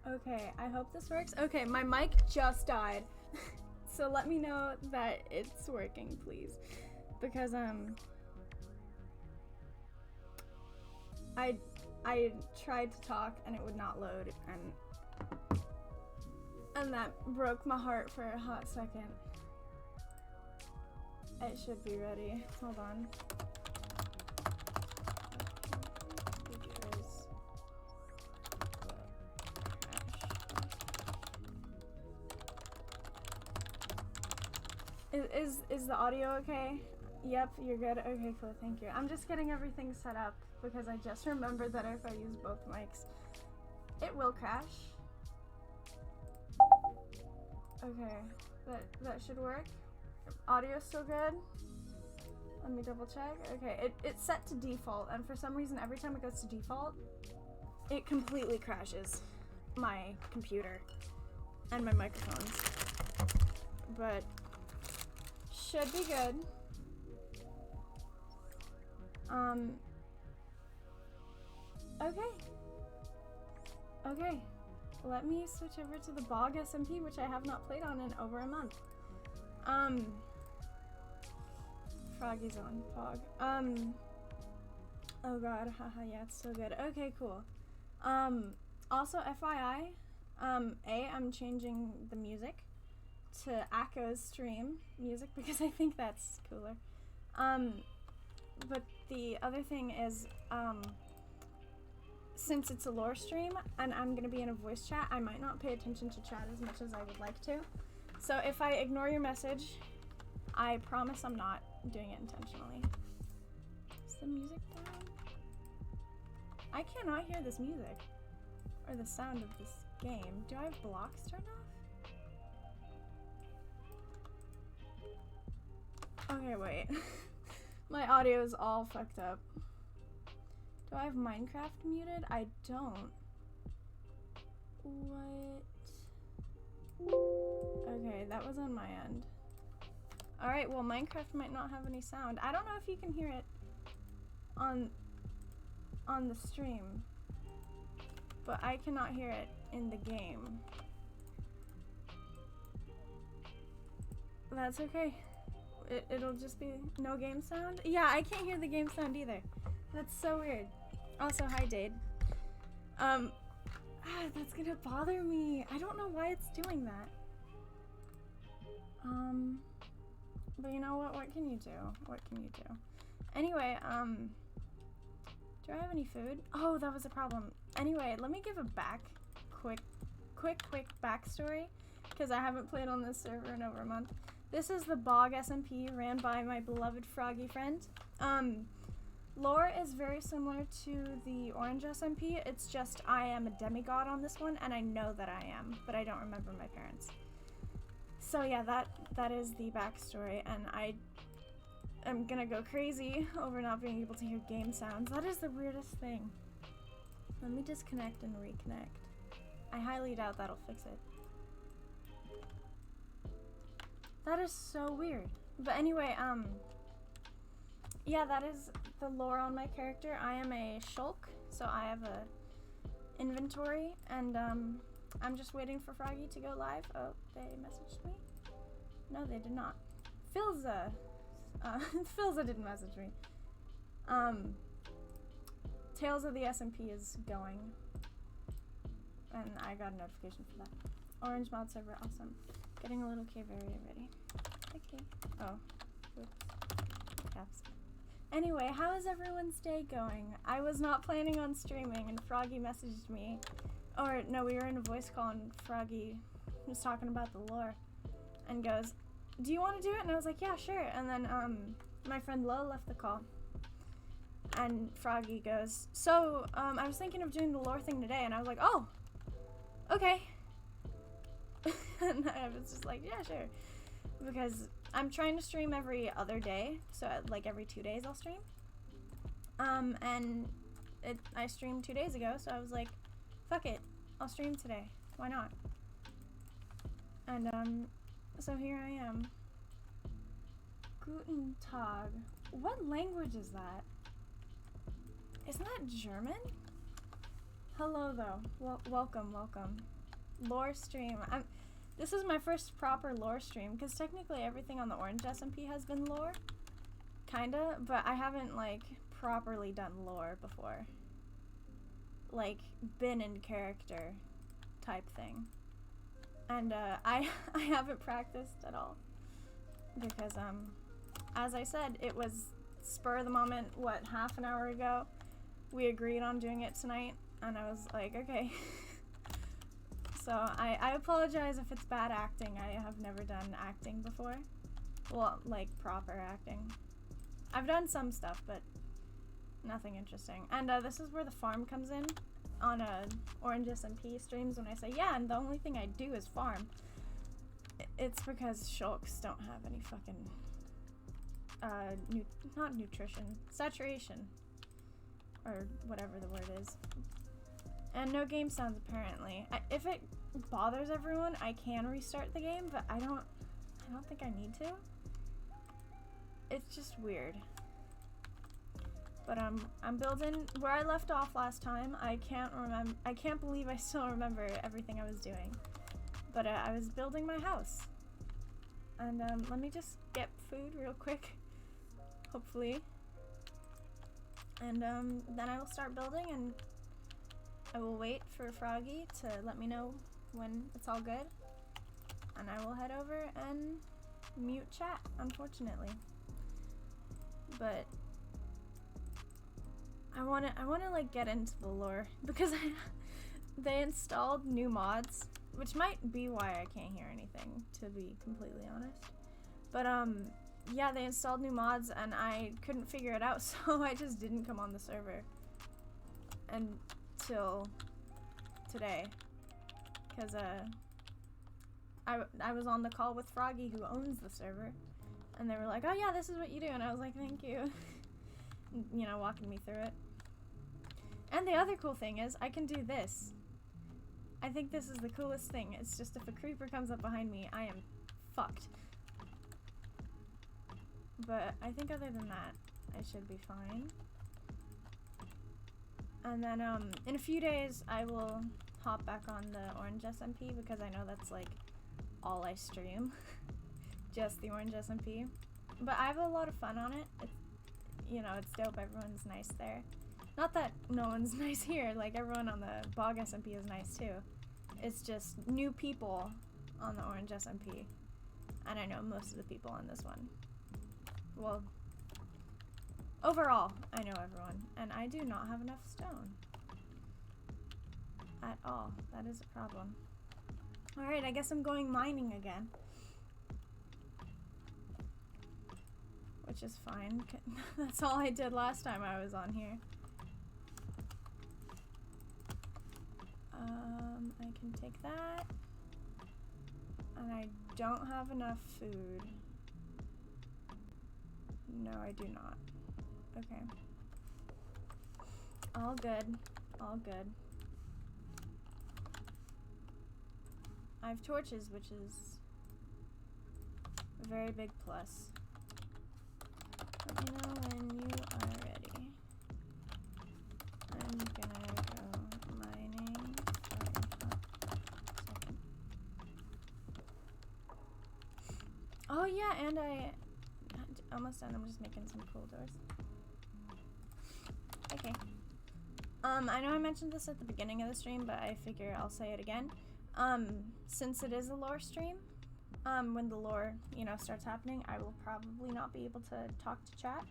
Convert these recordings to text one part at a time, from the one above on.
Okay, I hope this works. Okay, my mic just died. So let me know that it's working, please. Because, I tried to talk and it would not load, and that broke my heart for a hot second. It should be ready. Hold on. Is the audio okay? Yep, you're good. Okay, cool, thank you. I'm just getting everything set up because I just remembered that if I use both mics, it will crash. Okay, that should work. Audio's still good. Let me double check. Okay, it's set to default, and for some reason every time it goes to default, it completely crashes my computer and my microphones. But should be good. Okay. Let me switch over to the Bog SMP, which I have not played on in over a month. Froggy's on Pog. Oh god, haha, yeah, it's so good. Okay, cool. Also, FYI, I'm changing the music to Akko's stream music because I think that's cooler. But the other thing is, since it's a lore stream and I'm gonna be in a voice chat, I might not pay attention to chat as much as I would like to. So if I ignore your message, I promise I'm not doing it intentionally. Is the music down? I cannot hear this music or the sound of this game. Do I have blocks turned off? Okay, wait. My audio is all fucked up. Do I have Minecraft muted? I don't. What? Okay, that was on my end. Alright, well, Minecraft might not have any sound. I don't know if you can hear it on the stream, but I cannot hear it in the game. That's okay. It'll just be no game sound? Yeah, I can't hear the game sound either. That's so weird. Also, hi, Dade. That's gonna bother me. I don't know why it's doing that. But you know what? What can you do? What can you do? Anyway, do I have any food? Oh, that was a problem. Anyway, let me give a quick backstory, because I haven't played on this server in over a month. This is the Bog SMP ran by my beloved Froggy friend. Lore is very similar to the Orange SMP. It's just I am a demigod on this one, and I know that I am, but I don't remember my parents. So yeah, that is the backstory, and I am gonna go crazy over not being able to hear game sounds. That is the weirdest thing. Let me disconnect and reconnect. I highly doubt that'll fix it. That is so weird. But anyway, yeah, that is the lore on my character. I am a shulk, so I have a inventory, and I'm just waiting for Froggy to go live. Oh, they messaged me? No, they did not. Philza didn't message me. Tales of the SMP is going, and I got a notification for that. Orange mod server, awesome. Getting a little cave area ready. Okay. Oh, oops. Caps. Anyway, how is everyone's day going? I was not planning on streaming, and Froggy messaged me. Or, no, we were in a voice call, and Froggy was talking about the lore, and goes, do you want to do it? And I was like, yeah, sure. And then, my friend Lo left the call, and Froggy goes, so, I was thinking of doing the lore thing today, and I was like, oh, okay. And I was just like, yeah, sure. Because I'm trying to stream every other day, so like every 2 days I'll stream. And I streamed 2 days ago, so I was like, fuck it, I'll stream today. Why not? And so here I am. Guten Tag. What language is that? Isn't that German? Hello though. Welcome. lore stream. This is my first proper lore stream, because technically everything on the Orange SMP has been lore. Kinda, but I haven't, like, properly done lore before. Like, been in character type thing. And, I haven't practiced at all. Because, as I said, it was spur of the moment, what, half an hour ago? We agreed on doing it tonight, and I was like, okay. So, I apologize if it's bad acting. I have never done acting before. Well, like, proper acting. I've done some stuff, but nothing interesting. And, this is where the farm comes in on, Orange SMP streams when I say, yeah, and the only thing I do is farm. It's because shulks don't have any fucking, not nutrition, saturation. Or whatever the word is. And no game sounds, apparently. If it bothers everyone, I can restart the game, but I don't think I need to. It's just weird. But I'm building where I left off last time. I can't believe I still remember everything I was doing. But I was building my house. And let me just get food real quick. Hopefully. And then I will start building, and I will wait for Froggy to let me know when it's all good. And I will head over and mute chat, unfortunately. But I wanna like get into the lore, because they installed new mods, which might be why I can't hear anything, to be completely honest. But yeah, they installed new mods, and I couldn't figure it out, so I just didn't come on the server until today, because I was on the call with Froggy, who owns the server, and they were like, oh yeah, this is what you do, and I was like, thank you. You know, walking me through it. And the other cool thing is, I can do this. I think this is the coolest thing. It's just if a creeper comes up behind me, I am fucked. But I think other than that, I should be fine. And then in a few days, I will hop back on the Orange SMP, because I know that's like all I stream. Just the Orange SMP. But I have a lot of fun on it. It's, you know, it's dope. Everyone's nice there. Not that no one's nice here. Like, everyone on the Bog SMP is nice too. It's just new people on the Orange SMP. And I know most of the people on this one. Well, overall, I know everyone. And I do not have enough stone. At all. That is a problem. Alright, I guess I'm going mining again. Which is fine. That's all I did last time I was on here. I can take that. And I don't have enough food. No, I do not. Okay. All good. All good. I have torches, which is a very big plus. Let me know when you are ready. I'm gonna go mining for a second. Oh yeah, and I almost done. I'm just making some cool doors. Okay. I know I mentioned this at the beginning of the stream, but I figure I'll say it again. Since it is a lore stream, when the lore, you know, starts happening, I will probably not be able to talk to chat.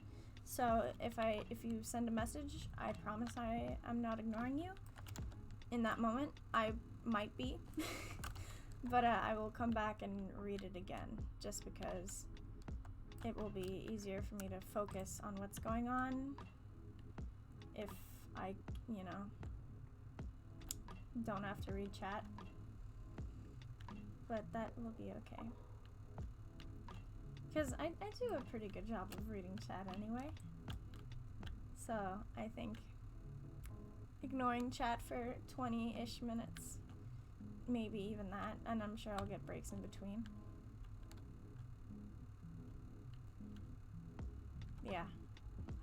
So if you send a message, I promise I'm not ignoring you. In that moment, I might be, but I will come back and read it again, just because it will be easier for me to focus on what's going on if I, you know, don't have to read chat. But that will be okay. Because I do a pretty good job of reading chat anyway. So I think ignoring chat for 20-ish minutes, maybe even that, and I'm sure I'll get breaks in between. Yeah.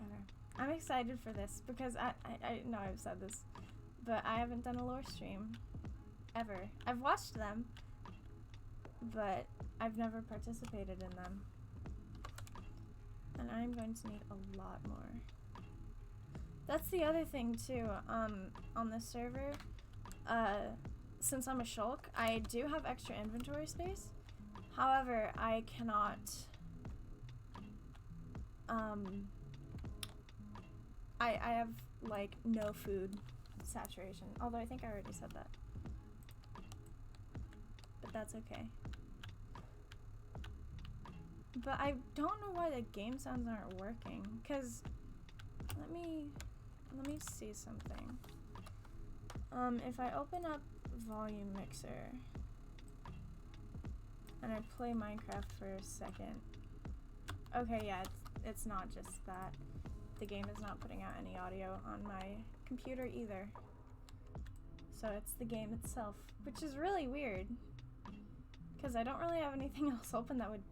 Okay. I'm excited for this because I know I've said this, but I haven't done a lore stream ever. I've watched them, but I've never participated in them. And I'm going to need a lot more. That's the other thing too, on this server, since I'm a shulk, I do have extra inventory space. However, I cannot, I have, like, no food saturation. Although I think I already said that. But that's okay. But I don't know why the game sounds aren't working, because let me see something. If I open up Volume Mixer and I play Minecraft for a second. Okay, yeah, it's not just that. The game is not putting out any audio on my computer either. So it's the game itself, which is really weird, because I don't really have anything else open that would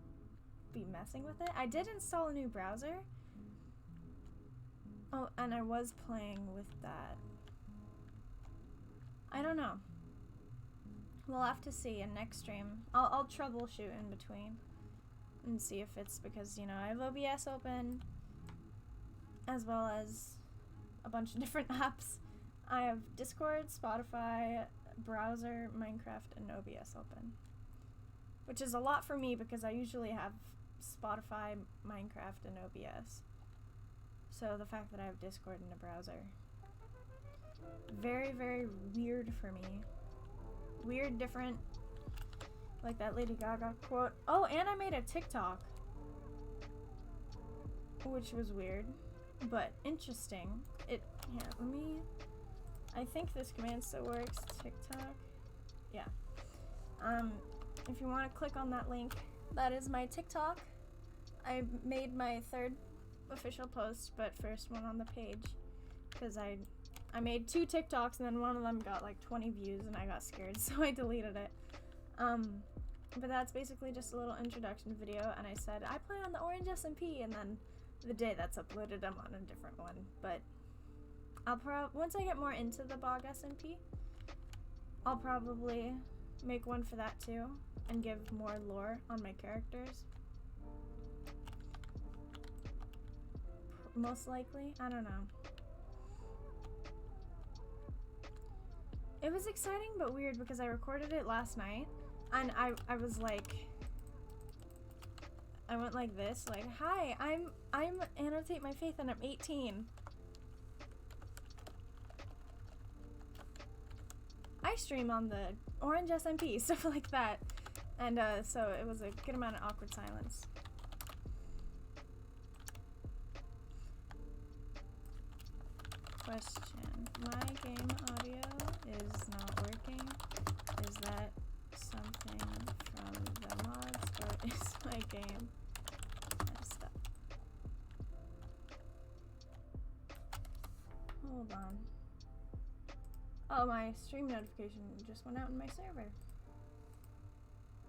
be messing with it. I did install a new browser. Oh, and I was playing with that. I don't know. We'll have to see in next stream. I'll troubleshoot in between and see if it's because, you know, I have OBS open as well as a bunch of different apps. I have Discord, Spotify, browser, Minecraft, and OBS open, which is a lot for me because I usually have Spotify, Minecraft, and OBS. So the fact that I have Discord in a browser, very, very weird for me. Weird, different, like that Lady Gaga quote. Oh, and I made a TikTok, which was weird, but interesting. Here, I think this command still works. TikTok. Yeah. If you want to click on that link, that is my TikTok. I made my 3rd official post, but first one on the page, because I made 2 TikToks and then one of them got like 20 views and I got scared, so I deleted it. But that's basically just a little introduction video, and I said I play on the Orange SMP, and then the day that's uploaded I'm on a different one. But I'll once I get more into the Bog SMP, I'll probably make one for that too and give more lore on my characters. Most likely, I don't know. It was exciting but weird because I recorded it last night, and I was like, I went like this, like, hi, I'm Annotate My Faith and I'm 18. I stream on the Orange SMP, stuff like that. And so it was a good amount of awkward silence. Question. My game audio is not working. Is that something from the mods, or is my game messed up? Hold on. Oh, my stream notification just went out in my server.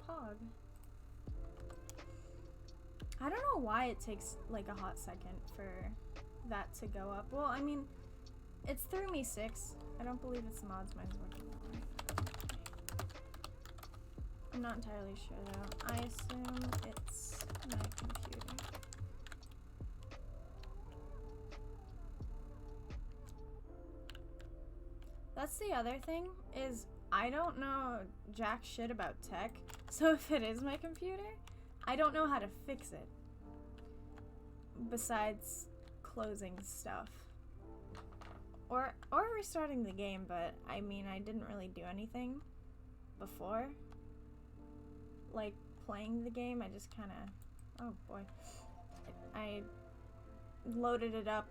Pog. I don't know why it takes like a hot second for that to go up. Well, I mean, it's through me 6. I don't believe it's the mods. Mine's working. I'm not entirely sure though. I assume it's my computer. That's the other thing, is I don't know jack shit about tech, so if it is my computer, I don't know how to fix it. Besides closing stuff. Or restarting the game, but I mean, I didn't really do anything before. Like, playing the game, I just kinda, oh boy. I loaded it up,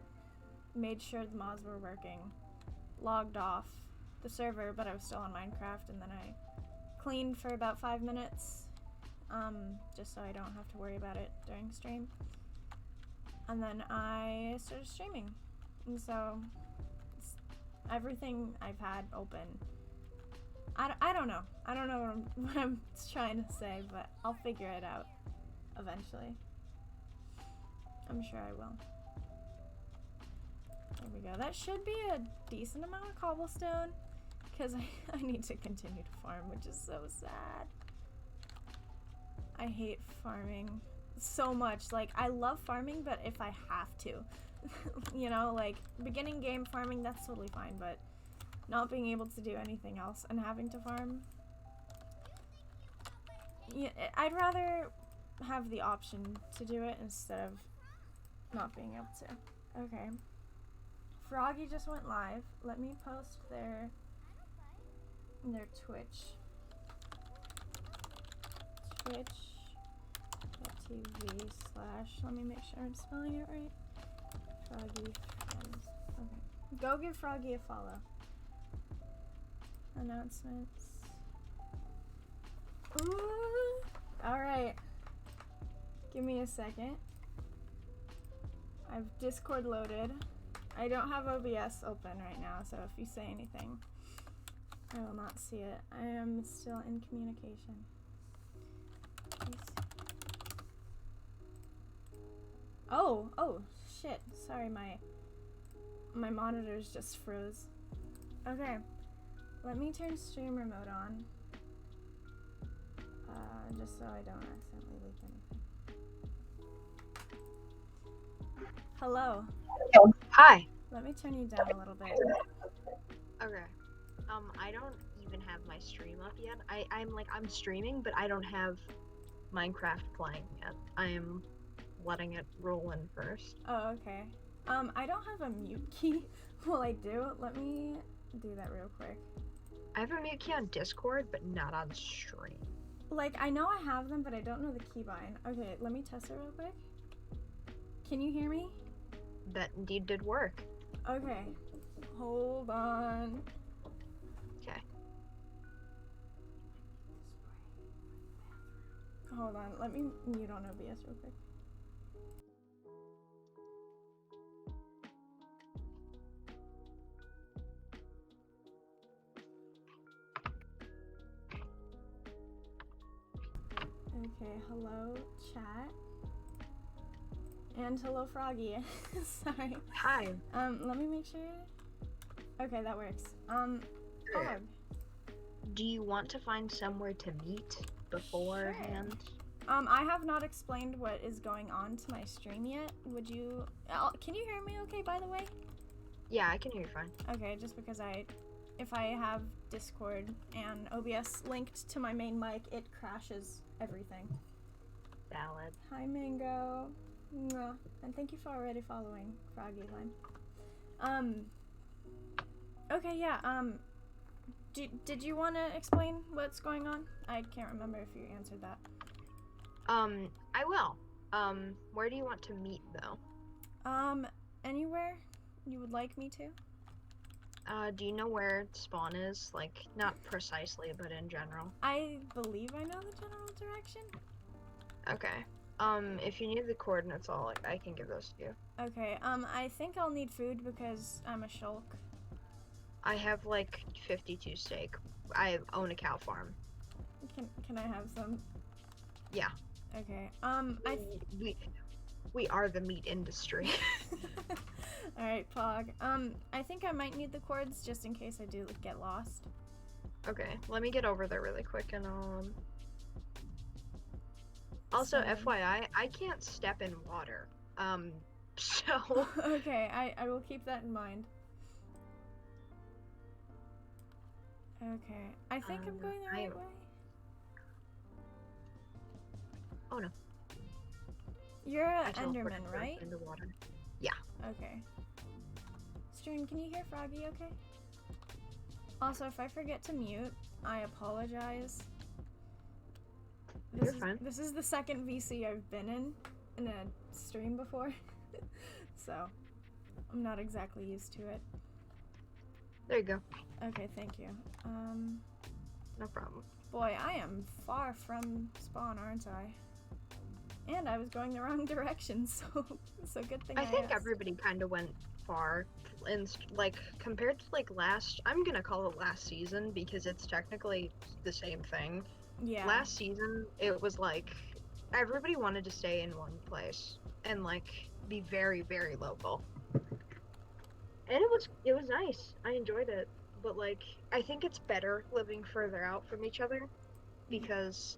made sure the mods were working, logged off the server, but I was still on Minecraft, and then I cleaned for about 5 minutes, just so I don't have to worry about it during stream. And then I started streaming, and so everything I've had open. I don't know. I don't know what I'm trying to say, but I'll figure it out eventually. I'm sure I will. There we go. That should be a decent amount of cobblestone, because I need to continue to farm, which is so sad. I hate farming so much. Like, I love farming, but if I have to. You know, like, beginning game farming, that's totally fine, but not being able to do anything else and having to farm. Yeah, I'd rather have the option to do it instead of not being able to. Okay. Froggy just went live. Let me post their Twitch. Twitch.tv/ let me make sure I'm spelling it right. Froggy Friends. Okay. Go give Froggy a follow. Announcements. Ooh. Alright. Give me a second. I've Discord loaded. I don't have OBS open right now, so if you say anything, I will not see it. I am still in communication. Oh, shit. Sorry, my monitors just froze. Okay. Let me turn streamer mode on. Just so I don't accidentally leak anything. Hello. Oh, hi. Let me turn you down a little bit. Okay. I don't even have my stream up yet. I'm streaming, but I don't have Minecraft playing yet. I am letting it roll in first. Oh, okay. I don't have a mute key. Well, I do. Let me do that real quick. I have a mute key on Discord, but not on stream. Like, I know I have them, but I don't know the keybind. Okay, let me test it real quick. Can you hear me? That indeed did work. Okay. Hold on. Okay. Hold on. Let me mute on OBS real quick. Okay, hello, chat. And hello, Froggy. Sorry. Hi. Let me make sure. Okay, that works. Frog. Do you want to find somewhere to meet beforehand? Sure. I have not explained what is going on to my stream yet. Would you... can you hear me okay, by the way? Yeah, I can hear you fine. Okay, just because if I have Discord and OBS linked to my main mic, it crashes everything. Valid. Hi, Mango. Mwah. And thank you for already following Froggy Line. Okay, yeah, did you want to explain what's going on? I can't remember if you answered that. I will. Where do you want to meet, though? Anywhere you would like me to? Do you know where spawn is? Like, not precisely, but in general. I believe I know the general direction. Okay. If you need the coordinates, I can give those to you. Okay, I think I'll need food because I'm a shulk. I have, like, 52 steak. I own a cow farm. Can I have some? Yeah. Okay, we are the meat industry. Alright, Pog. I think I might need the cords just in case I do get lost. Okay, let me get over there really quick and Also, FYI, I can't step in water. So... Okay, I will keep that in mind. Okay, I think I'm going the right way. Oh no. You're an Enderman, right? Into water. Yeah. Okay. Stream, can you hear Froggy okay? Also, if I forget to mute, I apologize. You're fine. This is the second VC I've been in a stream before. So, I'm not exactly used to it. There you go. Okay, thank you. No problem. Boy, I am far from spawn, aren't I? And I was going the wrong direction, so good thing I think asked. everybody kind of went far, and like compared to like I'm gonna call it last season because it's technically the same thing. Yeah. Last season, it was like everybody wanted to stay in one place and like be very, very local. And it was nice. I enjoyed it. but like I think it's better living further out from each other because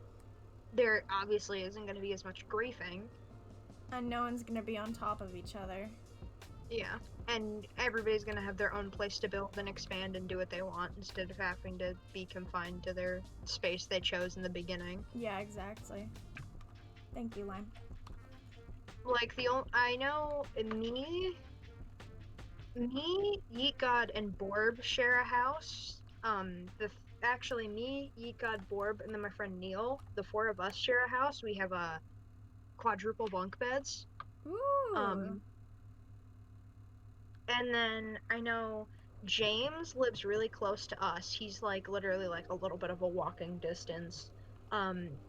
there obviously isn't going to be as much griefing. And no one's gonna be on top of each other. Yeah, and everybody's going to have their own place to build and expand and do what they want instead of having to be confined to their space they chose in the beginning. Yeah, exactly. Thank you, Lime. Like I know me, Yeet God, and Borb share a house. Actually, me, Yeet God, Borb, and then my friend Neil, the four of us share a house. We have a quadruple bunk beds. Ooh. And then I know James lives really close to us. He's like literally like a little bit of a walking distance.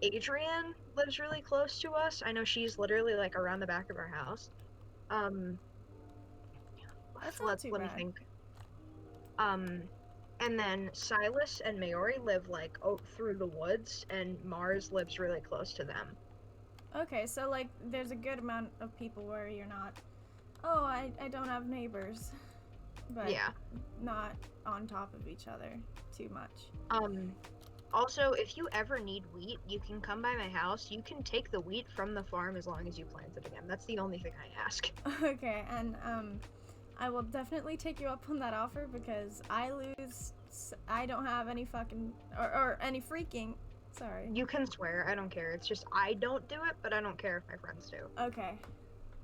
Adrian lives really close to us. I know she's literally like around the back of our house. Um, That's not too let me bad. think. And then Silas and Maori live like through the woods, and Mars lives really close to them. Okay, so like there's a good amount of people where you're not, oh, I don't have neighbors, but Yeah. not on top of each other too much. Also, if you ever need wheat, you can come by my house. You can take the wheat from the farm as long as you plant it again. That's the only thing I ask. Okay, and I will definitely take you up on that offer because I don't have any fucking or any freaking. Sorry. You can swear. I don't care. It's just I don't do it, but I don't care if my friends do. Okay,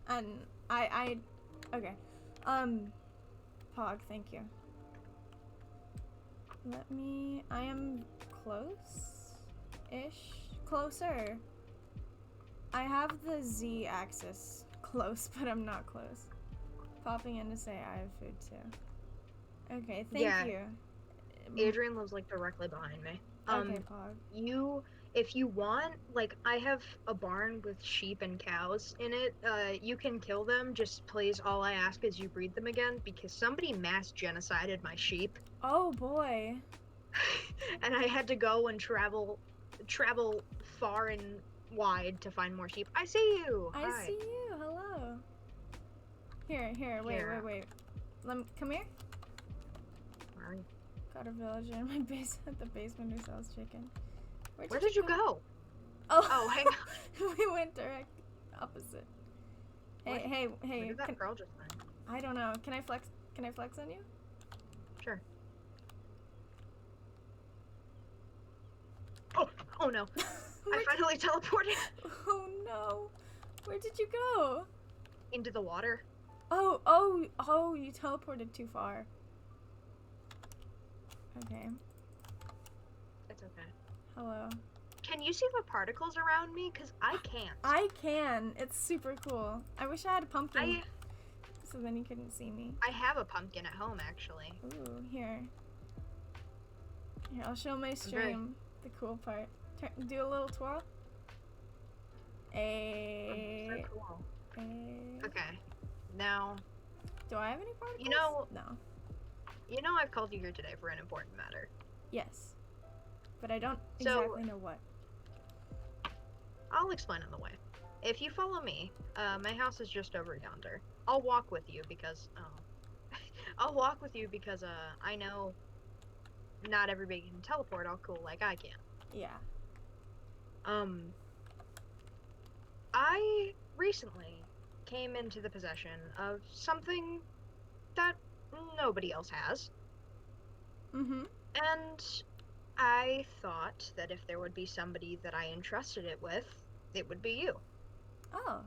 and okay, Pog, thank you. I am close-ish, closer. I have the Z axis close, but I'm not close. Popping in to say I have food too. Okay, thank you. Adrian lives like directly behind me. Okay, Pog. If you want, like, I have a barn with sheep and cows in it. You can kill them. Just please, all I ask is you breed them again because somebody mass genocided my sheep. Oh boy. And I had to go and travel far and wide to find more sheep. I see you. I Hi. see you. Hello. Here. Wait. Come here. Sorry. Got a villager in my the basement who sells chicken. Where did you go? Oh, hang on. We went direct opposite. Hey. Where did that girl just went? I don't know. Can I flex on you? Sure. Oh no. I finally teleported. Oh no. Where did you go? Into the water. Oh, you teleported too far. Okay. It's okay. Hello. Can you see the particles around me? Because I can't. I can. It's super cool. I wish I had a pumpkin. So then you couldn't see me. I have a pumpkin at home, actually. Ooh, here. Here, I'll show my stream. The cool part. Do a little twirl. So cool. Okay. Now. Do I have any particles? You know. No. You know I've called you here today for an important matter. Yes. But I don't exactly know what. I'll explain on the way. If you follow me, my house is just over yonder. I'll walk with you because I know not everybody can teleport all cool like I can. Yeah. I recently came into the possession of something that nobody else has. Mm-hmm. And I thought that if there would be somebody that I entrusted it with, it would be you. Oh,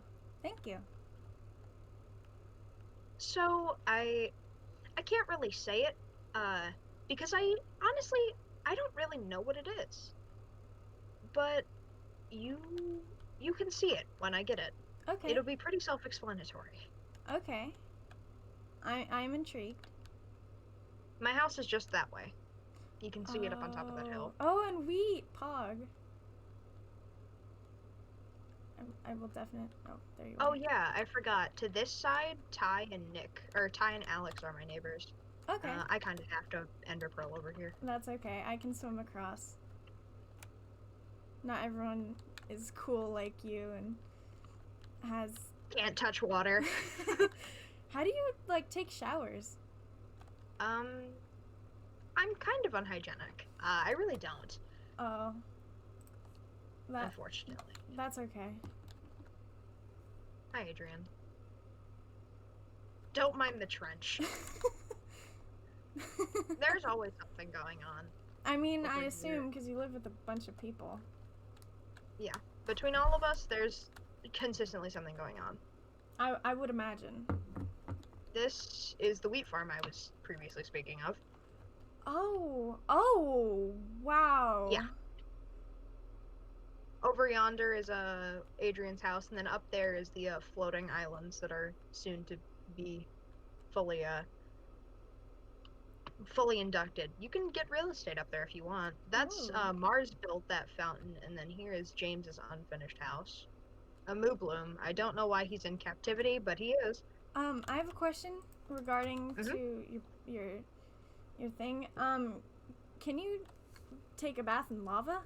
thank you. So I can't really say it, because I don't really know what it is. But you can see it when I get it. Okay. It'll be pretty self-explanatory. Okay. I'm intrigued. My house is just that way. You can see it up on top of that hill. Oh, and wheat, Pog. I will definitely. Oh, there you are. Oh yeah, I forgot. To this side, Ty and Alex are my neighbors. Okay. I kind of have to ender pearl over here. That's okay. I can swim across. Not everyone is cool like you and can't touch water. How do you like take showers? I'm kind of unhygienic. I really don't, Oh. unfortunately. That's okay. Hi, Adrian. Don't mind the trench. There's always something going on. I mean, over I here. assume because you live with a bunch of people. Yeah. Between all of us, there's consistently something going on. I would imagine. This is the wheat farm I was previously speaking of. Oh, wow. Yeah. Over yonder is Adrian's house, and then up there is the floating islands that are soon to be fully inducted. You can get real estate up there if you want. That's Ooh. Mars built that fountain, and then here is James's unfinished house. A moo bloom. I don't know why he's in captivity, but he is. I have a question regarding Mhm. to your thing. Can you take a bath in lava?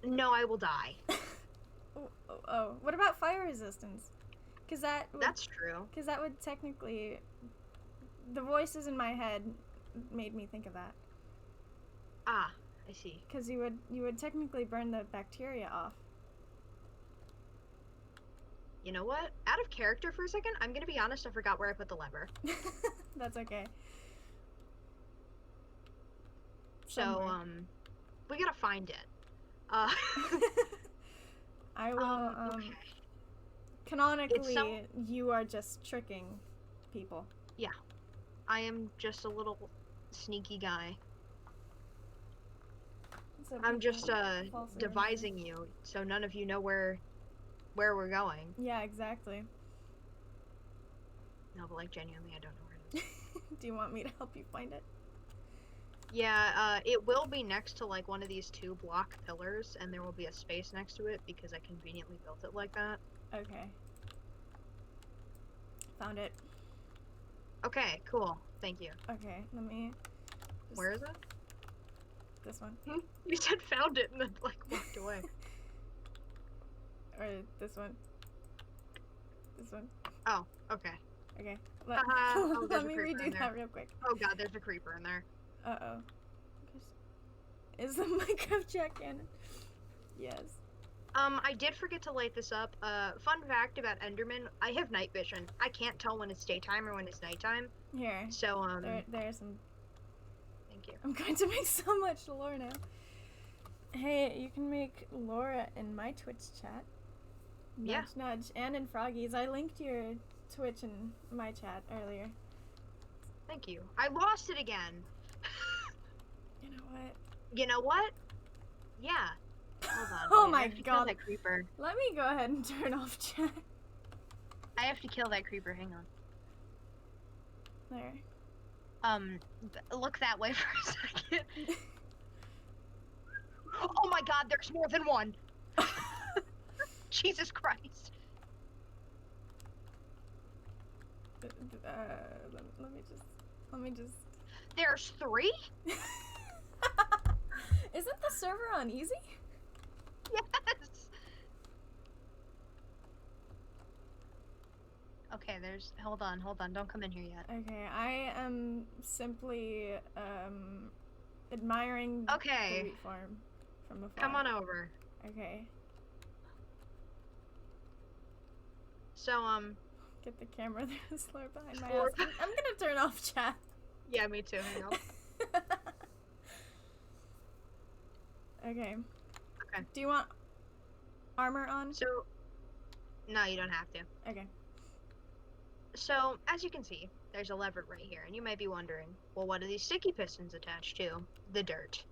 No, I will die. Oh, what about fire resistance? Because That's true. Because that would technically, the voices in my head made me think of that. Ah, I see. Because you would technically burn the bacteria off. You know what? Out of character for a second, I'm gonna be honest, I forgot where I put the lever. That's okay. So, Somewhere. we gotta find it. I will, okay. Canonically, you are just tricking people. Yeah. I am just a little sneaky guy. So I'm just, falsely devising you, so none of you know where we're going. Yeah, exactly. No, but, like, genuinely, I don't know where it is. Do you want me to help you find it? Yeah, it will be next to, like, one of these 2 block pillars, and there will be a space next to it, because I conveniently built it like that. Okay. Found it. Okay, cool. Thank you. Okay, let me... Where is it? This one. You said found it and then, like, walked away. Or this one. This one. Oh, okay. Okay. Oh, Let me redo that real quick. Oh god, there's a creeper in there. Uh-oh. Is the Minecraft chat cannon? Yes. I did forget to light this up. Fun fact about Enderman, I have night vision. I can't tell when it's daytime or when it's nighttime. Here. So, There's some... Thank you. I'm going to make so much lore now. Hey, you can make Laura in my Twitch chat. Nudge, Yeah. nudge. And in Froggy's. I linked your Twitch in my chat earlier. Thank you. I lost it again. You know what? You know what? Yeah. Hold on. Oh wait, my I have to kill god. that creeper. Let me go ahead and turn off chat. I have to kill that creeper. Hang on. There. Look that way for a second. Oh my god, there's more than one. Jesus Christ. Let me just. There's 3? Isn't the server on easy? Yes. Okay, hold on, don't come in here yet. Okay, I am simply admiring the wheat farm from afar. Come on over. Okay. So, Get the camera there slower behind my house. I'm gonna turn off chat. Yeah, me too, hang on. Okay. Okay. Do you want armor on? So, no, you don't have to. Okay. So, as you can see, there's a lever right here, and you might be wondering, well, what are these sticky pistons attached to? The dirt.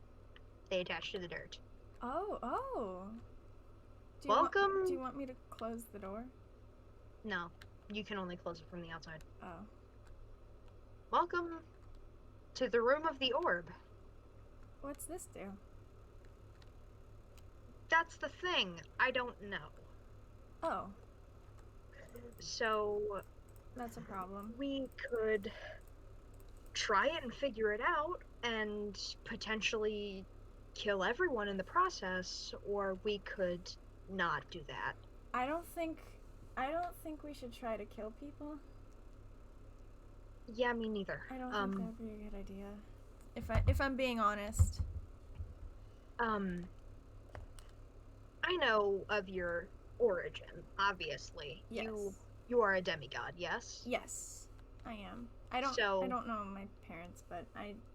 They attach to the dirt. Oh. Welcome. Do you want me to close the door? No, you can only close it from the outside. Oh. Welcome to the room of the orb. What's this do? That's the thing. I don't know. Oh. So... That's a problem. We could try it and figure it out, and potentially kill everyone in the process, or we could not do that. I don't think we should try to kill people. Yeah, me neither. I don't think that would be a good idea. If I'm being honest. I know of your origin, obviously. Yes. You are a demigod, yes? Yes, I am. I So, don't know my parents, but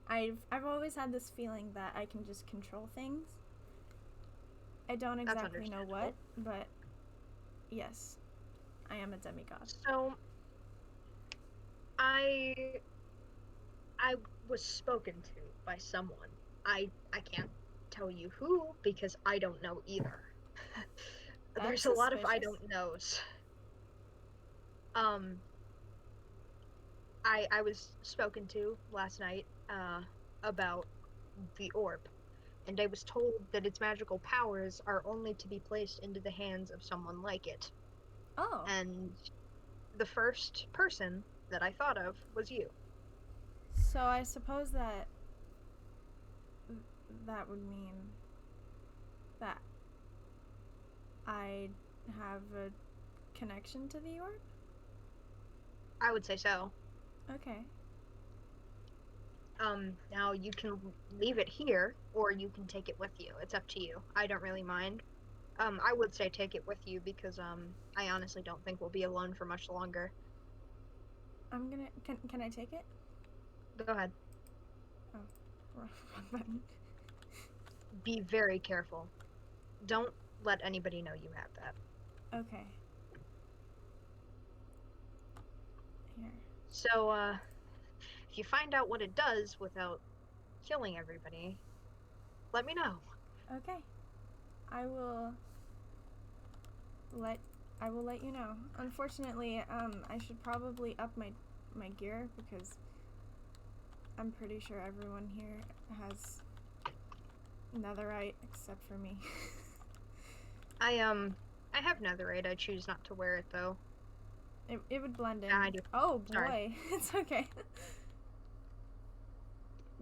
I've always had this feeling that I can just control things. I don't that's exactly know understandable. what, but yes, I am a demigod. So, I was spoken to by someone. I can't tell you who because I don't know either. There's That's a lot of I suspicious. don't knows. Um, I was spoken to last night about the orb, and I was told that its magical powers are only to be placed into the hands of someone like it. Oh, And the first person that I thought of was you. so I suppose that that would mean that I have a connection to the orb? I would say so. Okay. Now you can leave it here, or you can take it with you. It's up to you. I don't really mind. I would say take it with you because, I honestly don't think we'll be alone for much longer. I'm gonna. Can I take it? Go ahead. Oh, wrong button. Be very careful. Don't let anybody know you have that. Okay. Here. So, if you find out what it does without killing everybody, let me know. Okay. I will let you know. Unfortunately, I should probably up my gear because I'm pretty sure everyone here has netherite except for me. I have netherite. I choose not to wear it though. It would blend in. Yeah, I do. Oh boy, Sorry. it's okay.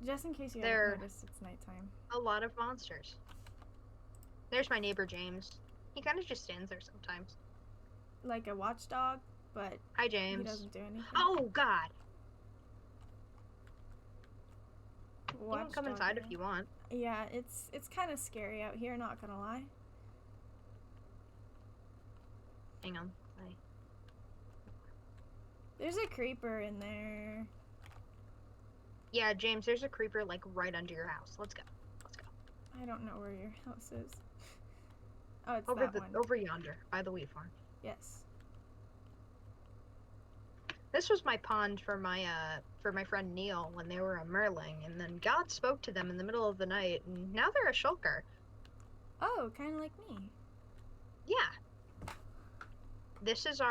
Just in case you There haven't noticed, it's nighttime. are a lot of monsters. There's my neighbor James. He kind of just stands there sometimes. Like a watchdog, but Hi, he James. doesn't do anything. Oh God! You can come Watchdog, inside yeah. if you want. Yeah, it's kind of scary out here. Not gonna lie. Hang on. There's a creeper in there. Yeah, James. There's a creeper like right under your house. Let's go. Let's go. I don't know where your house is. Oh, it's Over that one. over yonder by the wheat farm. Yes. This was my pond for my friend Neil when they were a merling, and then God spoke to them in the middle of the night, and now they're a shulker. Oh, kind of like me. Yeah. This is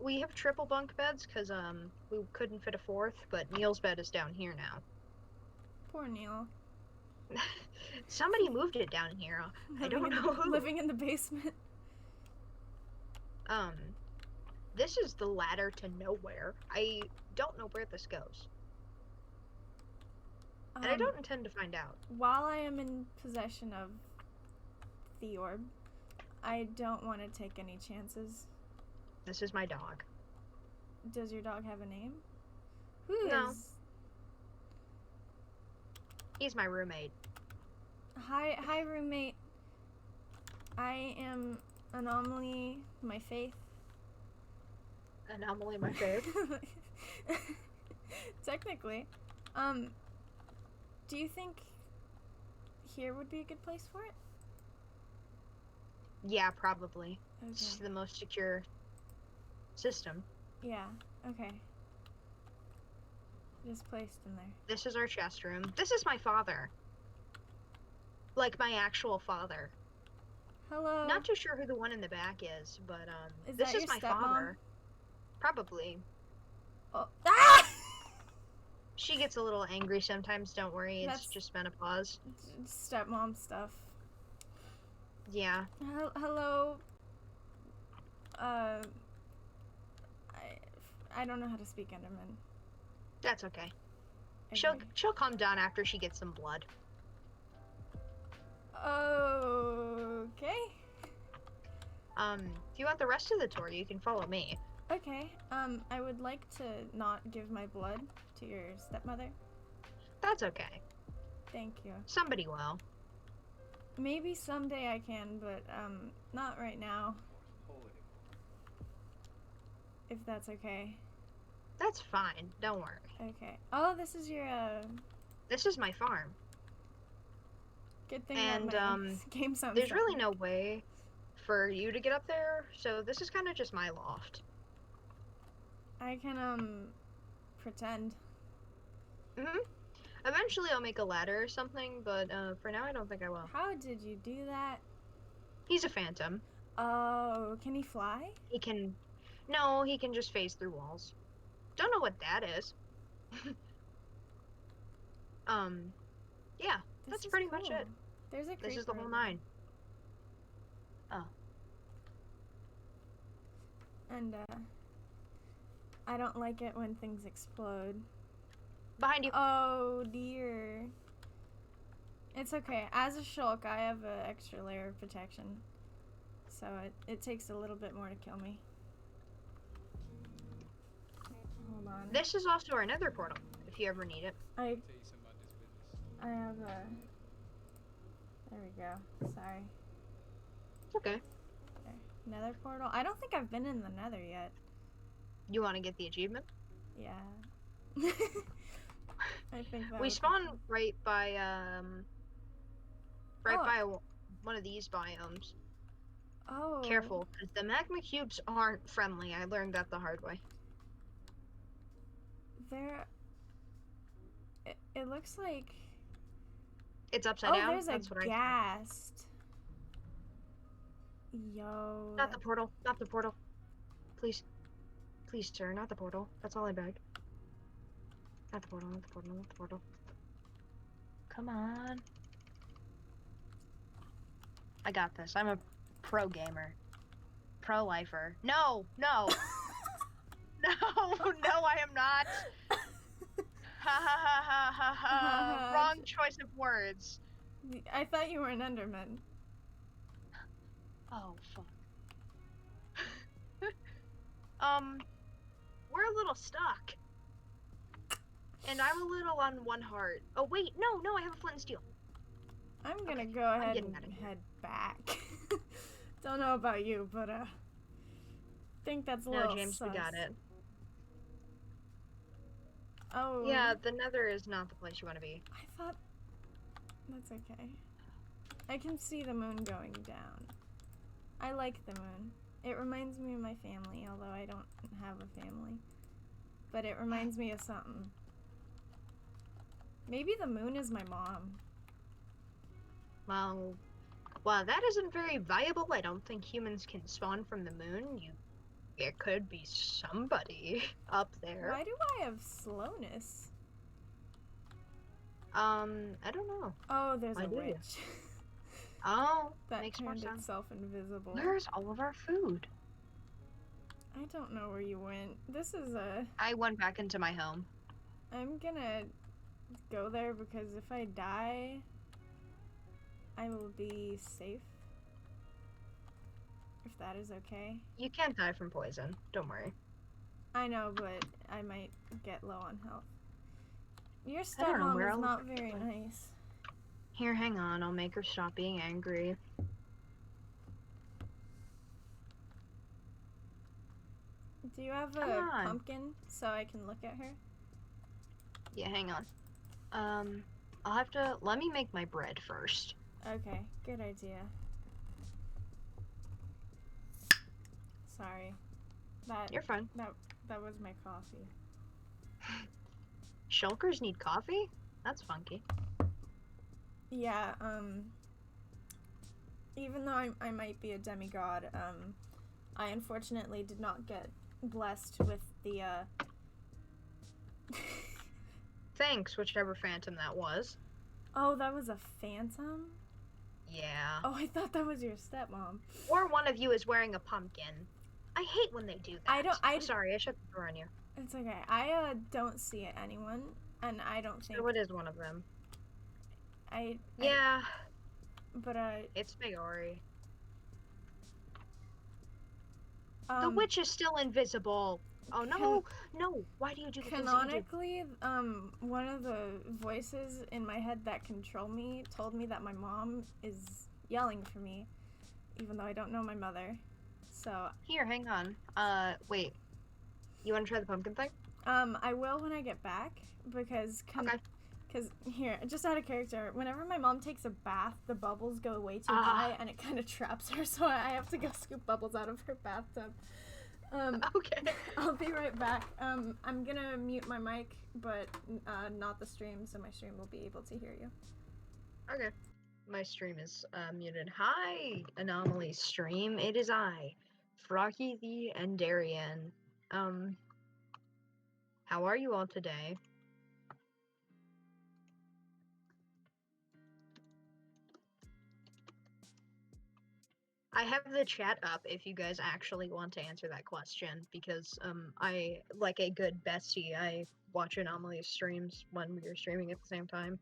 we have triple bunk beds because we couldn't fit a fourth, but Neil's bed is down here now. Poor Neil. Somebody moved it down here. I don't know who. Living in the basement. This is the ladder to nowhere. I don't know where this goes. And I don't intend to find out. While I am in possession of the orb, I don't want to take any chances. This is my dog. Does your dog have a name? Who No. is? He's my roommate. Hi, roommate. I am Anomaly, my faith. Anomaly, my faith. Technically. Do you think here would be a good place for it? Yeah, probably. Okay. It's the most secure system. Yeah, okay. Just placed in there. This is our chest room. This is my father. Like, my actual father. Hello. Not too sure who the one in the back is, but, Is this that is your my stepmom? father. Probably. Oh. Ah! She gets a little angry sometimes, don't worry. It's That's- just menopause. Stepmom stuff. Yeah. Hello. I don't know how to speak Enderman. That's okay. Okay. She'll calm down after she gets some blood. Okay. If you want the rest of the tour, you can follow me. Okay. I would like to not give my blood to your stepmother. That's okay. Thank you. Somebody will. Maybe someday I can, but not right now. If that's okay. That's fine. Don't worry. Okay. Oh, this is your This is my farm. good thing And that my game sounds. there's really no way for you to get up there, so this is kind of just my loft. I can pretend. Eventually I'll make a ladder or something, but for now I don't think I will. How did you do that? He's a phantom. Oh, can he fly? He can... No, he can just phase through walls. Don't know what that is. Yeah, that's pretty much it. There's a creeper. This is the whole 9. Oh. And I don't like it when things explode. Behind you. Oh dear. It's okay. As a shulk, I have an extra layer of protection. So it takes a little bit more to kill me. Hold on. This is also our nether portal, if you ever need it. I have a... There we go. Sorry. It's okay. There. Nether portal? I don't think I've been in the nether yet. You want to get the achievement? Yeah. I think that We spawn right by, by one of these biomes. Oh. Careful, because the magma cubes aren't friendly. I learned that the hard way. It looks like... It's upside down? There's That's a what ghast. Yo. Not the portal. Not the portal. Please. Please, sir, not the portal. That's all I beg. Not the portal, not the portal, not the portal. Come on. I got this. I'm a pro gamer. Pro lifer. No! No! No! No, I am not! Ha ha ha ha ha ha! Wrong choice of words. I thought you were an Enderman. Oh, fuck. We're a little stuck. And I'm a little on one heart. Oh, wait, no, I have a flint and steel. I'm gonna go ahead and head back. Don't know about you, but, think that's a little No, James, sus. we got it. Oh. Yeah, the nether is not the place you want to be. I thought... That's okay. I can see the moon going down. I like the moon. It reminds me of my family, although I don't have a family. But it reminds me of something. Maybe the moon is my mom. Well, that isn't very viable. I don't think humans can spawn from the moon. It could be somebody up there. Why do I have slowness? I don't know. Oh, there's Why a do you? witch. Oh, That makes more turned sense. itself invisible. Where's all of our food? I don't know where you went. This is a... I went back into my home. I'm gonna go there because if I die, I will be safe. If that is okay. You can't die from poison. Don't worry. I know, but I might get low on health. Your don't know where stepmom is I'll not look. very nice. Here, hang on. I'll make her stop being angry. Do you have Come a on. pumpkin so I can look at her? Yeah, hang on. I'll have to... Let me make my bread first. Okay, good idea. Sorry. You're fine. That was my coffee. Shulkers need coffee? That's funky. Yeah, even though I might be a demigod, I unfortunately did not get blessed with the, Thanks, whichever phantom that was. Oh, that was a phantom? Yeah. Oh, I thought that was your stepmom. Or one of you is wearing a pumpkin. I hate when they do that. Sorry, I shut the door on you. It's okay. I, don't see anyone, and I don't think... So it is one of them. Yeah. It's Mayori. The Um, witch is still invisible. Oh no, no! Why do you do the things that you do? Canonically, one of the voices in my head that control me told me that my mom is yelling for me, even though I don't know my mother. So, Here, hang on. Wait. You want to try the pumpkin thing? I will when I get back, because Okay. Because here, just out of character, whenever my mom takes a bath, the bubbles go way too Ah. high and it kind of traps her, so I have to go scoop bubbles out of her bathtub. Okay. I'll be right back. I'm gonna mute my mic, but not the stream, so my stream will be able to hear you. Okay. My stream is muted. Hi, Anomaly stream. It is I, Froggy the Endarian. How are you all today? I have the chat up if you guys actually want to answer that question, because I, like a good bestie, I watch Anomaly streams when we are streaming at the same time.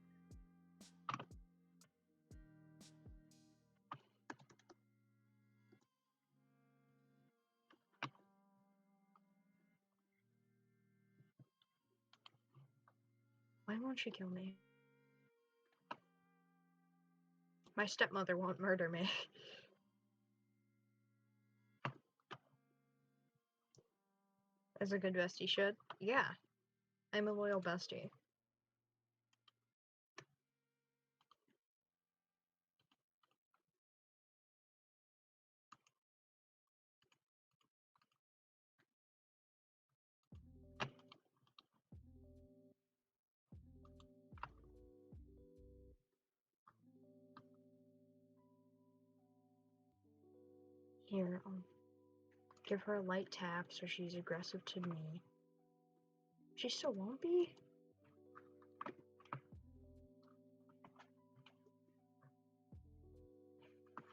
Why won't she kill me? My stepmother won't murder me. As a good bestie should. Yeah, I'm a loyal bestie. Here, I'll give her a light tap so she's aggressive to me. She still won't be?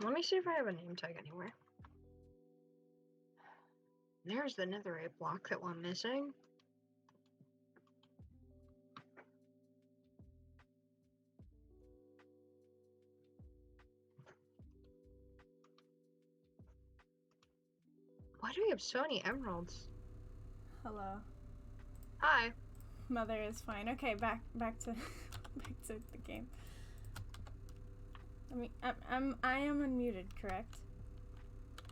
Let me see if I have a name tag anywhere. There's the netherite block that we're missing. Why do we have so many emeralds? Hello. Hi. Mother is fine. Okay, back to back to the game. I mean, I am unmuted, correct?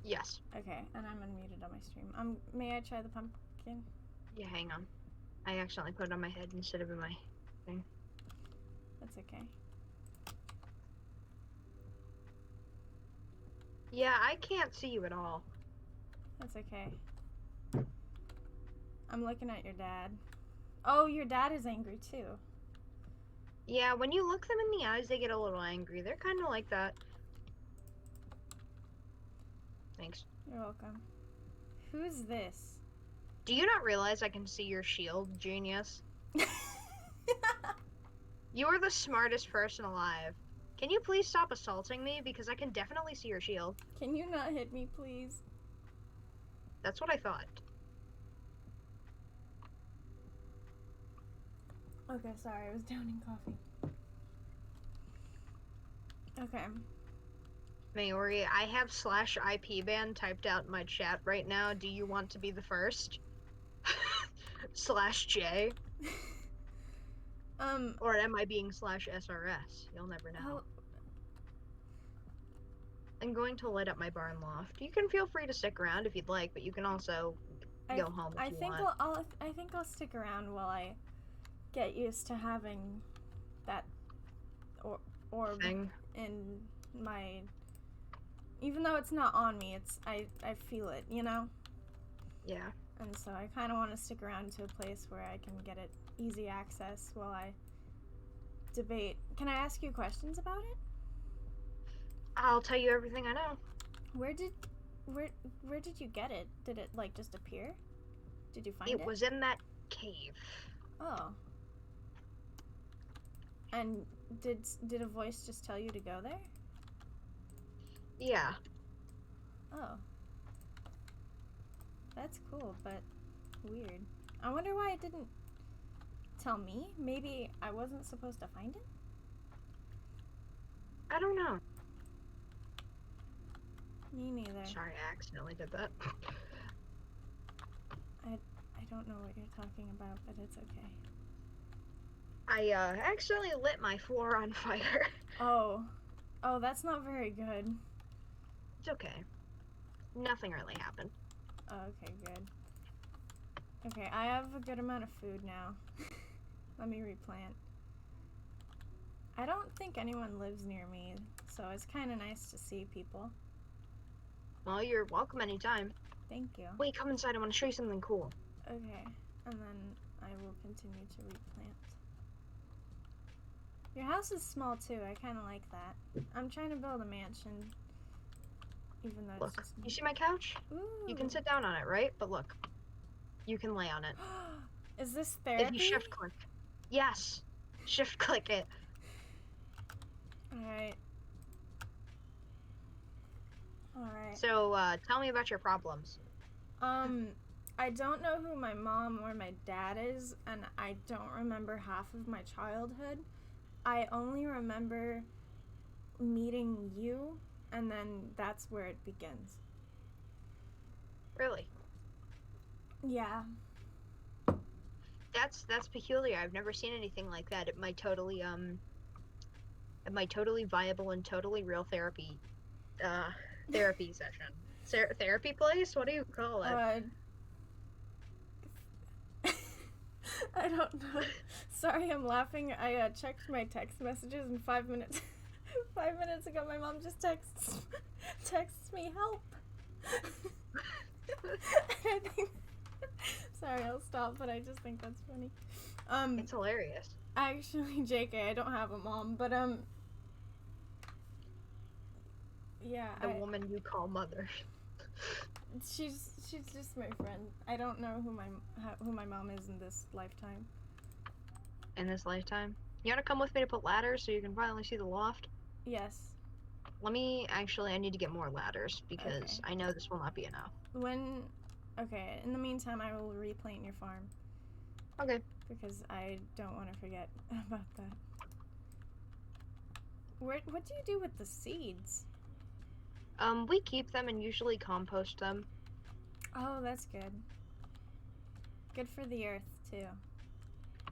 Yes. Okay, and I'm unmuted on my stream. May I try the pumpkin? Yeah, hang on. I accidentally put it on my head instead of in my thing. That's okay. Yeah, I can't see you at all. That's okay. I'm looking at your dad. Oh, your dad is angry too. Yeah, when you look them in the eyes, they get a little angry. They're kind of like that. Thanks. You're welcome. Who's this? Do you not realize I can see your shield, genius? You are the smartest person alive. Can you please stop assaulting me? Because I can definitely see your shield. Can you not hit me, please? That's what I thought. Okay, sorry, I was downing coffee. Okay. Maori, I have /IP ban typed out in my chat right now. Do you want to be the first? /J? Or am I being /SRS? You'll never know. I'm going to light up my barn loft. You can feel free to stick around if you'd like, but you can also go home if you want. I think I'll stick around while I get used to having that orb thing in my. Even though it's not on me, I feel it, you know? Yeah. And so I kind of want to stick around to a place where I can get it easy access while I debate. Can I ask you questions about it? I'll tell you everything I know. Where did you get it? Did it like just appear? Did you find it? It was in that cave. Oh. And did a voice just tell you to go there? Yeah. Oh. That's cool, but weird. I wonder why it didn't tell me. Maybe I wasn't supposed to find it? I don't know. Me neither. Sorry, I accidentally did that. I don't know what you're talking about, but it's okay. I accidentally lit my floor on fire. Oh. Oh, that's not very good. It's okay. Nothing really happened. Oh, okay, good. Okay, I have a good amount of food now. Let me replant. I don't think anyone lives near me, so it's kind of nice to see people. Well, you're welcome anytime. Thank you. Wait, come inside. I want to show you something cool. Okay, and then I will continue to replant. Your house is small too. I kind of like that. I'm trying to build a mansion, even though it's Look, just. you see my couch? Ooh. You can sit down on it, right? But look, you can lay on it. Is this therapy? If you shift click. Yes. Shift click it. Alright. Alright. So, tell me about your problems. I don't know who my mom or my dad is, and I don't remember half of my childhood. I only remember meeting you, and then that's where it begins. Really? Yeah. That's peculiar. I've never seen anything like that. It might totally viable and totally real therapy session. Therapy place? What do you call it? I don't know. Sorry, I'm laughing. I checked my text messages and 5 minutes 5 minutes ago my mom just texts me help. I think sorry, I'll stop, but I just think that's funny. It's hilarious. Actually, JK, I don't have a mom, but yeah, The woman you call mother. She's just my friend. I don't know who my mom is in this lifetime. In this lifetime? You wanna come with me to put ladders so you can finally see the loft? Yes. I need to get more ladders because Okay. I know this will not be enough. Okay, in the meantime, I will replant your farm. Okay. Because I don't want to forget about that. What do you do with the seeds? We keep them and usually compost them. Oh, that's good. Good for the earth, too.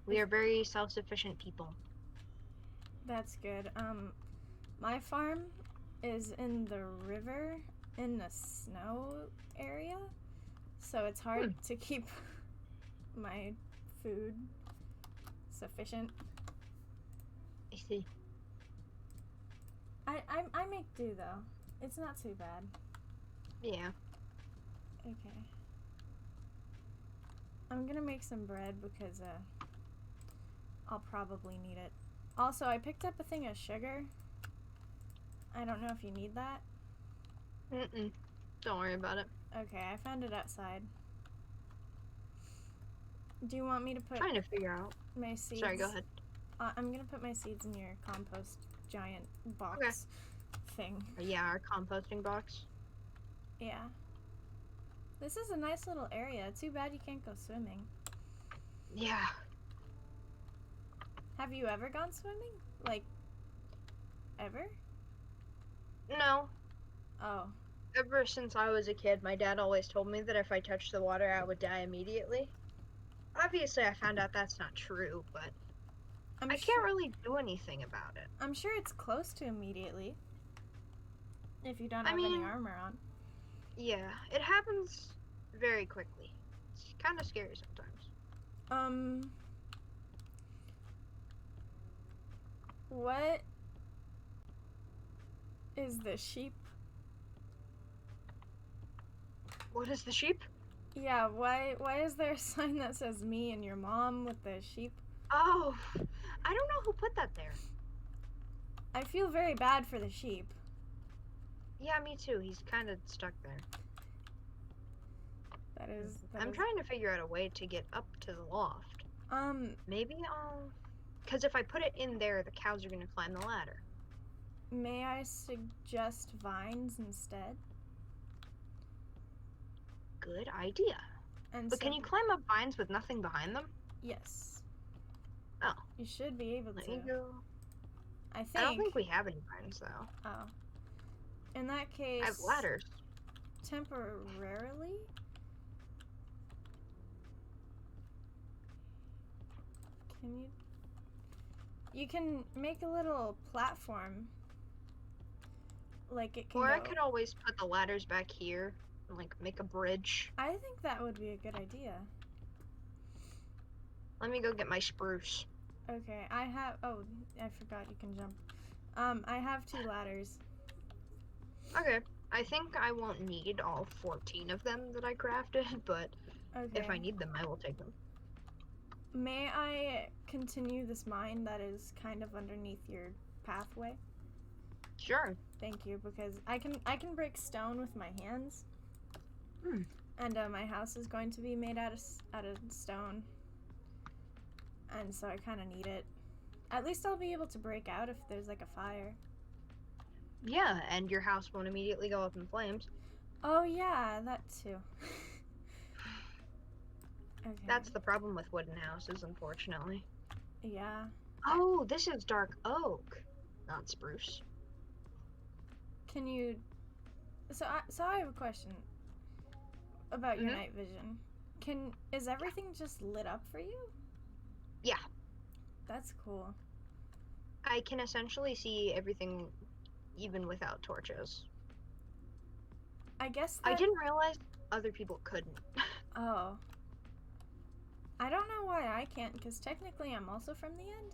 We are very self-sufficient people. That's good. My farm is in the river in the snow area, so it's hard to keep my food sufficient. I see. I make do though. It's not too bad. Yeah. Okay. I'm gonna make some bread because I'll probably need it. Also, I picked up a thing of sugar. I don't know if you need that. Don't worry about it. Okay, I found it outside. Do you want me to put Trying to figure out. my seeds? Sorry, go ahead. I'm gonna put my seeds in your compost giant box thing. Yeah, our composting box. Yeah. This is a nice little area. Too bad you can't go swimming. Yeah. Have you ever gone swimming? Like, ever? No. Oh. Ever since I was a kid, my dad always told me that if I touched the water, I would die immediately. Obviously, I found out that's not true, but I can't really do anything about it. I'm sure it's close to immediately. If you don't have any armor on. Yeah, it happens very quickly. It's kind of scary sometimes. What is the sheep? What is the sheep? Yeah, why is there a sign that says me and your mom with the sheep? Oh, I don't know who put that there. I feel very bad for the sheep. Yeah, me too. He's kind of stuck there. I'm trying to figure out a way to get up to the loft. Maybe because if I put it in there, the cows are gonna climb the ladder. May I suggest vines instead? Good idea. But can you climb up vines with nothing behind them? Yes. Oh. You should be able to. Let me go. I don't think we have any vines, though. Oh. In that case... I have ladders. Temporarily? Can you? You can make a little platform. Like it can Or go. I could always put the ladders back here and like make a bridge. I think that would be a good idea. Let me go get my spruce. Okay, I have. Oh, I forgot you can jump. I have 2 ladders. Okay. I think I won't need all 14 of them that I crafted, but Okay. if I need them, I will take them. May I continue this mine that is kind of underneath your pathway? Sure. Thank you, because I can break stone with my hands. Hmm. And my house is going to be made out of stone. And so I kind of need it. At least I'll be able to break out if there's like a fire. Yeah, and your house won't immediately go up in flames. Oh yeah, that too. Okay. That's the problem with wooden houses, unfortunately. Yeah. Oh, this is dark oak, not spruce. Can you? So I have a question about your night vision. Is everything just lit up for you? Yeah. That's cool. I can essentially see everything even without torches. I guess I didn't realize other people couldn't. Oh. I don't know why I can't, because technically I'm also from the end.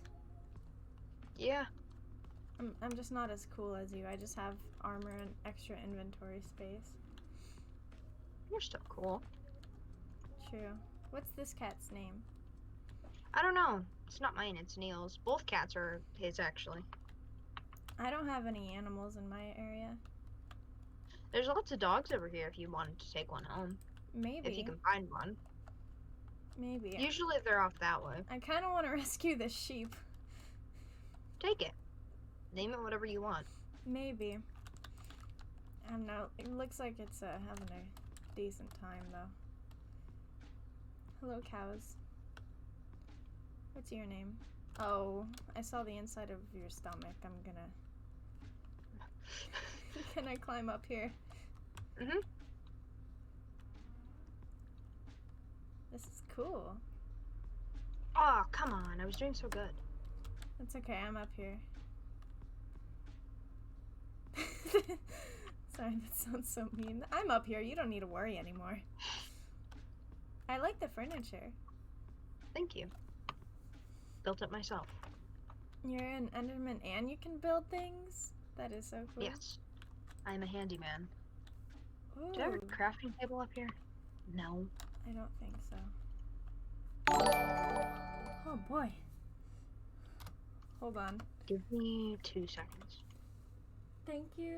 Yeah. I'm just not as cool as you. I just have armor and extra inventory space. You're still cool. True. What's this cat's name? I don't know. It's not mine, it's Neil's. Both cats are his, actually. I don't have any animals in my area. There's lots of dogs over here if you wanted to take one home. Maybe. If you can find one. Maybe. Usually they're off that way. I kind of want to rescue this sheep. Take it. Name it whatever you want. Maybe. I don't know. It looks like it's having a decent time, though. Hello, cows. What's your name? Oh, I saw the inside of your stomach. I'm gonna... Can I climb up here? Mm-hmm. This is cool. Oh, come on. I was doing so good. That's okay. I'm up here. Sorry, that sounds so mean. I'm up here. You don't need to worry anymore. I like the furniture. Thank you. Built it myself. You're an Enderman and you can build things? That is so cool. Yes. I'm a handyman. Ooh. Do I have a crafting table up here? No. I don't think so. Oh boy. Hold on. Give me 2 seconds. Thank you,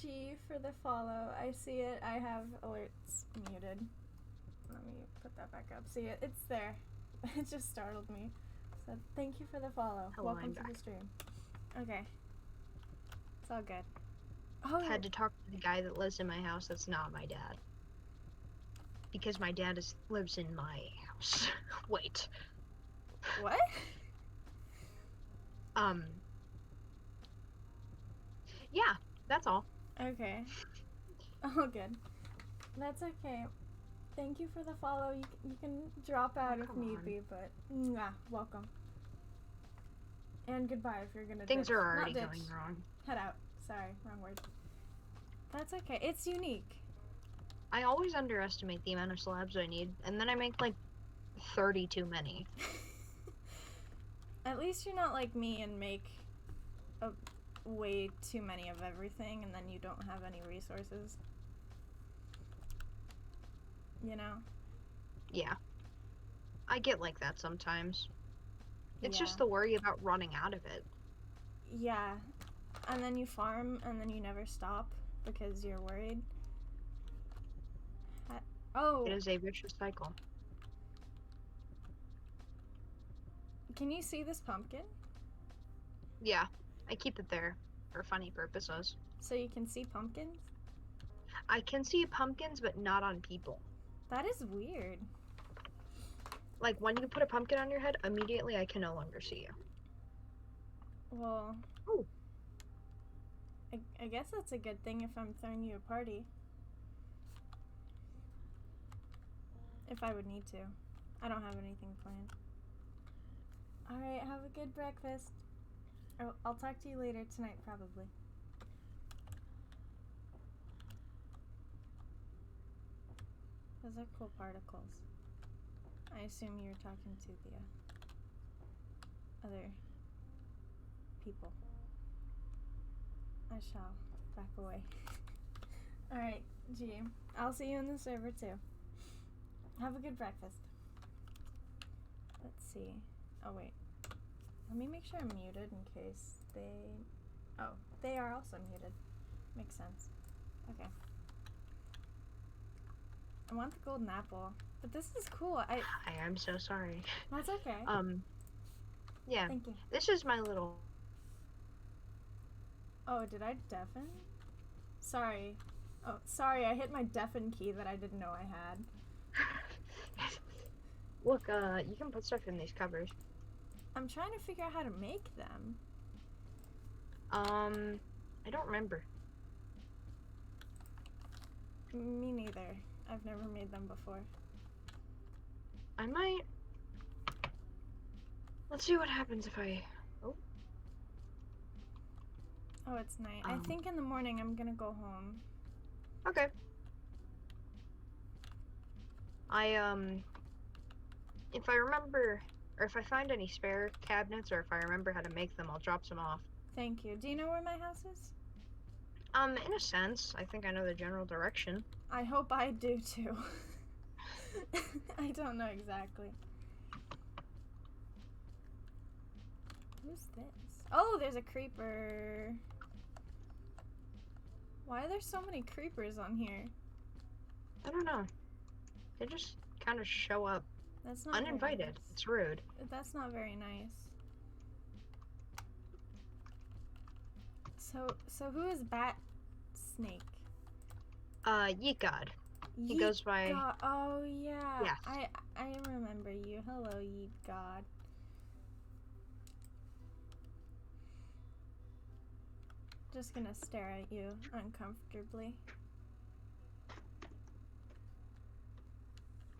G, for the follow. I see it. I have alerts muted. Let me put that back up. See it? It's there. It just startled me. So thank you for the follow. Hello, Welcome I'm to back. the stream. Okay. It's all good. Oh, Had to talk to the guy that lives in my house that's not my dad. Because my dad lives in my house. Wait. what? Yeah, that's all. Okay. Oh, good. That's okay. Thank you for the follow. You can drop out if Come need on. be, but welcome. And goodbye if you're gonna Things ditch. are already Not ditch. going wrong. Head out. Sorry, wrong word. That's okay. It's unique. I always underestimate the amount of slabs I need, and then I make like 30 too many. At least you're not like me and make way too many of everything and then you don't have any resources. You know? Yeah. I get like that sometimes. It's Yeah. just the worry about running out of it. Yeah. And then you farm and then you never stop because you're worried. Oh! It is a vicious cycle. Can you see this pumpkin? Yeah, I keep it there for funny purposes. So you can see pumpkins? I can see pumpkins, but not on people. That is weird. Like, when you put a pumpkin on your head, immediately I can no longer see you. Well... Ooh. I guess that's a good thing if I'm throwing you a party. If I would need to. I don't have anything planned. Alright, have a good breakfast. I'll talk to you later tonight, probably. Those are cool particles. I assume you're talking to the other people. I shall back away. Alright, G. I'll see you in the server too. Have a good breakfast. Let's see. Oh, wait. Let me make sure I'm muted in case they... Oh, they are also muted. Makes sense. Okay. I want the golden apple. But this is cool. I am so sorry. That's okay. Yeah. Thank you. This is my little... Oh, did I deafen? Sorry. Oh, sorry, I hit my deafen key that I didn't know I had. Look, you can put stuff in these covers. I'm trying to figure out how to make them. I don't remember. Me neither. I've never made them before. I might... Let's see what happens if I... Oh. Oh, it's night. I think in the morning I'm gonna go home. Okay. If I remember, or if I find any spare cabinets, or if I remember how to make them, I'll drop some off. Thank you. Do you know where my house is? In a sense, I think I know the general direction. I hope I do too. I don't know exactly. Who's this? Oh, there's a creeper. Why are there so many creepers on here? I don't know. They just kind of show up. That's not uninvited. Very nice. It's rude. That's not very nice. So who is Bat Snake? Yeet God. He goes by... God. Oh, yeah. Yes. I remember you. Hello, Yeet God. Just gonna stare at you uncomfortably.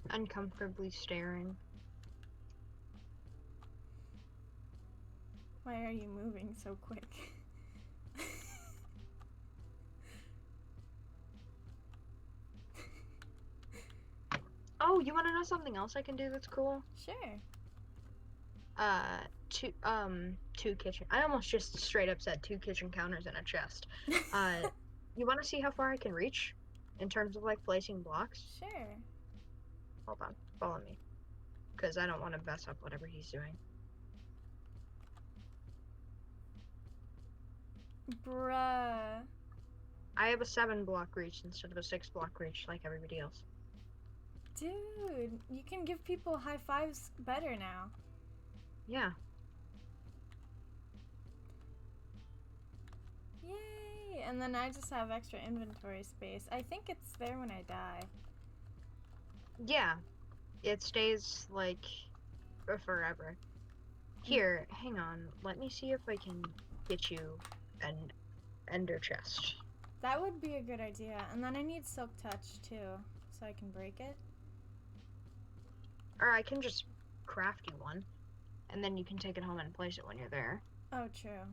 Uncomfortably staring. Why are you moving so quick? Oh, you want to know something else I can do that's cool? Sure. Two kitchen. I almost just straight up said 2 kitchen counters and a chest. You want to see how far I can reach in terms of like placing blocks? Sure. Hold on, follow me, because I don't want to mess up whatever he's doing. Bruh. I have a 7-block reach instead of a 6-block reach like everybody else. Dude, you can give people high fives better now. Yeah. Yay! And then I just have extra inventory space. I think it's there when I die. Yeah. It stays like forever. Here, hang on. Let me see if I can get you an ender chest. That would be a good idea. And then I need silk touch too, so I can break it. Or I can just craft you one, and then you can take it home and place it when you're there. Oh, true.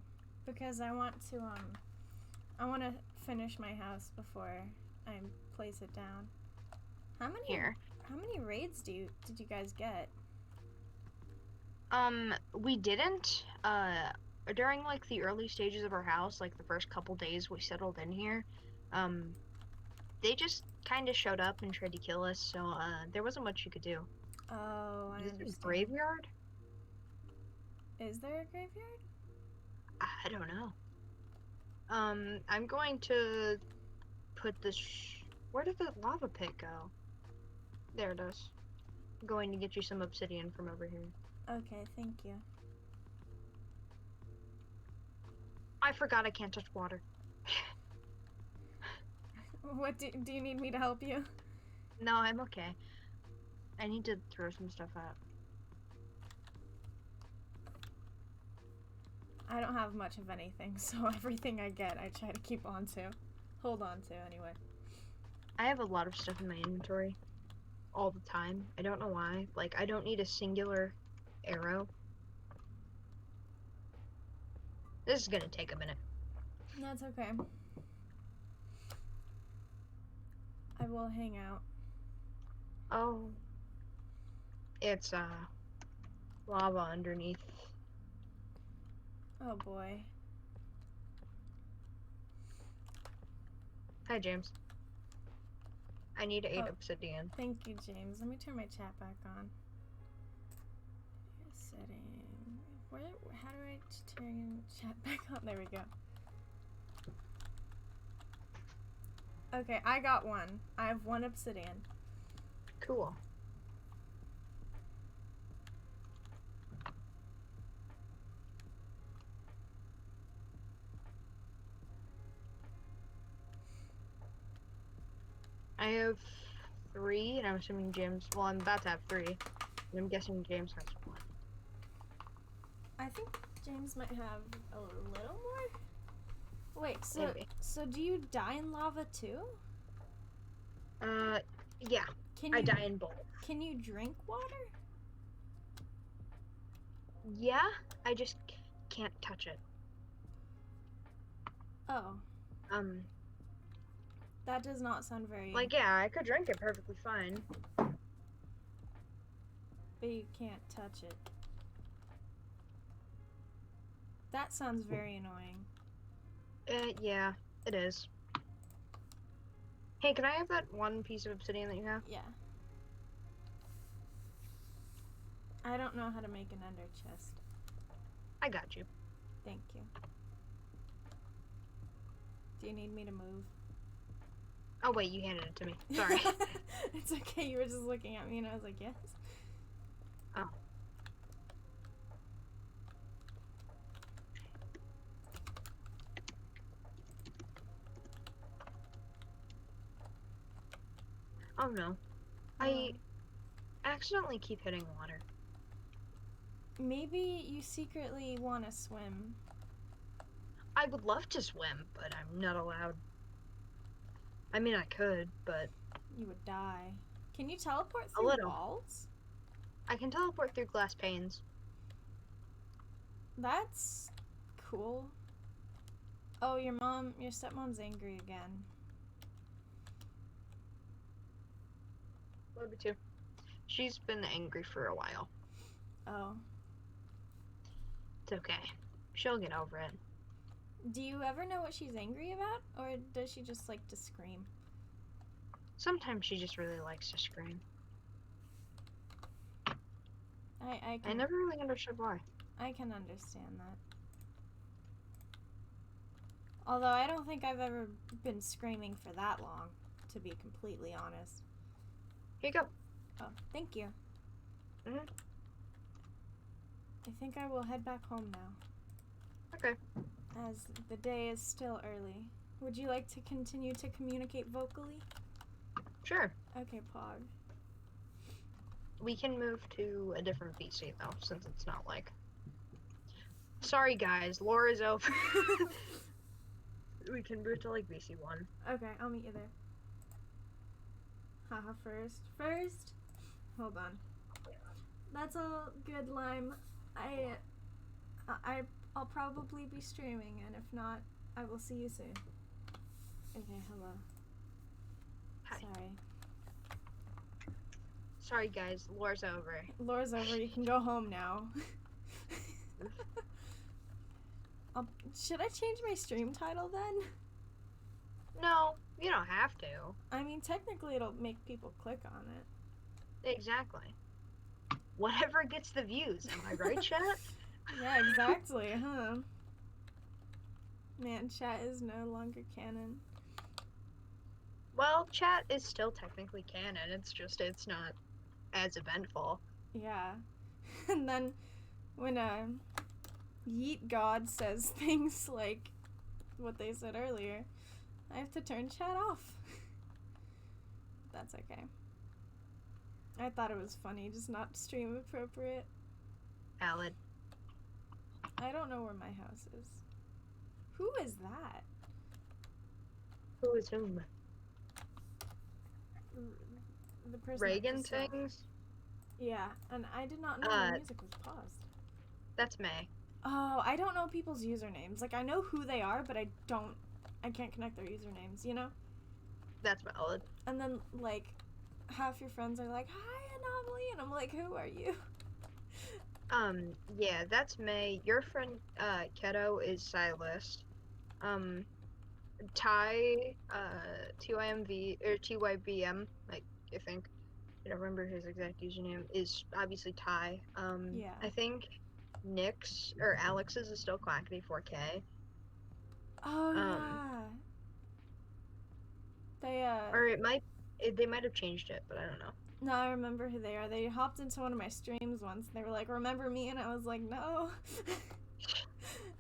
Because I want to finish my house before I place it down. How many raids did you guys get? We didn't. During like the early stages of our house, like the first couple days we settled in here, they just kind of showed up and tried to kill us, so there wasn't much you could do. Oh, I understand. Is there a graveyard? Is there a graveyard? I don't know. I'm going to put this... Where did the lava pit go? There it is. I'm going to get you some obsidian from over here. Okay, thank you. I forgot I can't touch water. What do you need me to help you? No, I'm okay. I need to throw some stuff out. I don't have much of anything, so everything I get, I try to keep on to. Hold on to, anyway. I have a lot of stuff in my inventory. All the time. I don't know why. Like, I don't need a singular arrow. This is gonna take a minute. That's okay. I will hang out. Oh. It's, lava underneath. Oh boy. Hi, James. I need 8 Oh. obsidian. Thank you, James. Let me turn my chat back on. Setting. How do I turn chat back on? There we go. Okay, I got 1. I have 1 obsidian. Cool. I have 3, and I'm assuming James. Well, I'm about to have 3, and I'm guessing James has 1. I think James might have a little more. Wait, Maybe. so do you die in lava too? Yeah. Can I you die in both. Can you drink water? Yeah, I just can't touch it. Oh, that does not sound very. Like, yeah, I could drink it perfectly fine. But you can't touch it. That sounds very annoying. Yeah, it is. Hey, can I have that 1 piece of obsidian that you have? Yeah. I don't know how to make an ender chest. I got you. Thank you. Do you need me to move? Oh, wait, you handed it to me. Sorry. It's okay, you were just looking at me and I was like, yes. Oh. Oh, no. I accidentally keep hitting water. Maybe you secretly want to swim. I would love to swim, but I'm not allowed. I mean, I could, but... You would die. Can you teleport A through little. walls? I can teleport through glass panes. That's cool. Oh, your stepmom's angry again. Love me too. She's been angry for a while. Oh. It's okay. She'll get over it. Do you ever know what she's angry about? Or does she just like to scream? Sometimes she just really likes to scream. I I never really understood why. I can understand that. Although I don't think I've ever been screaming for that long, to be completely honest. Here you go. Oh, thank you. Mm-hmm. I think I will head back home now. Okay. As the day is still early. Would you like to continue to communicate vocally? Sure. Okay, Pog. We can move to a different PC though, since it's not like... Sorry guys, lore is over. We can move to like VC1. Okay, I'll meet you there. Haha, first. Hold on. That's all good, Lime. I'll probably be streaming, and if not, I will see you soon. Okay, hello. Hi. Sorry. Sorry guys, lore's over. Lore's over, you can go home now. Should I change my stream title then? No, you don't have to. I mean, technically it'll make people click on it. Exactly. Whatever gets the views, am I right, chat? Yeah, exactly, huh? Man, chat is no longer canon. Well, chat is still technically canon, it's just it's not as eventful. Yeah. And then when Yeet God says things like what they said earlier, I have to turn chat off. That's okay. I thought it was funny, just not stream appropriate. Valid. I don't know where my house is. Who is that? Who is whom? The person that Reagan just said- things? Yeah, and I did not know the music was paused. That's May. Oh, I don't know people's usernames. Like, I know who they are, but I can't connect their usernames, you know? That's valid. And then, like, half your friends are like, hi, Anomaly, and I'm like, who are you? Yeah, that's May. Your friend, Keto is Silas. Ty, TYMV, or TYBM, like, I think. I don't remember his exact username, is obviously Ty. Yeah. I think Nick's, or Alex's is still Clackety4K. Oh, Um, yeah. They, or they might have changed it, but I don't know. no, I remember who they are. They hopped into one of my streams once, and they were like, remember me? And I was like, no.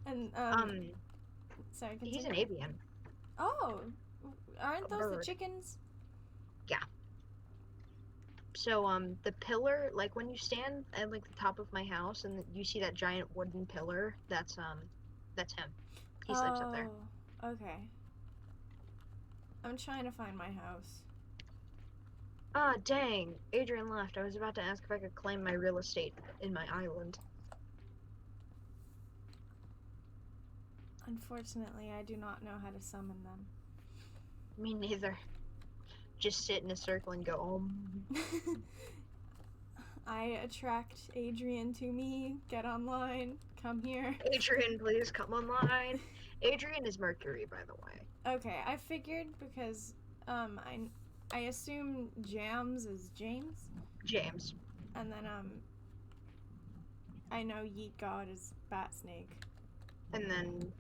And, sorry, He's continue. an avian. Oh, aren't A those the bird. chickens? Yeah. So, the pillar, like, when you stand at, like, the top of my house and you see that giant wooden pillar, that's him. He sleeps up there. Oh, okay. I'm trying to find my house. Ah, dang. Adrian left. I was about to ask if I could claim my real estate in my island. Unfortunately, I do not know how to summon them. Me neither. Just sit in a circle and go, I attract Adrian to me. Get online. Come here. Adrian, please come online. Adrian is Mercury, by the way. Okay, I figured because I assume Jams is James, James. and then I know Yeet God is Bat Snake. And then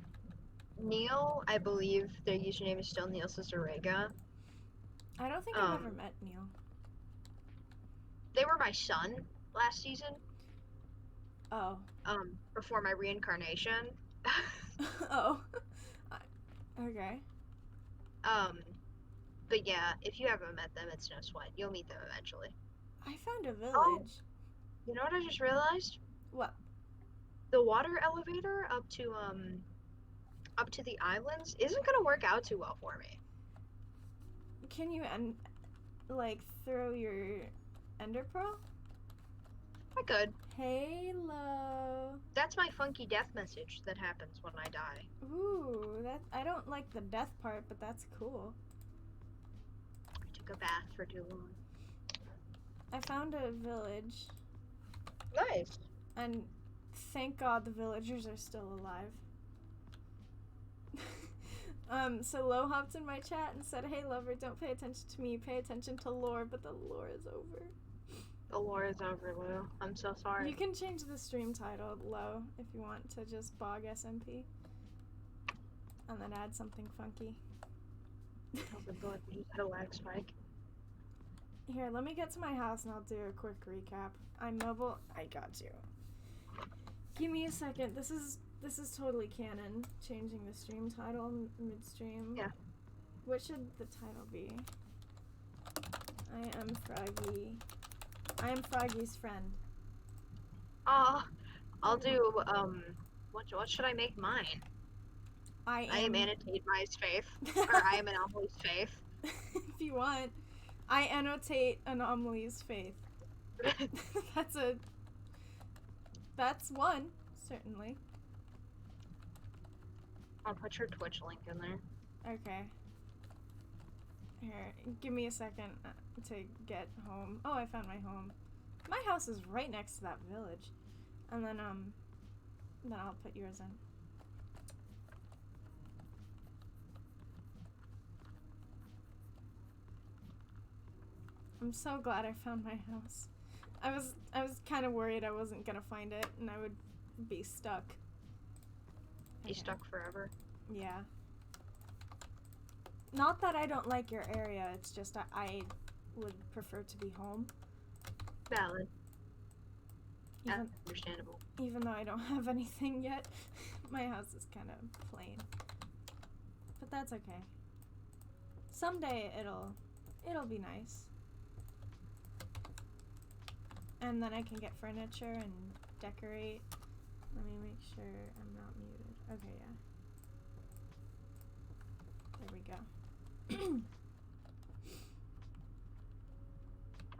Neil, I believe their username is still Neil Cicerega. I don't think I've ever met Neil. They were my son last season. Oh. Before my reincarnation. Oh. Okay. But yeah, if you haven't met them, it's no sweat. You'll meet them eventually. I found a village. Oh, you know what I just realized? What? The water elevator up to the islands isn't gonna work out too well for me. Can you throw your ender pearl? I could. Halo. That's my funky death message that happens when I die. Ooh, I don't like the death part, but that's cool. I took a bath for too long. I found a village. Nice. And thank God the villagers are still alive. So Lo hopped in my chat and said, hey lover, don't pay attention to me, pay attention to lore, but the lore is over. The lore is over, Lou. I'm so sorry. You can change the stream title, Lo, if you want to just Bog SMP. And then add something funky. Oh my god, we just had a lag spike. Here, let me get to my house and I'll do a quick recap. I'm mobile. I got you. Give me a second. This is totally canon. Changing the stream title midstream. Yeah. What should the title be? I am Froggy. I am Froggy's friend. I'll do, what should I make mine? I am annotate my faith. Or I am Anomaly's faith. If you want. I annotate Anomaly's faith. That's one, certainly. I'll put your Twitch link in there. Okay. Here, give me a second to get home. Oh, I found my home. My house is right next to that village. And then I'll put yours in. I'm so glad I found my house. I was kind of worried I wasn't gonna find it and I would be stuck. Be stuck forever. Yeah. Not that I don't like your area, it's just I would prefer to be home. Valid. That's understandable. Even though I don't have anything yet. My house is kind of plain. But that's okay. Someday it'll be nice. And then I can get furniture and decorate. Let me make sure I'm not muted. Okay, yeah. There we go.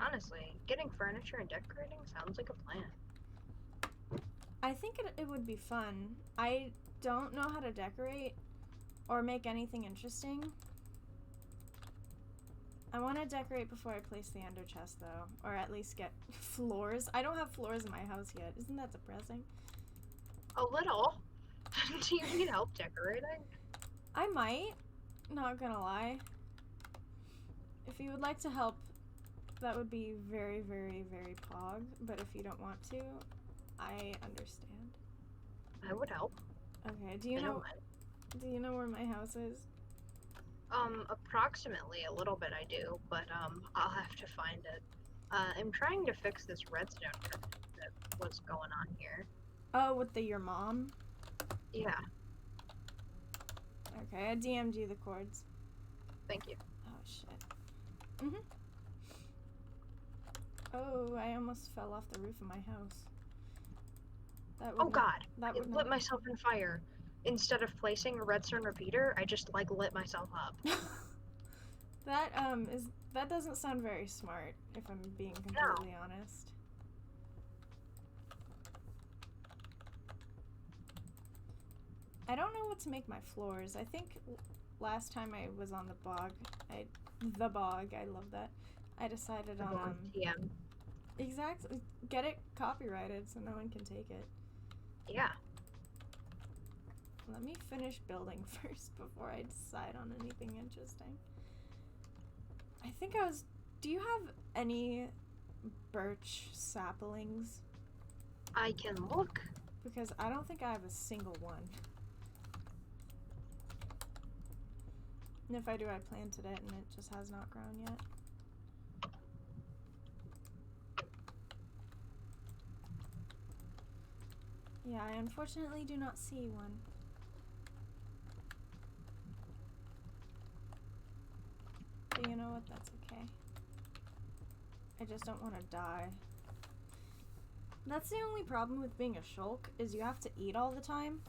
Honestly, getting furniture and decorating sounds like a plan. I think it would be fun. I don't know how to decorate or make anything interesting. I want to decorate before I place the ender chest, though. Or at least get floors. I don't have floors in my house yet. Isn't that depressing? A little. Do you need help decorating? I might. Not gonna lie. If you would like to help, that would be very, very, very pog. But if you don't want to, I understand. I would help. Okay, do you know where my house is? Approximately a little bit I do, but I'll have to find it. I'm trying to fix this redstone that was going on here. Oh, with your mom? Yeah. Okay, I DM'd you the cords. Thank you. Oh, shit. Oh, I almost fell off the roof of my house. Oh god, I lit myself on fire. Instead of placing a redstone repeater, I just lit myself up. That doesn't sound very smart, if I'm being completely honest. I don't know what to make my floors. I think last time I was on the bog, I love that. I decided on TM. Exactly. Get it copyrighted so no one can take it. Yeah. Let me finish building first before I decide on anything interesting. I think do you have any birch saplings? I can look. Because I don't think I have a single one. And if I do, I planted it and it just has not grown yet. Yeah, I unfortunately do not see one. But you know what? That's okay. I just don't want to die. That's the only problem with being a shulk, is you have to eat all the time.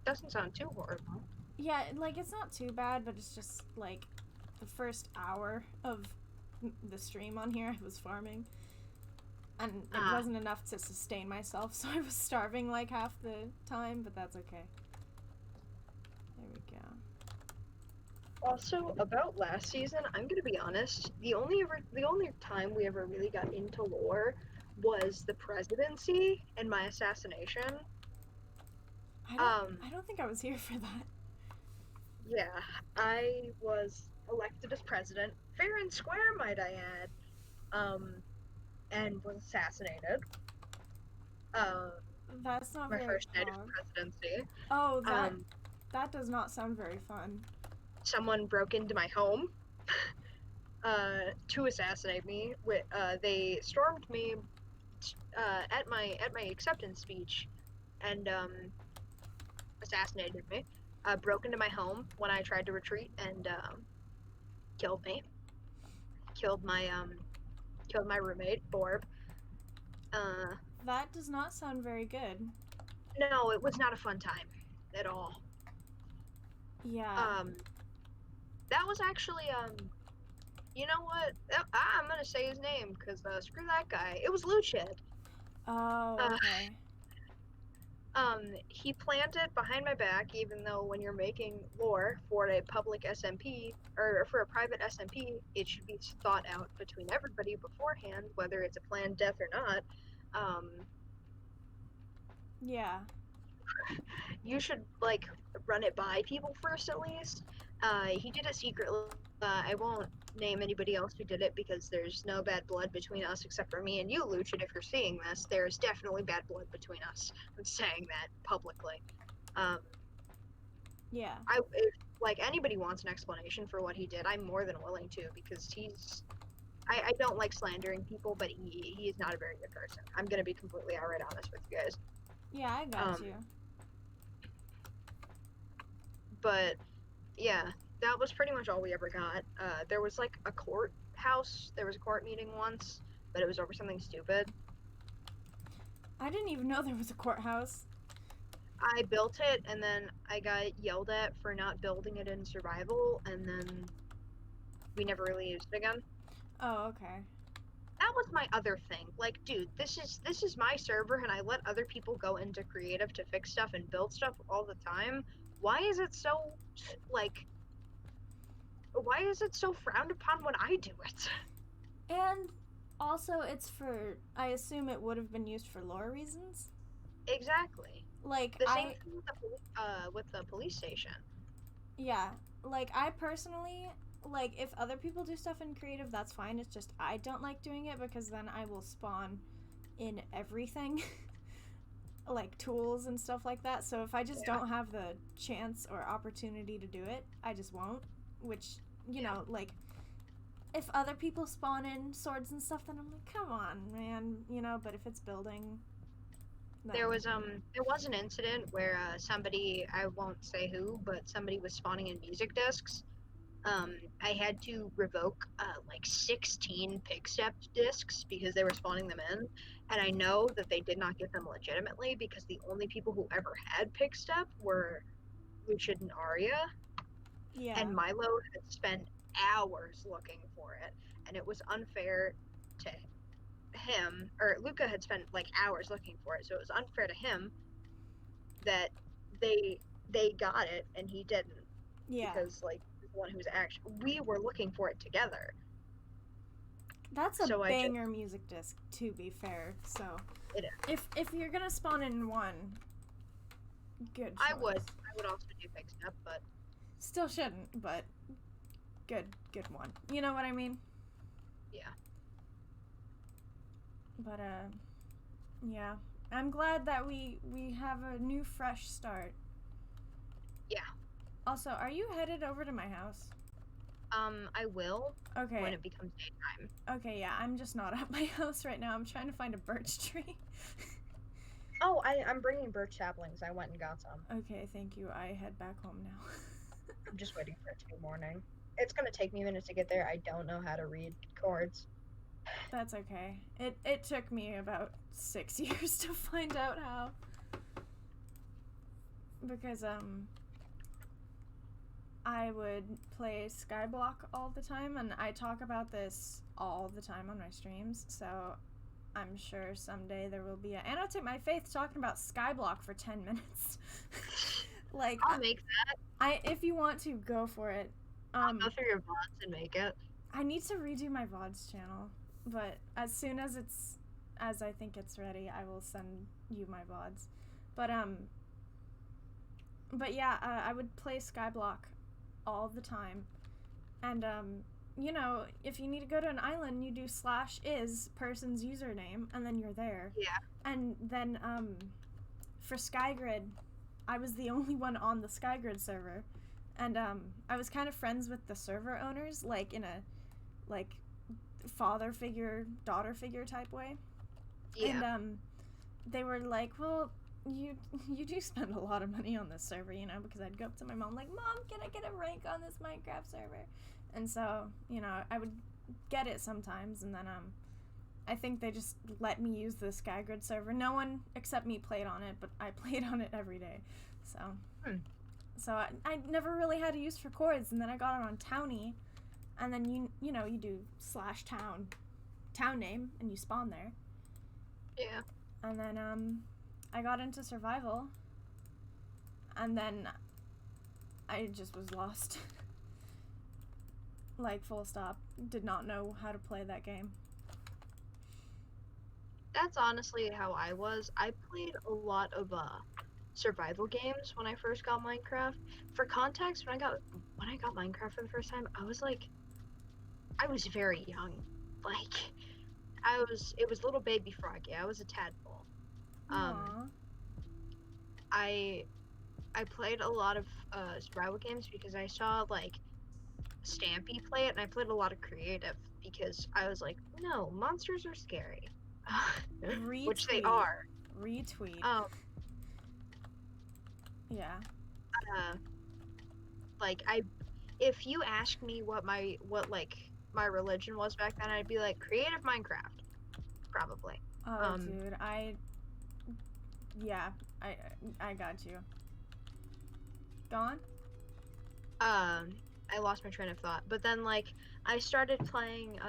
Doesn't sound too horrible. Yeah, like, it's not too bad, but it's just, like, the first hour of the stream on here, I was farming. And it wasn't enough to sustain myself, so I was starving, like, half the time, but that's okay. There we go. Also, about last season, I'm gonna be honest, the only time we ever really got into lore was the presidency and my assassination. I don't think I was here for that. Yeah, I was elected as president, fair and square, might I add, and was assassinated. That's not my very first night of presidency. Oh, that does not sound very fun. Someone broke into my home to assassinate me. They stormed me at my acceptance speech and assassinated me. Broke into my home when I tried to retreat and killed me. Killed my roommate, Borb. That does not sound very good. No, it was not a fun time at all. Yeah. That was actually you know what? I'm gonna say his name because screw that guy. It was Luchid. Oh, okay. He planted behind my back, even though when you're making lore for a public SMP or for a private SMP, it should be thought out between everybody beforehand, whether it's a planned death or not. Yeah. You should like run it by people first at least. He did it secretly. I won't name anybody else who did it because there's no bad blood between us except for me and you, Lucid. If you're seeing this, there's definitely bad blood between us. I'm saying that publicly. Yeah. If like anybody wants an explanation for what he did, I'm more than willing to because I don't like slandering people, but he is not a very good person. I'm gonna be completely outright honest with you guys. Yeah, I got you. But yeah, that was pretty much all we ever got. There was like a courthouse. There was a court meeting once, but it was over something stupid. I didn't even know there was a courthouse. I built it, and then I got yelled at for not building it in survival, and then we never really used it again. Oh, okay. that was my other thing. Like, dude, this is my server, and I let other people go into creative to fix stuff and build stuff all the time. Why is it so like? Why is it so frowned upon when I do it? And also, it's for. I assume it would have been used for lore reasons. Exactly. Like, The same thing with the police station. Yeah. Like, I personally. Like, if other people do stuff in creative, that's fine. It's just I don't like doing it because then I will spawn in everything. Like, tools and stuff like that. So if I just don't have the chance or opportunity to do it, I just won't. Which, you know, like, if other people spawn in swords and stuff, then I'm like, come on, man, you know. But if it's building, then... There was an incident where somebody, I won't say who, but somebody was spawning in music discs. I had to revoke like 16 Pigstep discs because they were spawning them in, and I know that they did not get them legitimately because the only people who ever had Pigstep were Luciad and Arya, Yeah. and Milo had spent hours looking for it, and it was unfair to him, or Luca had spent like hours looking for it, so it was unfair to him that they got it and he didn't. Yeah. Because like the one who was actually, we were looking for it together. That's a So banger music disc, to be fair. So it is. If you're gonna spawn in one, good choice. I would also do Pigstep, but still shouldn't, but good one. You know what I mean? Yeah. But yeah. I'm glad that we have a new fresh start. Yeah. Also, are you headed over to my house? I will. Okay. When it becomes daytime. Okay, yeah, I'm just not at my house right now. I'm trying to find a birch tree. Oh, I'm bringing birch saplings. I went and got some. Okay, thank you. I head back home now. I'm just waiting for it to be morning. It's gonna take me minutes to get there. I don't know how to read chords. That's okay. It took me about 6 years to find out how. Because I would play Skyblock all the time, and I talk about this all the time on my streams, so I'm sure someday there will be a Annotate My Faith talking about Skyblock for 10 minutes. Like, I'll make that. If you want to, go for it. I'll go through your VODs and make it. I need to redo my VODs channel, but as soon as I think it's ready, I will send you my VODs. But yeah, I would play Skyblock all the time, and you know, if you need to go to an island, you do /is person's username, and then you're there. Yeah. And then for Skygrid, I was the only one on the Skygrid server, and I was kind of friends with the server owners, like in a like father figure, daughter figure type way. Yeah. And they were like, well, you do spend a lot of money on this server, you know, because I'd go up to my mom like, Mom, can I get a rank on this Minecraft server? And so, you know, I would get it sometimes, and then I think they just let me use the Skygrid server. No one except me played on it, but I played on it every day. So so I never really had a use for chords, and then I got it on Townie, and then you know, you do /town name, and you spawn there. Yeah. And then I got into survival, and then I just was lost. Like, full stop. Did not know how to play that game. That's honestly how I was. I played a lot of survival games when I first got Minecraft. For context, when I got Minecraft for the first time, I was very young. Like, it was little baby Froggy. I was a tadpole. Aww. I played a lot of survival games because I saw like Stampy play it, and I played a lot of creative because I was like, no, monsters are scary. Which they are. Retweet. Yeah. Like if you asked me what my religion was back then, I'd be like creative Minecraft, probably. Oh, dude, I got you. Gone? I lost my train of thought, but then like I started playing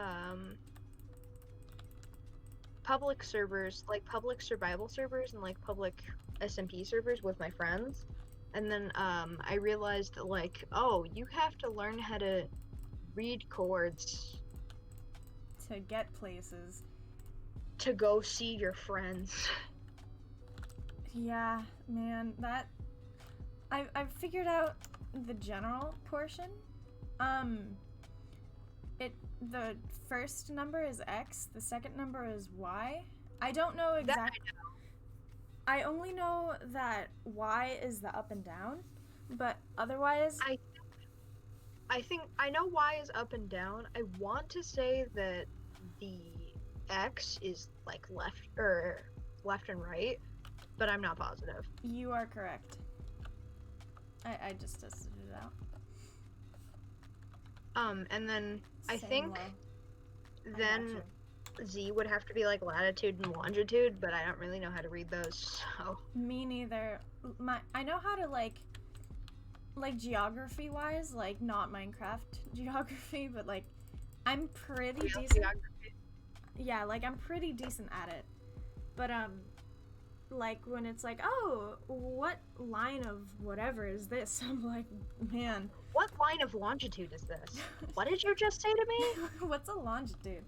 public servers, like public survival servers and like public SMP servers with my friends. And then I realized that, like, oh, you have to learn how to read chords To get places. to go see your friends. Yeah, man, that... I've figured out the general portion. The first number is X, the second number is Y. I don't know exactly. I only know that Y is the up and down, but otherwise... I think I know Y is up and down. I want to say that the X is like left and right, but I'm not positive. You are correct. I just tested it out. And then I Same think low. then Z would have to be like latitude and longitude, but I don't really know how to read those, so. Me neither. I know how to like geography wise, like not Minecraft geography, but like I'm pretty decent. Geography. Yeah, like I'm pretty decent at it. But like when it's like, oh, what line of whatever is this? I'm like, man. What line of longitude is this? What did you just say to me? What's a longitude?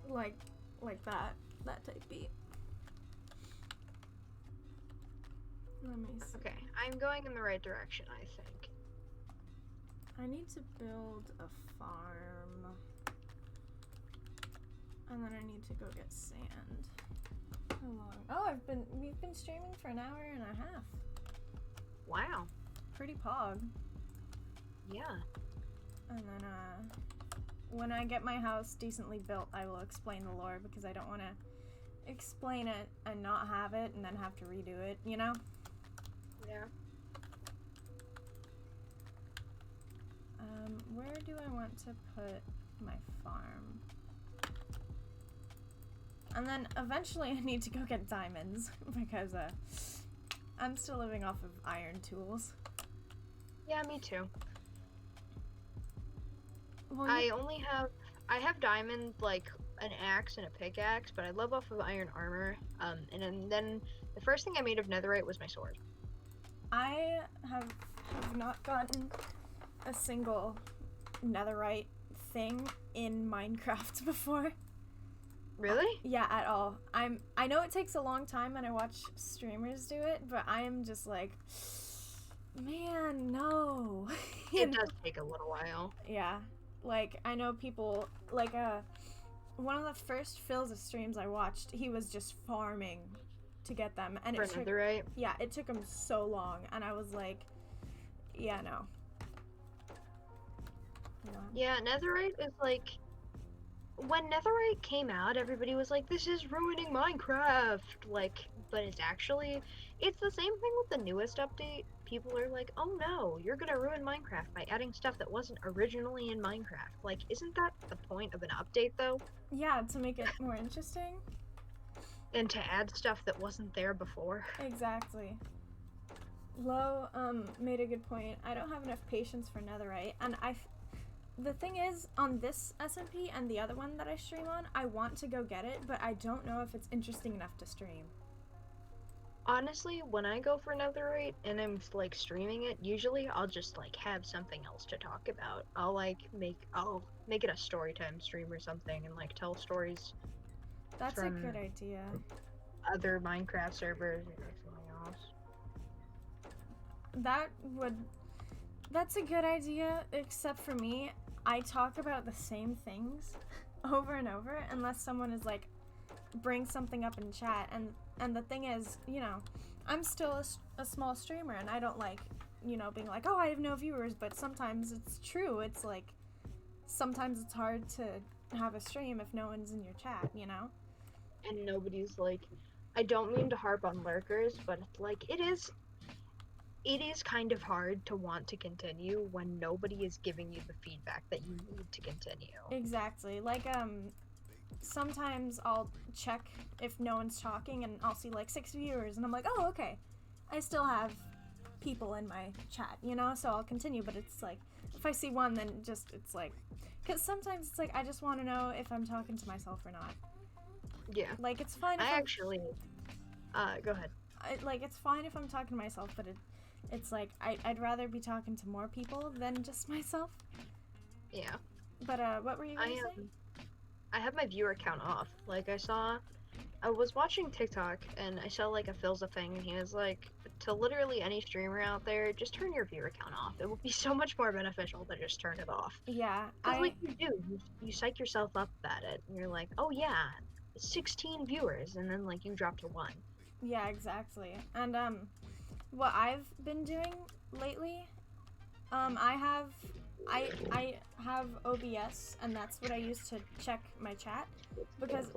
Like that type beat. Let me see. Okay, I'm going in the right direction, I think. I need to build a farm. And then I need to go get sand. How long? Oh, we've been streaming for an hour and a half. Wow. Pretty pog. Yeah. And then when I get my house decently built, I will explain the lore because I don't want to explain it and not have it and then have to redo it, you know? Yeah. Where do I want to put my farm? And then eventually I need to go get diamonds because I'm still living off of iron tools. Yeah, me too. Well, I have diamond, like an axe and a pickaxe, but I live off of iron armor. And then the first thing I made of netherite was my sword. I have not gotten a single netherite thing in Minecraft before. Really? Yeah, at all. I know it takes a long time and I watch streamers do it, but I am just like, man, no. It does take a little while. Yeah. Like, I know people, like, one of the first Phil's streams I watched, he was just farming to get them. And For netherite? Yeah, it took him so long. And I was like, yeah, no. Yeah, netherite is like... When netherite came out, everybody was like, this is ruining Minecraft! Like, but it's the same thing with the newest update. People are like, oh no, you're gonna ruin Minecraft by adding stuff that wasn't originally in Minecraft. Like, isn't that the point of an update, though? Yeah, to make it more interesting. And to add stuff that wasn't there before. Exactly. Lo, made a good point. I don't have enough patience for netherite, and the thing is, on this SMP and the other one that I stream on, I want to go get it, but I don't know if it's interesting enough to stream. Honestly, when I go for netherite and I'm like streaming it, usually I'll just like have something else to talk about. I'll make it a story time stream or something and like tell stories. That's a good idea. Other Minecraft servers or something else. That's a good idea, except for me, I talk about the same things over and over unless someone is like, bring something up in chat, and the thing is, you know, I'm still a small streamer and I don't like, you know, being like, oh, I have no viewers, but sometimes it's true. It's like, sometimes it's hard to have a stream if no one's in your chat, you know? And nobody's like, I don't mean to harp on lurkers, but it's like, it is kind of hard to want to continue when nobody is giving you the feedback that you need to continue. Exactly. Like, sometimes I'll check if no one's talking and I'll see like 6 viewers and I'm like, oh, okay. I still have people in my chat, you know? So I'll continue, but it's like, if I see one, then it's like, because sometimes it's like, I just want to know if I'm talking to myself or not. Yeah. Like, it's fine if I actually, go ahead. like, it's fine if I'm talking to myself, but it's like, I'd rather be talking to more people than just myself. Yeah. But, what were you gonna say? I have my viewer count off. Like, I was watching TikTok, and I saw, like, a Phil's a thing, and he was like, to literally any streamer out there, just turn your viewer count off. It will be so much more beneficial to just turn it off. Yeah, Because, like, you psych yourself up at it, and you're like, oh yeah, 16 viewers, and then, like, you drop to 1. Yeah, exactly. And, what I've been doing lately, I have OBS, and that's what I use to check my chat, because...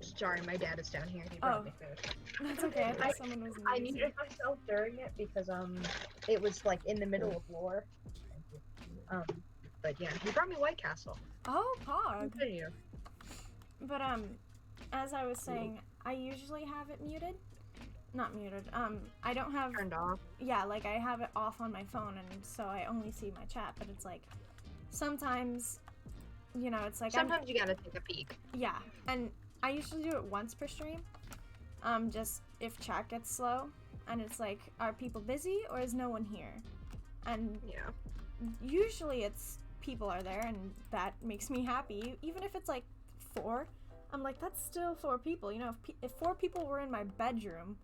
Sorry, my dad is down here. He brought me food. That's okay. I thought someone was I noticing. muted myself during it because it was like in the middle of lore. But yeah, he brought me White Castle. Oh, Pog. Continue. But as I was saying, I usually have it muted. Not muted. I don't have Turned off. Yeah, like I have it off on my phone, and so I only see my chat. But it's like sometimes, you know, it's like sometimes you gotta take a peek. Yeah, and I usually do it once per stream. Just if chat gets slow, and it's like, are people busy or is no one here? And yeah, usually it's people are there, and that makes me happy. Even if it's like 4, I'm like, that's still 4 people. You know, if 4 people were in my bedroom,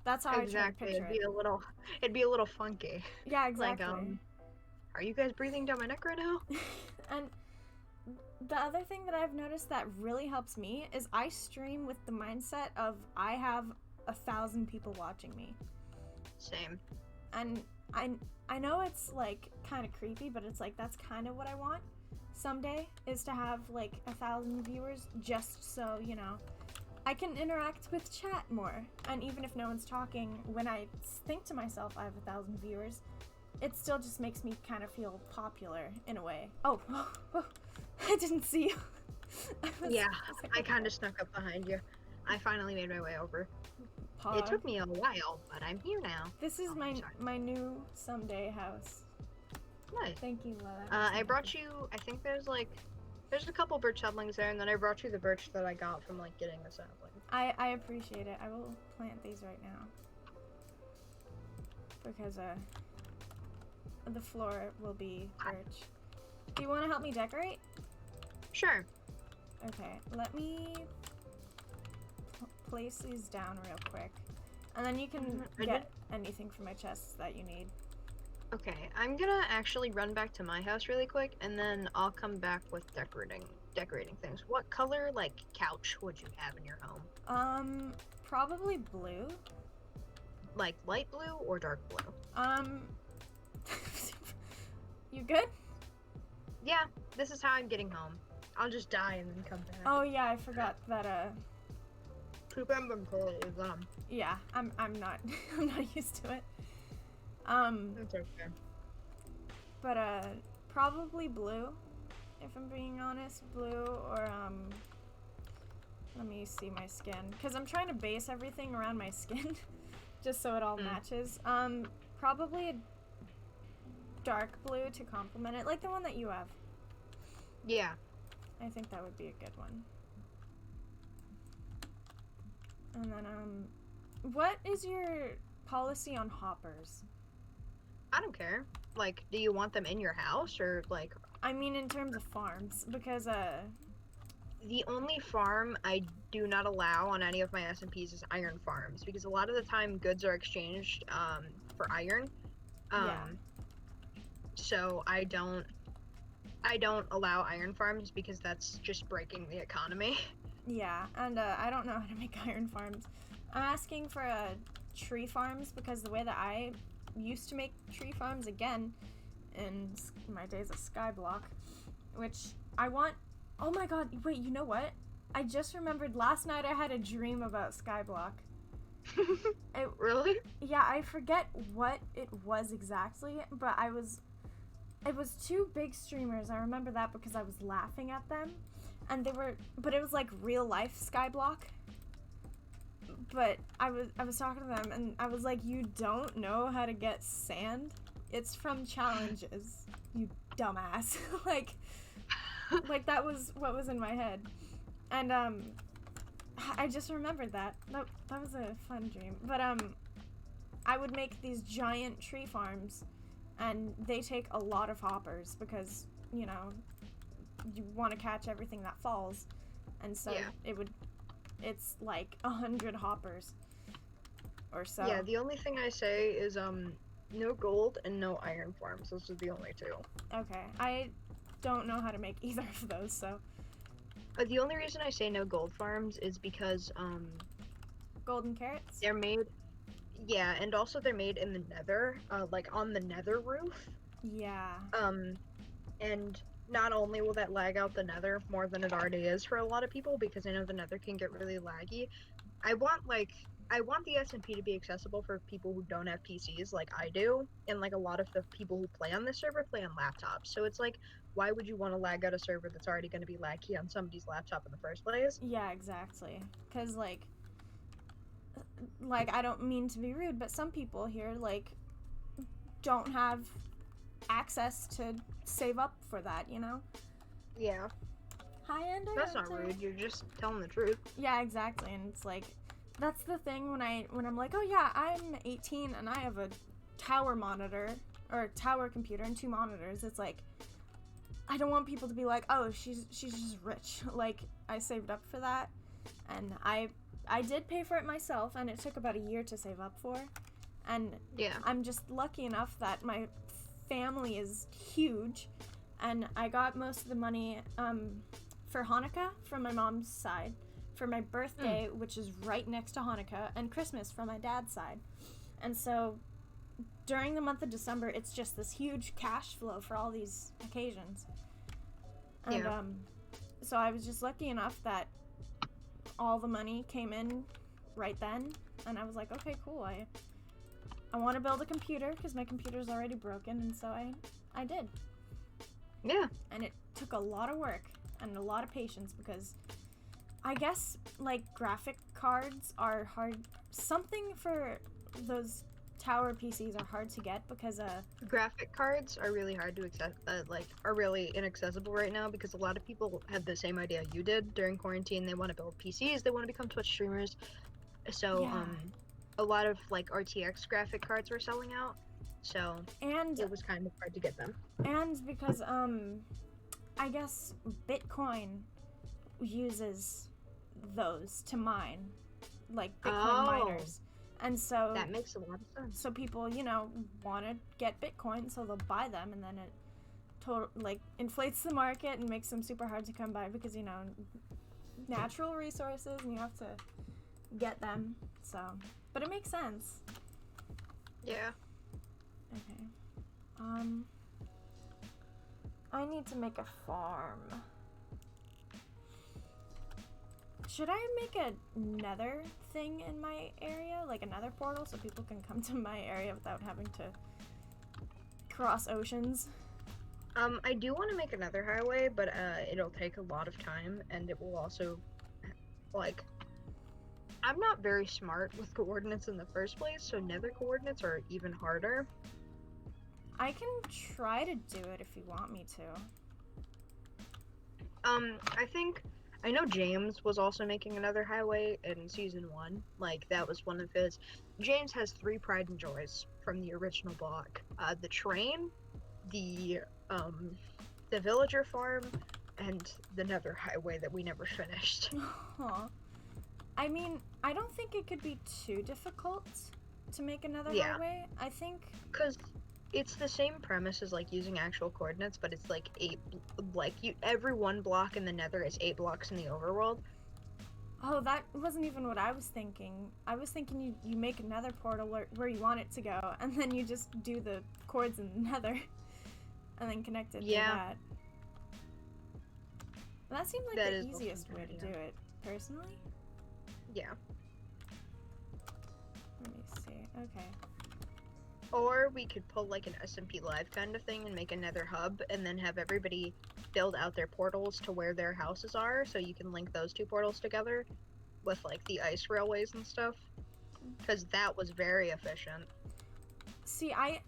that's how I try to picture it. It'd be a little funky. Yeah, exactly. Like, are you guys breathing down my neck right now? And the other thing that I've noticed that really helps me is I stream with the mindset of I have 1,000 people watching me. Same. And I know it's like kind of creepy, but it's like that's kind of what I want someday, is to have like 1,000 viewers, just so, you know, I can interact with chat more. And even if no one's talking, when I think to myself I have 1,000 viewers, it still just makes me kind of feel popular in a way. Oh, I didn't see you. I kind of snuck up behind you. I finally made my way over. Pog. It took me a while, but I'm here now. This is my new someday house. Nice. Thank you, Lola. I brought you, I think there's a couple birch saplings there, and then I brought you the birch that I got from like getting the sapling. I appreciate it. I will plant these right now. Because the floor will be birch. Do you want to help me decorate? Sure. Okay, let me place these down real quick. And then you can get anything from my chests that you need. Okay, I'm gonna actually run back to my house really quick, and then I'll come back with decorating things. What color, like, couch would you have in your home? Probably blue. Like light blue or dark blue? You good? Yeah, this is how I'm getting home. I'll just die and then come back. Oh yeah, I forgot that Poop inventory is yeah, I'm not I'm not used to it. That's okay. But probably blue, if I'm being honest. Blue or let me see my skin, because I'm trying to base everything around my skin just so it all matches. Probably a dark blue to complement it, like the one that you have. Yeah. I think that would be a good one. And then what is your policy on hoppers? I don't care. Like, do you want them in your house, or like... I mean, in terms of farms, because the only farm I do not allow on any of my SMPs is iron farms, because a lot of the time goods are exchanged for iron. Yeah. So I don't allow iron farms because that's just breaking the economy. Yeah, and I don't know how to make iron farms. I'm asking for tree farms, because the way that I used to make tree farms, again, in my days of Skyblock, which I want... Oh my god, wait, you know what? I just remembered last night I had a dream about Skyblock. Really? Yeah, I forget what it was exactly, but it was 2 big streamers. I remember that because I was laughing at them. And but it was like real life Skyblock. But I was talking to them, and I was like, you don't know how to get sand? It's from challenges, you dumbass. like that was what was in my head. And I just remembered that. That was a fun dream. But I would make these giant tree farms, and they take a lot of hoppers because, you know, you want to catch everything that falls. And so it's like 100 hoppers or so. Yeah, the only thing I say is no gold and no iron farms. Those are the only two. Okay, I don't know how to make either of those, so. The only reason I say no gold farms is because Golden carrots? they're made. Yeah, and also they're made in the nether, like on the nether roof. Yeah. And not only will that lag out the nether more than it already is for a lot of people, because I know the nether can get really laggy. I want the SMP to be accessible for people who don't have PCs like I do, and like a lot of the people who play on this server play on laptops. So it's like, why would you want to lag out a server that's already going to be laggy on somebody's laptop in the first place? Yeah, exactly. Because, like, I don't mean to be rude, but some people here, like, don't have access to save up for that, you know? Yeah. High-end or That's not rude, you're just telling the truth. Yeah, exactly, and it's like, that's the thing when I'm like, oh yeah, I'm 18 and I have a tower monitor, or a tower computer and 2 monitors. It's like, I don't want people to be like, oh, she's just rich. Like, I saved up for that, and I did pay for it myself, and it took about a year to save up for, and yeah, I'm just lucky enough that my family is huge, and I got most of the money for Hanukkah from my mom's side, for my birthday, which is right next to Hanukkah, and Christmas from my dad's side. And so during the month of December, it's just this huge cash flow for all these occasions. And so I was just lucky enough that all the money came in right then, and I was like, okay, cool, I want to build a computer because my computer's already broken, and so I did. Yeah. And it took a lot of work and a lot of patience, because I guess, like, graphic cards are hard. Something for those tower PCs are hard to get because graphic cards are really hard to access, are really inaccessible right now, because a lot of people had the same idea you did during quarantine. They want to build PCs, they want to become Twitch streamers. So a lot of like RTX graphic cards were selling out. So it was kind of hard to get them. And because I guess Bitcoin uses those to mine, like Bitcoin miners. And so that makes a lot of sense. So people, you know, want to get Bitcoin, so they'll buy them, and then it inflates the market and makes them super hard to come by, because, you know, natural resources and you have to get them. So, but it makes sense. Yeah. Okay. I need to make a farm. Should I make a nether thing in my area? Like a nether portal, so people can come to my area without having to cross oceans? I do want to make another highway, but it'll take a lot of time, and it will also, like, I'm not very smart with coordinates in the first place, so nether coordinates are even harder. I can try to do it if you want me to. I know James was also making another highway in season 1. Like, that was one of his. James has 3 pride and joys from the original block: the train, the villager farm, and the nether highway that we never finished. Aww. I mean, I don't think it could be too difficult to make another highway. I think because it's the same premise as like using actual coordinates, but it's like every 1 block in the nether is 8 blocks in the overworld. Oh, that wasn't even what I was thinking. I was thinking you make another portal where you want it to go, and then you just do the chords in the nether, and then connect it to that. That seemed like the easiest way to do it, personally. Yeah. Let me see. Okay. Or we could pull like an SMP Live kind of thing and make another hub, and then have everybody build out their portals to where their houses are, so you can link those 2 portals together with like the ice railways and stuff. Because that was very efficient. See, I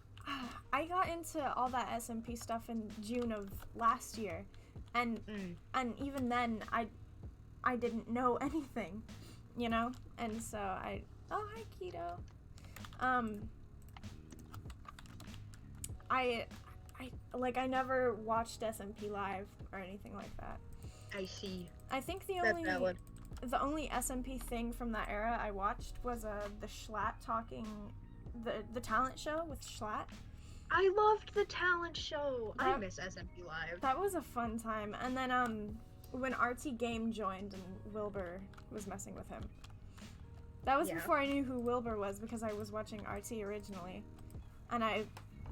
got into all that SMP stuff in June of last year, and even then I didn't know anything, you know? And so oh, hi, Keto. I never watched SMP Live or anything like that. I see. I think the That's valid. only SMP thing from that era I watched was the Schlatt talking, the talent show with Schlatt. I loved the talent show. I miss SMP Live. That was a fun time. And then when RT Game joined and Wilbur was messing with him. That was before I knew who Wilbur was because I was watching RT originally. And I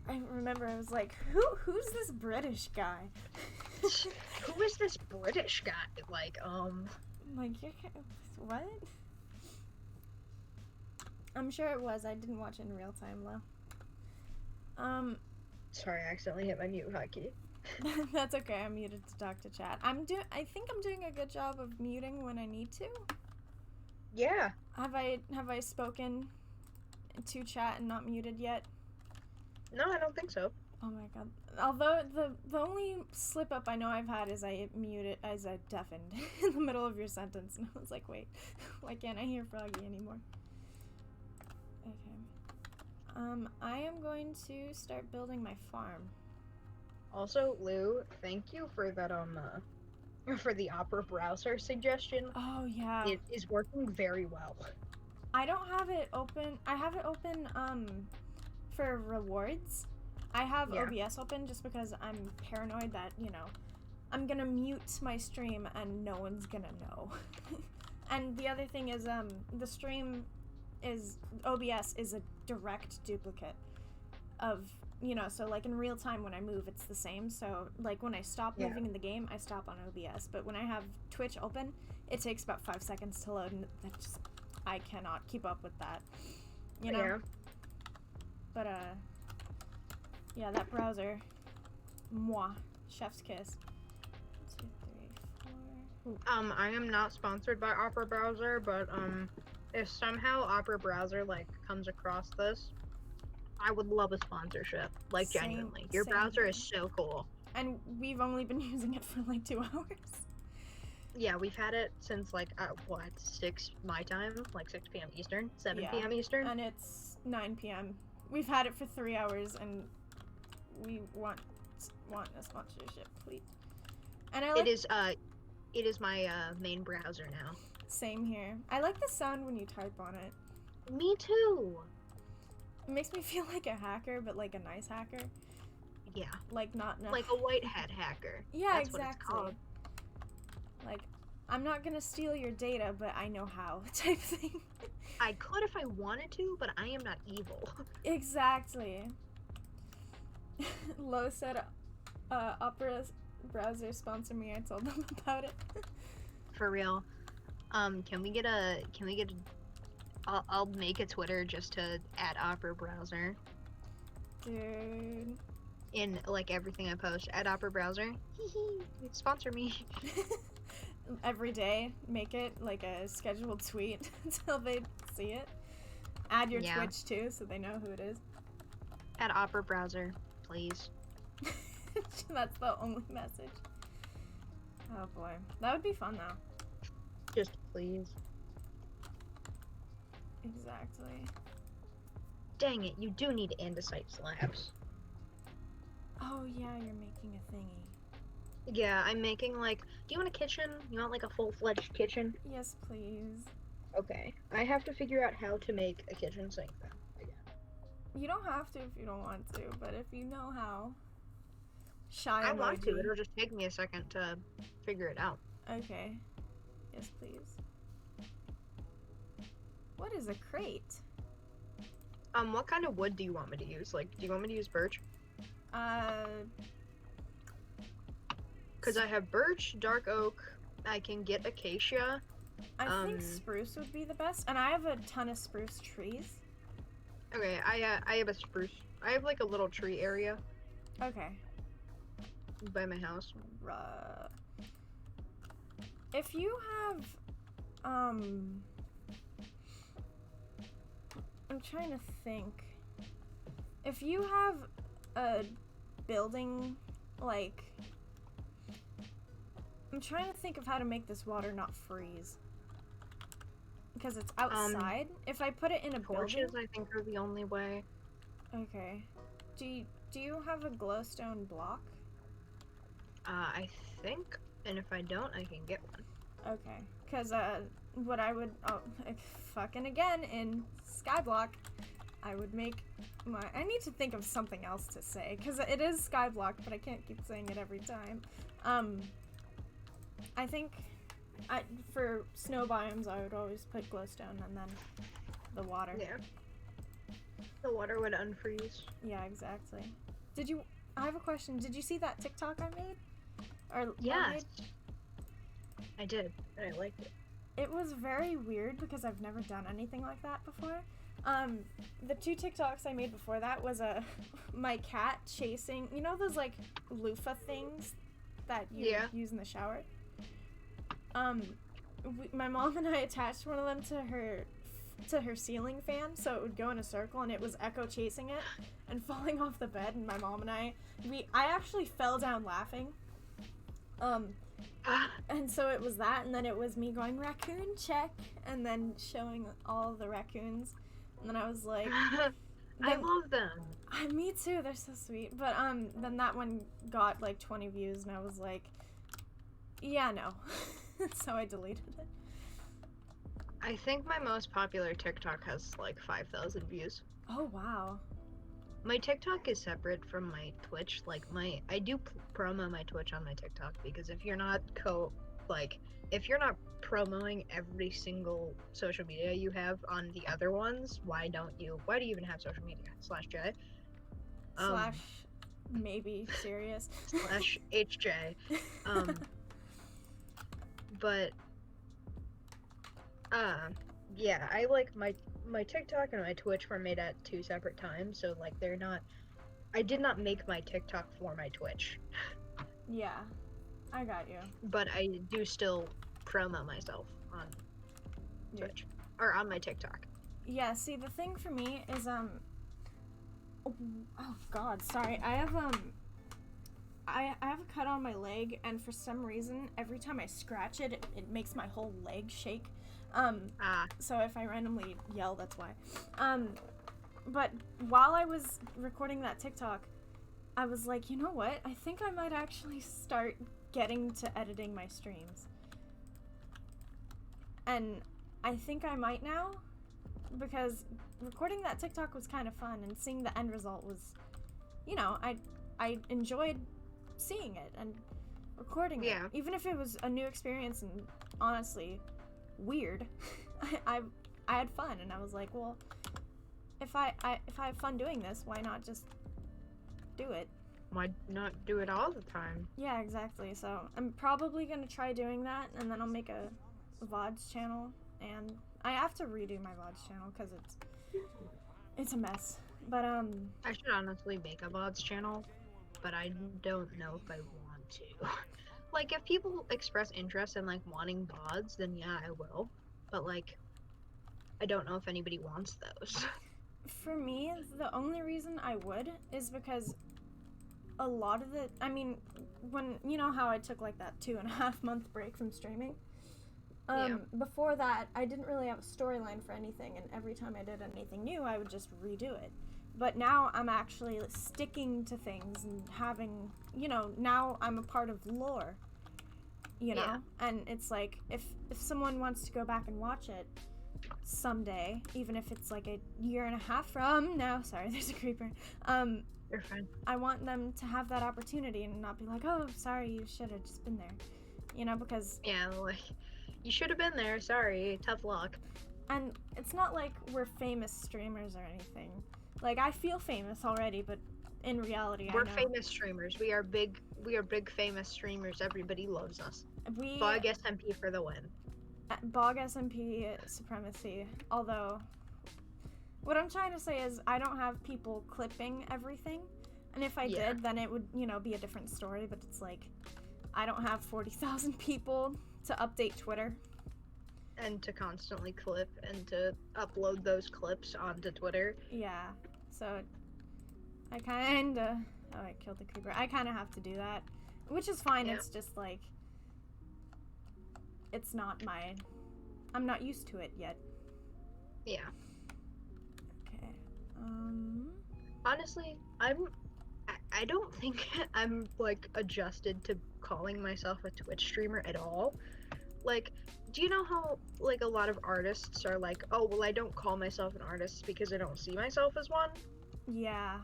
remember I was like, who's this British guy? Who is this British guy? Like, what? I'm sure it was. I didn't watch it in real time, though. Sorry, I accidentally hit my mute hotkey. That's okay. I'm muted to talk to chat. I think I'm doing a good job of muting when I need to. Yeah. Have I spoken to chat and not muted yet? No, I don't think so. Oh my god. Although the only slip up I know I've had is I deafened in the middle of your sentence, and I was like, wait, why can't I hear Froggy anymore? Okay. I am going to start building my farm. Also, Lou, thank you for that for the Opera browser suggestion. Oh yeah. It is working very well. I don't have it open. I have it open for rewards. I have OBS open just because I'm paranoid that, I'm gonna mute my stream and no one's gonna know. And the other thing is, the stream OBS is a direct duplicate of, so like in real time when I move, it's the same. So like when I stop moving in the game, I stop on OBS. But when I have Twitch open, it takes about 5 seconds to load, and I cannot keep up with that, Yeah. But, yeah, that browser, moi, chef's kiss. 1, 2, 3, 4. I am not sponsored by Opera browser, but, if somehow Opera browser, like, comes across this, I would love a sponsorship. Like, genuinely. Your browser is so cool. And we've only been using it for, like, 2 hours. Yeah, we've had it since, like, 6 my time? Like, 6 p.m. Eastern? 7 p.m. Eastern? And it's 9 p.m. We've had it for 3 hours, and we want a sponsorship, please. And I like it is my, main browser now. Same here. I like the sound when you type on it. Me too! It makes me feel like a hacker, but like a nice hacker. Yeah. Like not like a white hat hacker. Yeah, That's exactly. What it's called. Like, I'm not gonna steal your data, but I know how, type thing. I could if I wanted to, but I am not evil. Exactly. Lo said, Opera browser sponsor me. I told them about it. For real. Can we get a I'll make a Twitter just to add Opera browser. Dude. In, like, everything I post. Add Opera browser. Sponsor me. Every day, make it like a scheduled tweet until they see it. Add your Twitch too, so they know who it is. Add Opera browser, please. That's the only message. Oh boy, that would be fun though. Just please. Exactly. Dang it, you do need andesite slabs. Oh yeah, you're making a thingy. Yeah, I'm making, like, do you want a kitchen? You want, like, a full-fledged kitchen? Yes, please. Okay. I have to figure out how to make a kitchen sink, then, again. You don't have to if you don't want to, but if you know how. Shy I want to. emoji. It'll just take me a second to figure it out. Okay. Yes, please. What is a crate? What kind of wood do you want me to use? Like, do you want me to use birch? Because I have birch, dark oak, I can get acacia. I think spruce would be the best, and I have a ton of spruce trees. Okay, I have a spruce. I have, like, a little tree area. Okay. By my house. If you have, I'm trying to think. If you have a building, like, I'm trying to think of how to make this water not freeze. Because it's outside. If I put it in a Torches, building... I think, are the only way. Okay. Do you have a glowstone block? I think, and if I don't, I can get one. Okay. Because, what I would... Oh, fucking again, in Skyblock, I would make my... I need to think of something else to say, because it is Skyblock, but I can't keep saying it every time. I think... for snow biomes, I would always put glowstone and then the water. Yeah. The water would unfreeze. Yeah, exactly. I have a question. Did you see that TikTok I made? Or yes. I did, and I liked it. It was very weird because I've never done anything like that before. The 2 TikToks I made before that was my cat chasing, you know those like loofah things that you use in the shower? My mom and I attached one of them to her ceiling fan, so it would go in a circle, and it was Echo chasing it and falling off the bed. And my mom and I actually fell down laughing. And so it was that, and then it was me going raccoon check, and then showing all the raccoons, and then I was like, I love them. Me too. They're so sweet. But then that one got like 20 views, and I was like, yeah, no. So I deleted it. I think my most popular TikTok has like 5,000 views. Oh, wow. My TikTok is separate from my Twitch. Like I do promo my Twitch on my TikTok, because if you're not if you're not promoting every single social media you have on the other ones, why do you even have social media? /J? / maybe serious. /HJ. But yeah, I like my TikTok and my Twitch were made at 2 separate times, so like I did not make my TikTok for my Twitch. Yeah, I got you. But I do still promo myself on Twitch or on my TikTok. Yeah, see, the thing for me is oh god, sorry. I have I have a cut on my leg, and for some reason, every time I scratch it, it makes my whole leg shake. So if I randomly yell, that's why. But while I was recording that TikTok, I was like, you know what? I think I might actually start getting to editing my streams. And I think I might now, because recording that TikTok was kind of fun, and seeing the end result was, you know, I enjoyed seeing it and recording it. Even if it was a new experience and honestly weird, I had fun, and I was like, well, if I have fun doing this, why not just do it? Why not do it all the time? Yeah, exactly. So I'm probably gonna try doing that, and then I'll make a VODs channel, and I have to redo my VODs channel because it's a mess. But I should honestly make a VODs channel, but I don't know if I want to. Like, if people express interest in like wanting VODs, then yeah, I will. But like, I don't know if anybody wants those. For me, the only reason I would is because a lot of when, you know how I took like that 2.5 month break from streaming? Before that, I didn't really have a storyline for anything, and every time I did anything new, I would just redo it. But now I'm actually sticking to things and having, you know, now I'm a part of lore, you know? And it's like, if someone wants to go back and watch it someday, even if it's like a 1.5 years from now, sorry, there's a creeper, You're fine. I want them to have that opportunity and not be like, oh, sorry, you should have just been there, you know, because... Yeah, like, you should have been there, sorry, tough luck. And it's not like we're famous streamers or anything. Like, I feel famous already, but in reality, we're famous streamers. We are big famous streamers. Everybody loves us. Bog SMP for the win. Bog SMP supremacy. Although, what I'm trying to say is I don't have people clipping everything. And if I did, then it would, you know, be a different story. But it's like, I don't have 40,000 people to update Twitter. And to constantly clip and to upload those clips onto Twitter. Yeah. So, I kinda... Oh, I killed the creeper. I kinda have to do that. Which is fine, it's just like... it's not I'm not used to it yet. Yeah. Okay. Honestly, I don't think I'm like adjusted to calling myself a Twitch streamer at all. Like, do you know how like a lot of artists are like, oh well, I don't call myself an artist because I don't see myself as one? Yeah.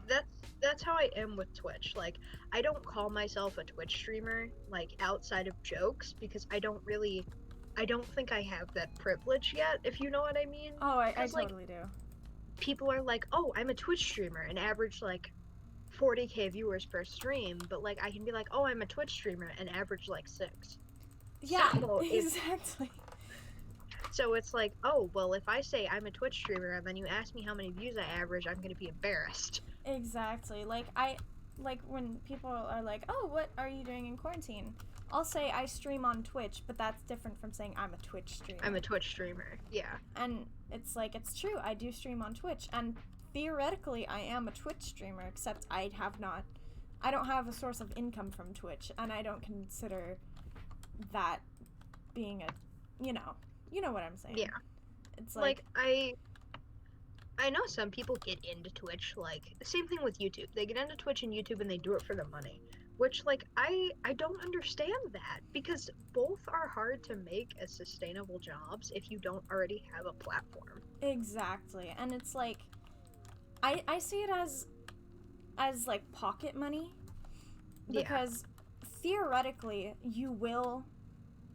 That's how I am with Twitch. Like, I don't call myself a Twitch streamer like outside of jokes because I don't think I have that privilege yet, if you know what I mean. Oh, I Because like totally do. people are like, oh, I'm a Twitch streamer and average like 40K viewers per stream, but like I can be like, oh, I'm a Twitch streamer and average like 6. Yeah, So exactly. so it's like, oh, well, if I say I'm a Twitch streamer and then you ask me how many views I average, I'm gonna be embarrassed. Exactly. Like when people are like, "Oh, what are you doing in quarantine?" I'll say I stream on Twitch, but that's different from saying I'm a Twitch streamer. I'm a Twitch streamer. Yeah. And it's like, it's true, I do stream on Twitch, and theoretically I am a Twitch streamer, except I don't have a source of income from Twitch, and I don't consider that being you know what I'm saying. Yeah. It's Like I know some people get into Twitch, like same thing with YouTube. They get into Twitch and YouTube and they do it for the money. Which like I don't understand that, because both are hard to make as sustainable jobs if you don't already have a platform. Exactly. And it's like I see it as like pocket money, because theoretically you will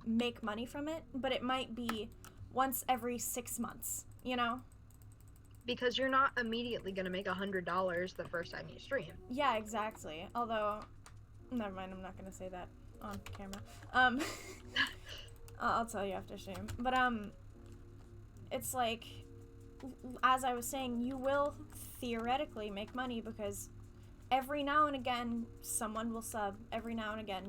make money from it, but it might be once every 6 months, you know? Because you're not immediately gonna make $100 the first time you stream. Yeah, exactly. Although, never mind, I'm not gonna say that on camera. I'll tell you after stream. But it's like, as I was saying, you will theoretically make money because every now and again someone will sub. Every now and again,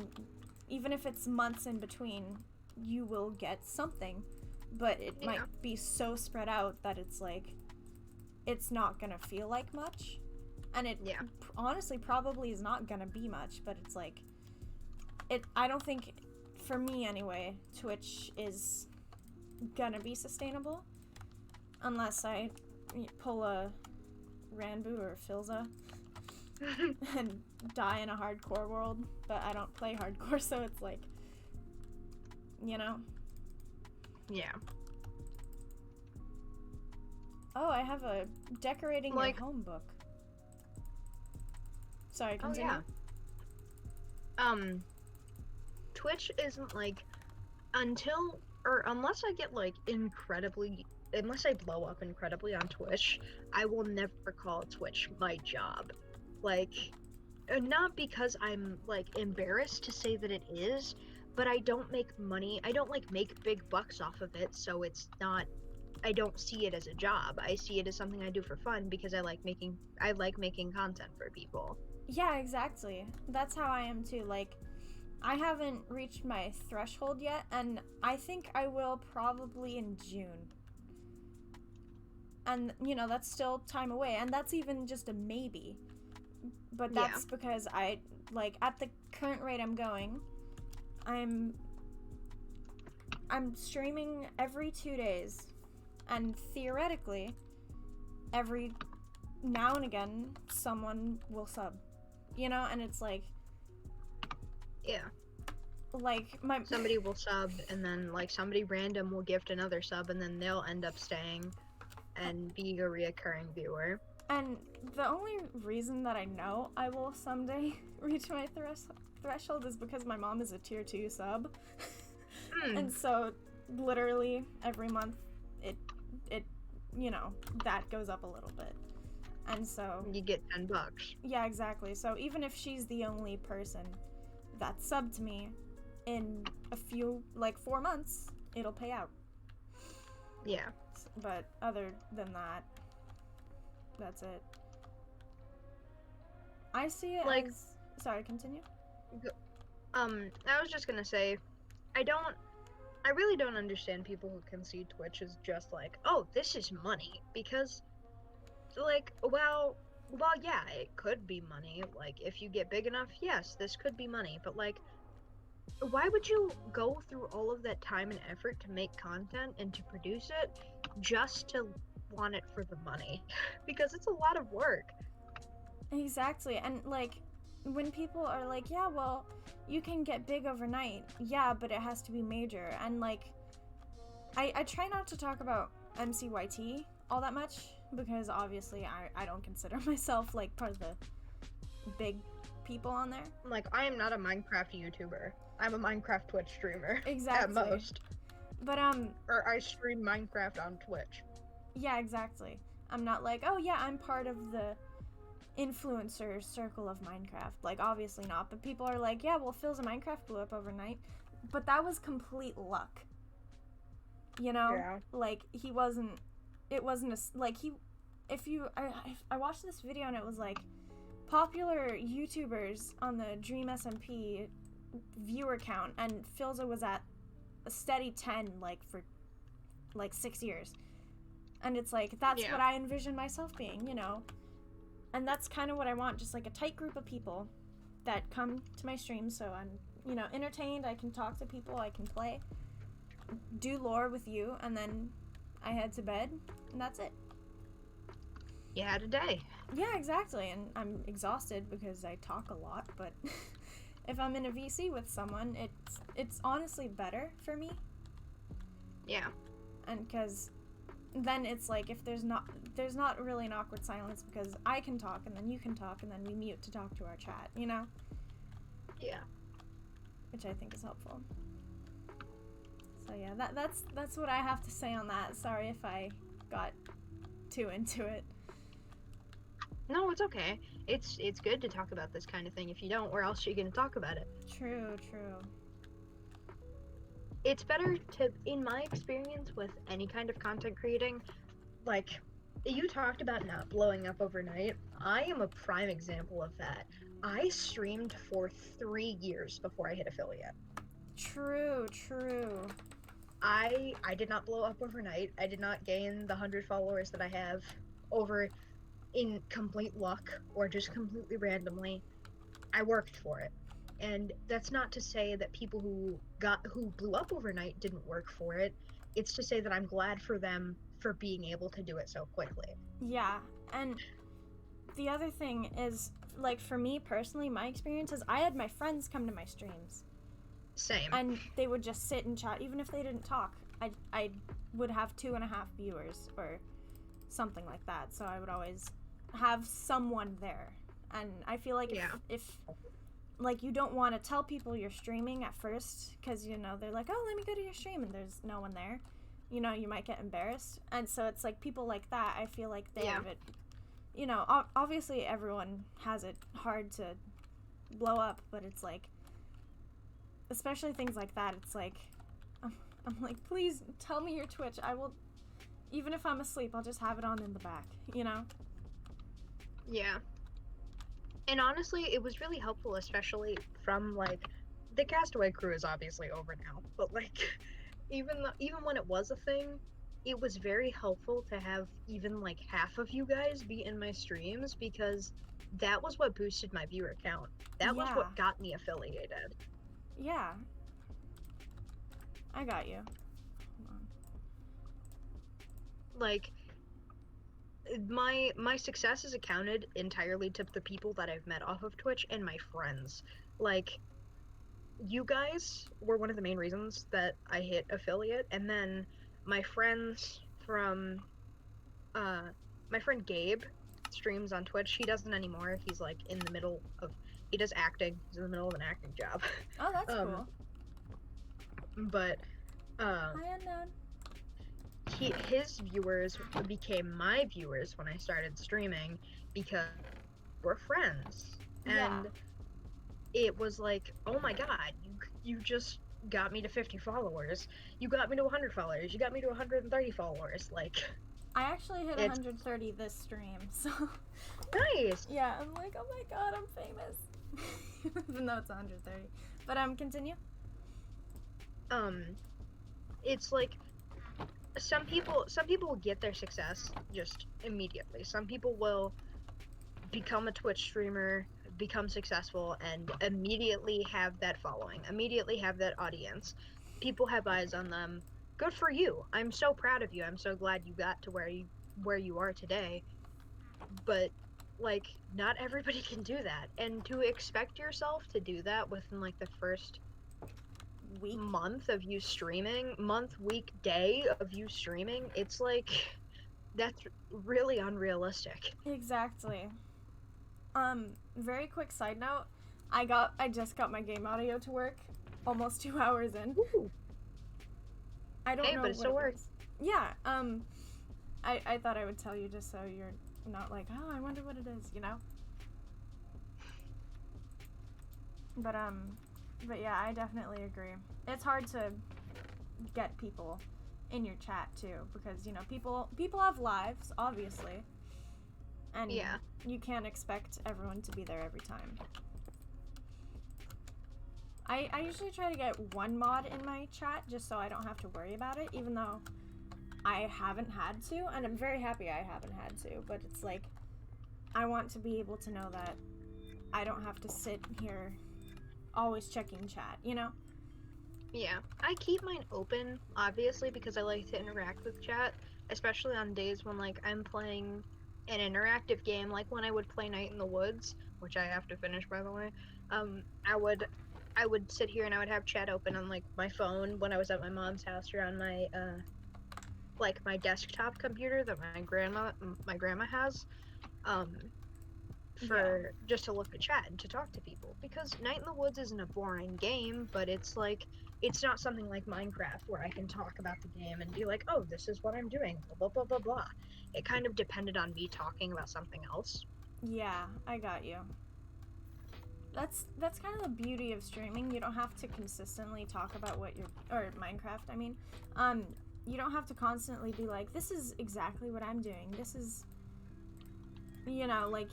even if it's months in between, you will get something. But it might be so spread out that it's like, it's not gonna feel like much, and it honestly probably is not gonna be much, but it's like, I don't think, for me anyway, Twitch is gonna be sustainable unless I pull a Ranbu or Filza and die in a hardcore world, but I don't play hardcore, so it's like, you know? Yeah. Oh, I have a decorating your home book. Sorry, continue. Oh, yeah. Twitch isn't like, unless I get like unless I blow up incredibly on Twitch, I will never call Twitch my job. Like, not because I'm like embarrassed to say that it is, but I don't make money. I don't like make big bucks off of it, so it's not, I don't see it as a job. I see it as something I do for fun because I like making content for people. Yeah, exactly. That's how I am too. Like, I haven't reached my threshold yet, and I think I will probably in June. And, you know, that's still time away, and that's even just a maybe. But that's because I, like, at the current rate I'm going, I'm streaming every 2 days. And theoretically, every now and again, someone will sub. You know? And it's like... Yeah. Like, somebody will sub, and then, like, somebody random will gift another sub, and then they'll end up staying and being a reoccurring viewer. And the only reason that I know I will someday reach my threshold is because my mom is a tier 2 sub. And so, literally, every month, it you know, that goes up a little bit. And so you get $10. Yeah, exactly. So even if she's the only person that subbed me, in a few, like 4 months, it'll pay out. Yeah. But other than that, that's it. I see it like, as... Sorry, continue. I was just gonna say, I really don't understand people who can see Twitch as just like, oh, this is money, because, like, well, yeah, it could be money. Like, if you get big enough, yes, this could be money, but, like, why would you go through all of that time and effort to make content and to produce it just to want it for the money? Because it's a lot of work. Exactly. And like when people are like, yeah, well, you can get big overnight. Yeah, but it has to be major. And like I try not to talk about MCYT all that much because obviously I don't consider myself like part of the big people on there. Like, I am not a Minecraft YouTuber. I'm a Minecraft Twitch streamer. Exactly. At most. But Or I stream Minecraft on Twitch. yeah, exactly. I'm not like, oh yeah, I'm part of the influencer circle of Minecraft. Like, obviously not. But people are like, yeah, well, Phil's a Minecraft blew up overnight. But that was complete luck. You know? Yeah. Like, he wasn't, it wasn't a, like, he, if you, I watched this video and it was like, popular YouTubers on the Dream SMP viewer count, and Philza was at a steady 10, like, for, like, 6 years. And it's like, that's what I envision myself being, you know? And that's kind of what I want, just like a tight group of people that come to my streams so I'm, you know, entertained, I can talk to people, I can play, do lore with you, and then I head to bed, and that's it. You had a day. Yeah, exactly, and I'm exhausted because I talk a lot, but if I'm in a VC with someone, it's honestly better for me. Yeah. And because then it's like if there's not really an awkward silence because I can talk and then you can talk and then we mute to talk to our chat, you know? Yeah. Which I think is helpful. So yeah, that's what I have to say on that. Sorry if I got too into it. No, it's okay. It's good to talk about this kind of thing. If you don't, where else are you going to talk about it? True. It's better to, in my experience with any kind of content creating, like, you talked about not blowing up overnight. I am a prime example of that. I streamed for 3 years before I hit affiliate. True. I did not blow up overnight. I did not gain the 100 followers that I have over in complete luck or just completely randomly. I worked for it. And that's not to say that people who blew up overnight didn't work for it. It's to say that I'm glad for them for being able to do it so quickly. Yeah, and the other thing is, like, for me personally, my experience is I had my friends come to my streams. Same. And they would just sit and chat, even if they didn't talk. I would have 2.5 viewers or something like that, so I would always have someone there. And I feel like if like, you don't want to tell people you're streaming at first because, you know, they're like, oh, let me go to your stream, and there's no one there. You know, you might get embarrassed. And so it's like people like that, I feel like they have it, you know, obviously everyone has it hard to blow up, but it's like, especially things like that, it's like, I'm like, please tell me your Twitch. I will, even if I'm asleep, I'll just have it on in the back, you know? Yeah. And honestly, it was really helpful, especially from, like, the Castaway crew is obviously over now, but, like, even when it was a thing, it was very helpful to have even, like, half of you guys be in my streams, because that was what boosted my viewer count. That was what got me affiliated. Yeah. I got you. Hold on. Like, my success is accounted entirely to the people that I've met off of Twitch and my friends. Like, you guys were one of the main reasons that I hit affiliate, and then my friends from my friend Gabe streams on Twitch. He doesn't anymore. He's like in the middle of, he does acting. He's in the middle of an acting job. Oh, that's cool. But Hi, Unknown. his viewers became my viewers when I started streaming because we're friends. And it was like, oh my god, you just got me to 50 followers. You got me to 100 followers. You got me to 130 followers. Like, I actually hit 130 this stream, so nice. Yeah, I'm like, oh my god, I'm famous. Even though it's 130. But continue. It's like some people will get their success just immediately. Some people will become a Twitch streamer, become successful and immediately have that following, immediately have that audience. People have eyes on them. Good for you. I'm so proud of you. I'm so glad you got to where you are today. But like not everybody can do that. And to expect yourself to do that within like the first Week. month of you streaming, month, week, day of you streaming, it's like that's really unrealistic. Exactly. Very quick side note. I just got my game audio to work almost 2 hours in. Ooh. I don't Hey, know but it what still it works. was. Yeah, I thought I would tell you just so you're not like, oh, I wonder what it is, you know? But yeah, I definitely agree. It's hard to get people in your chat too, because, you know, people have lives, obviously. And Yeah. you can't expect everyone to be there every time. I usually try to get one mod in my chat just so I don't have to worry about it, even though I haven't had to, and I'm very happy I haven't had to, but it's like, I want to be able to know that I don't have to sit here always checking chat, you know? Yeah. I keep mine open, obviously, because I like to interact with chat, especially on days when, like, I'm playing an interactive game, like when I would play Night in the Woods, which I have to finish, by the way. I would sit here and I would have chat open on, like, my phone when I was at my mom's house or on my, like, my desktop computer that my grandma has. For just to look at chat and to talk to people, because Night in the Woods isn't a boring game, but it's like it's not something like Minecraft where I can talk about the game and be like, oh, this is what I'm doing, blah blah blah blah blah. It kind of depended on me talking about something else. Yeah, I got you. That's kind of the beauty of streaming. You don't have to consistently talk about what you're, or Minecraft, I mean. You don't have to constantly be like, this is exactly what I'm doing. This is, you know, like,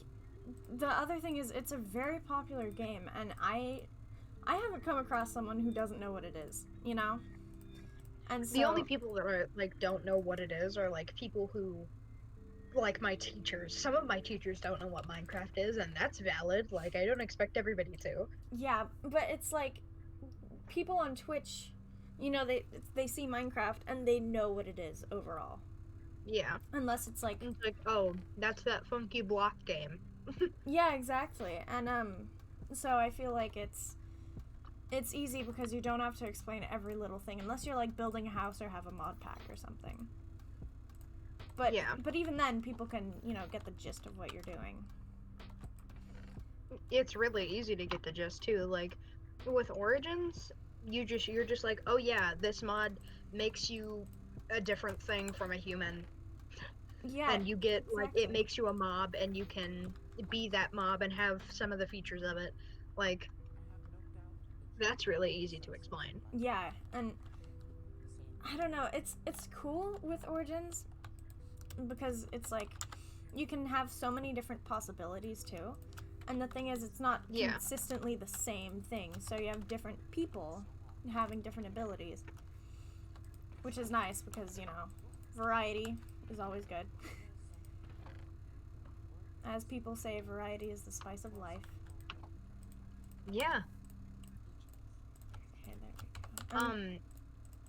the other thing is it's a very popular game, and I haven't come across someone who doesn't know what it is, you know? And so The only people that are like don't know what it is are like people who like my teachers. Some of my teachers don't know what Minecraft is, and that's valid. Like I don't expect everybody to. yeah, but it's like people on Twitch, you know, they see Minecraft and they know what it is overall. Yeah. Unless it's like, It's like, oh, that's that funky block game. yeah, exactly. And so I feel like it's easy because you don't have to explain every little thing unless you're like building a house or have a mod pack or something. But Yeah. but even then people can, you know, get the gist of what you're doing. It's really easy to get the gist too. Like with Origins, you're just like, oh yeah, this mod makes you a different thing from a human, Yeah, and you get like exactly. it makes you a mob, and you can be that mob and have some of the features of it. Like that's really easy to explain. Yeah, and I don't know, it's cool with Origins because it's like you can have so many different possibilities too. And the thing is, it's not Yeah. consistently the same thing. So you have different people having different abilities, which is nice because, you know, variety is always good. As people say, variety is the spice of life. Yeah. Okay, there we go.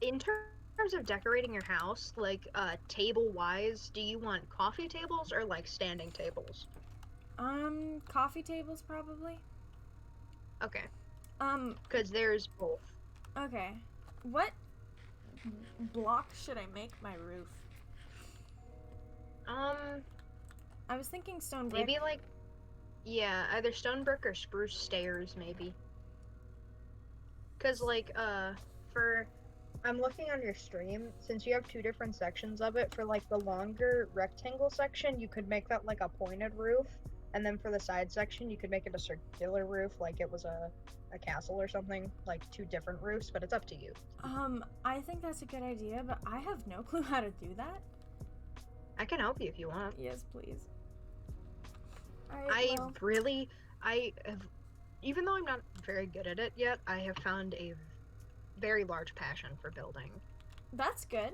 In terms of decorating your house, like table wise, do you want coffee tables or like standing tables? Coffee tables probably. Okay. Um, Because there's both. okay. What block should I make my roof? I was thinking stone brick. Maybe like, yeah, either stone brick or spruce stairs, maybe. Because like, I'm looking on your stream, since you have two different sections of it, for like the longer rectangle section, you could make that like a pointed roof, and then for the side section, you could make it a circular roof, like it was a castle or something, like two different roofs, but it's up to you. I think that's a good idea, but I have no clue how to do that. I can help you if you want. Yes, please. I have, even though I'm not very good at it yet, I have found a very large passion for building. That's good.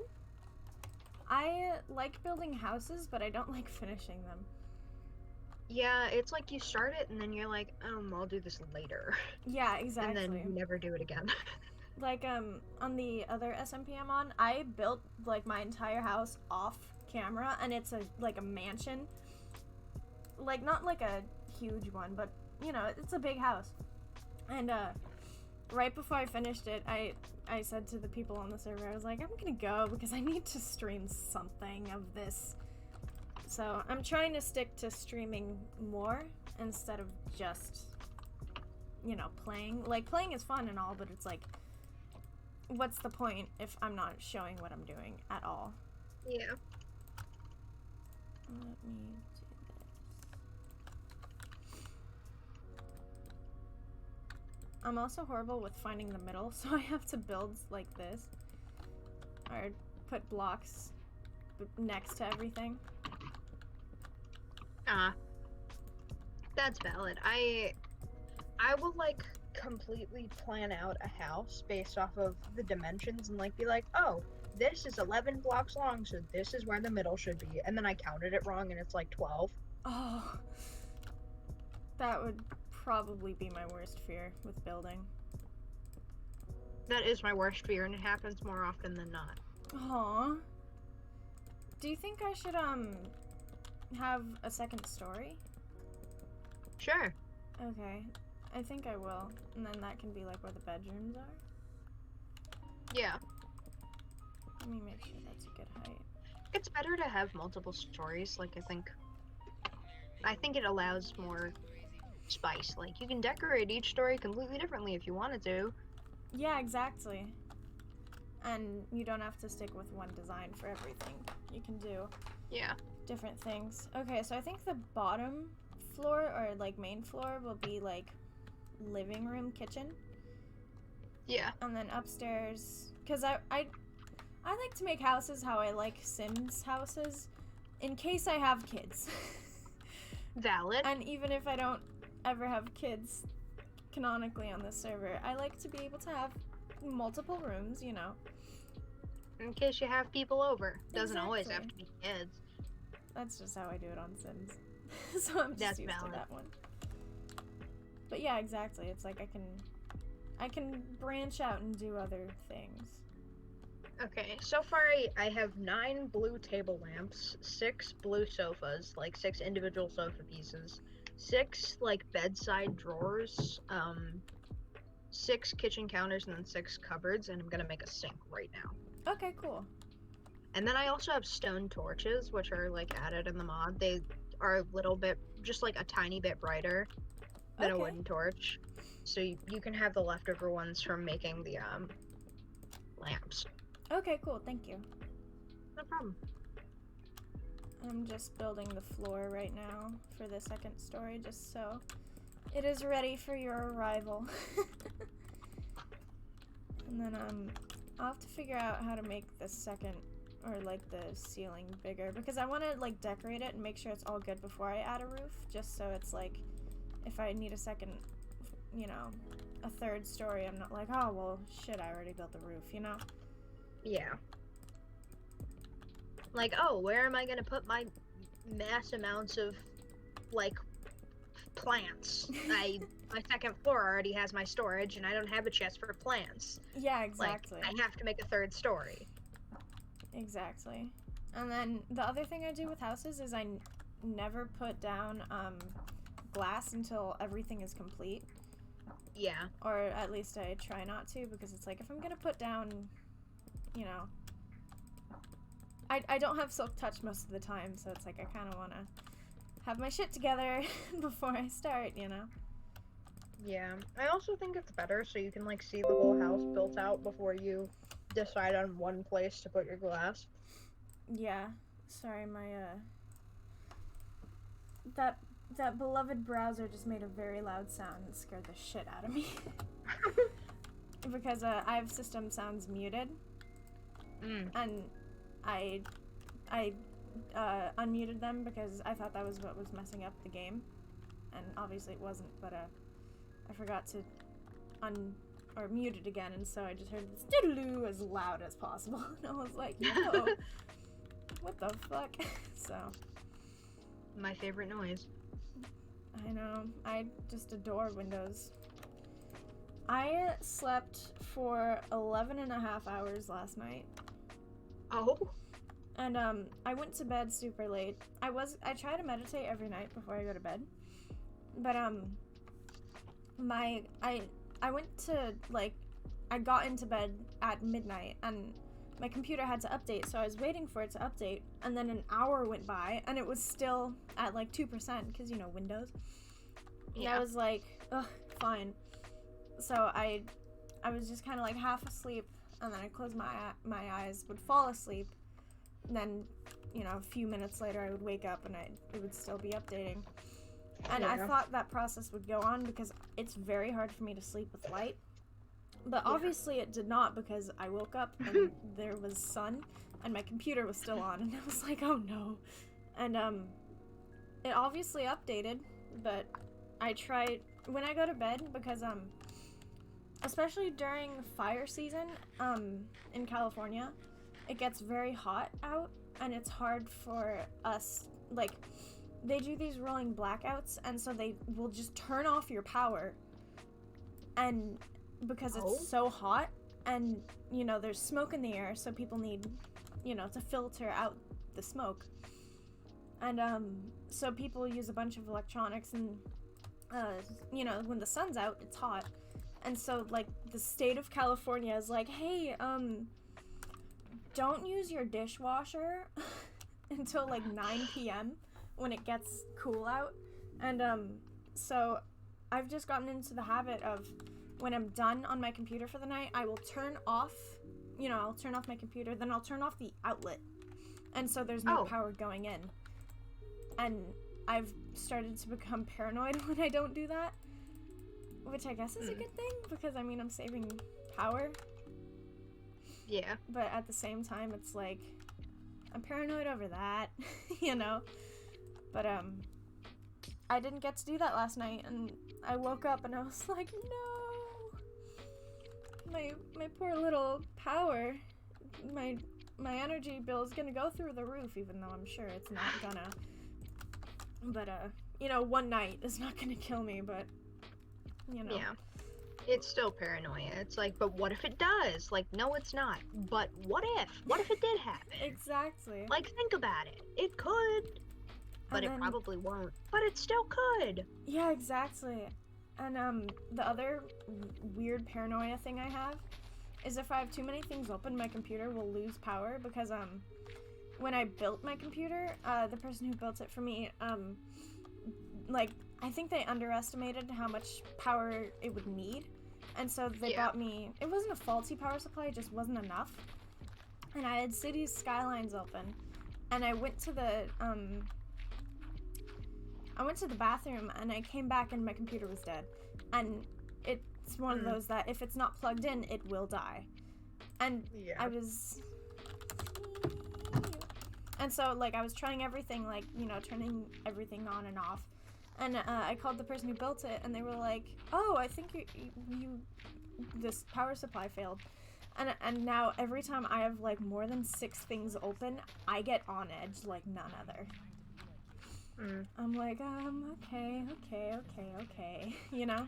I like building houses, but I don't like finishing them. Yeah, it's like you start it and then you're like, I'll do this later. Yeah, And then exactly. you never do it again. Like, on the other SMP I'm on, I built, like, my entire house off camera, and it's like a mansion. Like, not like a huge one, but, you know, it's a big house. And, right before I finished it, I said to the people on the server, I was like, I'm gonna go because I need to stream something of this. So I'm trying to stick to streaming more instead of just, you know, playing. Like, playing is fun and all, but it's like, what's the point if I'm not showing what I'm doing at all? Yeah. Let me do this. I'm also horrible with finding the middle, so I have to build like this. Or put blocks next to everything. That's valid. I will like completely plan out a house based off of the dimensions and like be like, oh, this is 11 blocks long, so this is where the middle should be. And then I counted it wrong and it's like 12. Oh. That would probably be my worst fear with building. That is my worst fear, and it happens more often than not. Aww. Do you think I should, have a second story? Sure. Okay. I think I will. And then that can be, like, where the bedrooms are? Yeah. Let me make sure that's a good height. It's better to have multiple stories, like, I think it allows more spice. Like, you can decorate each story completely differently if you wanted to. Yeah, exactly. And you don't have to stick with one design for everything. You can do different things. Okay, so I think the bottom floor, or like main floor, will be like living room, kitchen. Yeah. And then upstairs, because I like to make houses how I like Sims houses, in case I have kids. Valid. And even if I don't ever have kids canonically on this server, I like to be able to have multiple rooms, you know. In case you have people over. Doesn't always have Exactly. to be kids. That's just how I do it on Sims. So I'm just That's used valid. to that one. But yeah, exactly. It's like I can branch out and do other things. Okay, so far I have 9 blue table lamps, 6 blue sofas, like 6 individual sofa pieces, 6 like bedside drawers, 6 kitchen counters, and then 6 cupboards, and I'm gonna make a sink right now. Okay, cool. And then I also have stone torches, which are like added in the mod. They are a little bit, just like a tiny bit brighter than a Okay. wooden torch. So you can have the leftover ones from making the lamps. Okay, cool. Thank you. No problem. I'm just building the floor right now for the second story, just so it is ready for your arrival. And then I'll have to figure out how to make the second, or like the ceiling bigger, because I want to like decorate it and make sure it's all good before I add a roof, just so it's like, if I need a second, you know, a third story, I'm not like, oh well shit, I already built the roof, you know? Yeah. Like, oh, where am I gonna put my mass amounts of, like, plants? My second floor already has my storage, and I don't have a chest for plants. Yeah, exactly. Like, I have to make a third story. Exactly. And then the other thing I do with houses is I never put down glass until everything is complete. Yeah. Or at least I try not to, because it's like, if I'm gonna put down, you know, I don't have silk touch most of the time, so it's like I kind of want to have my shit together before I start, you know? Yeah. I also think it's better so you can, like, see the whole house built out before you decide on one place to put your glass. Yeah. Sorry, my, that beloved browser just made a very loud sound that scared the shit out of me. Because, I have system sounds muted. And I unmuted them because I thought that was what was messing up the game, and obviously it wasn't, but I forgot to mute it again, and so I just heard this doodaloo as loud as possible, and I was like, yo, what the fuck? So My favorite noise. I know. I just adore Windows. I slept for 11 and a half hours last night. Oh. And I went to bed super late. I try to meditate every night before I go to bed. But I went to, like, I got into bed at midnight and my computer had to update, so I was waiting for it to update, and then an hour went by and it was still at like 2% because, you know, Windows. And Yeah. I was like, ugh, fine. So I was just kind of like half asleep, and then I closed my eyes, would fall asleep, and then, you know, a few minutes later I would wake up and it would still be updating. And I thought that process would go on because it's very hard for me to sleep with light. But obviously it did not, because I woke up and there was sun and my computer was still on, and I was like, oh no. And it obviously updated, but I try when I go to bed, because especially during fire season in California, it gets very hot out and it's hard for us, like, they do these rolling blackouts, and so they will just turn off your power, and because it's so hot, and, you know, there's smoke in the air, so people need, you know, to filter out the smoke. And so people use a bunch of electronics, and you know, when the sun's out, it's hot. And so, like, the state of California is like, hey, don't use your dishwasher until like 9 p.m. when it gets cool out. And so I've just gotten into the habit of, when I'm done on my computer for the night, I will turn off, you know, I'll turn off my computer, then I'll turn off the outlet. And so there's no power going in. And I've started to become paranoid when I don't do that, which I guess is a good thing, because, I mean, I'm saving power. Yeah. But at the same time, it's like, I'm paranoid over that, you know? But, I didn't get to do that last night, and I woke up and I was like, no! My poor little power, my energy bill is gonna go through the roof, even though I'm sure it's not gonna. But, you know, one night is not gonna kill me, but, you know. Yeah. It's still paranoia. It's like, but what if it does? Like, no, it's not. But what if? What if it did happen? Exactly. Like, think about it. It could. But it probably won't. But it still could. Yeah, exactly. And, the other weird paranoia thing I have is if I have too many things open, my computer will lose power, because, when I built my computer, the person who built it for me, like, I think they underestimated how much power it would need, and so they bought me, it wasn't a faulty power supply, it just wasn't enough, and I had Cities Skylines open, and I went to the bathroom, and I came back and my computer was dead, and it's one of those that if it's not plugged in, it will die, and I was... And so, like, I was trying everything, like, you know, turning everything on and off. And I called the person who built it, and they were like, oh, I think this power supply failed. And now every time I have, like, more than 6 things open, I get on edge like none other. I'm like, okay, you know?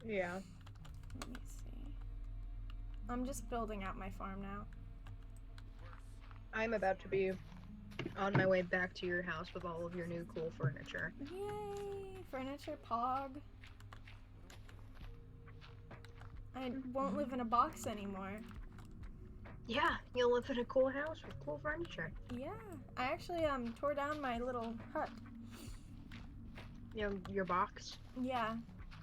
Yeah. Let me see. I'm just building out my farm now. I'm about to be on my way back to your house with all of your new cool furniture. Yay! Furniture pog. I won't live in a box anymore. Yeah, you'll live in a cool house with cool furniture. Yeah. I actually tore down my little hut. You know, your box? Yeah.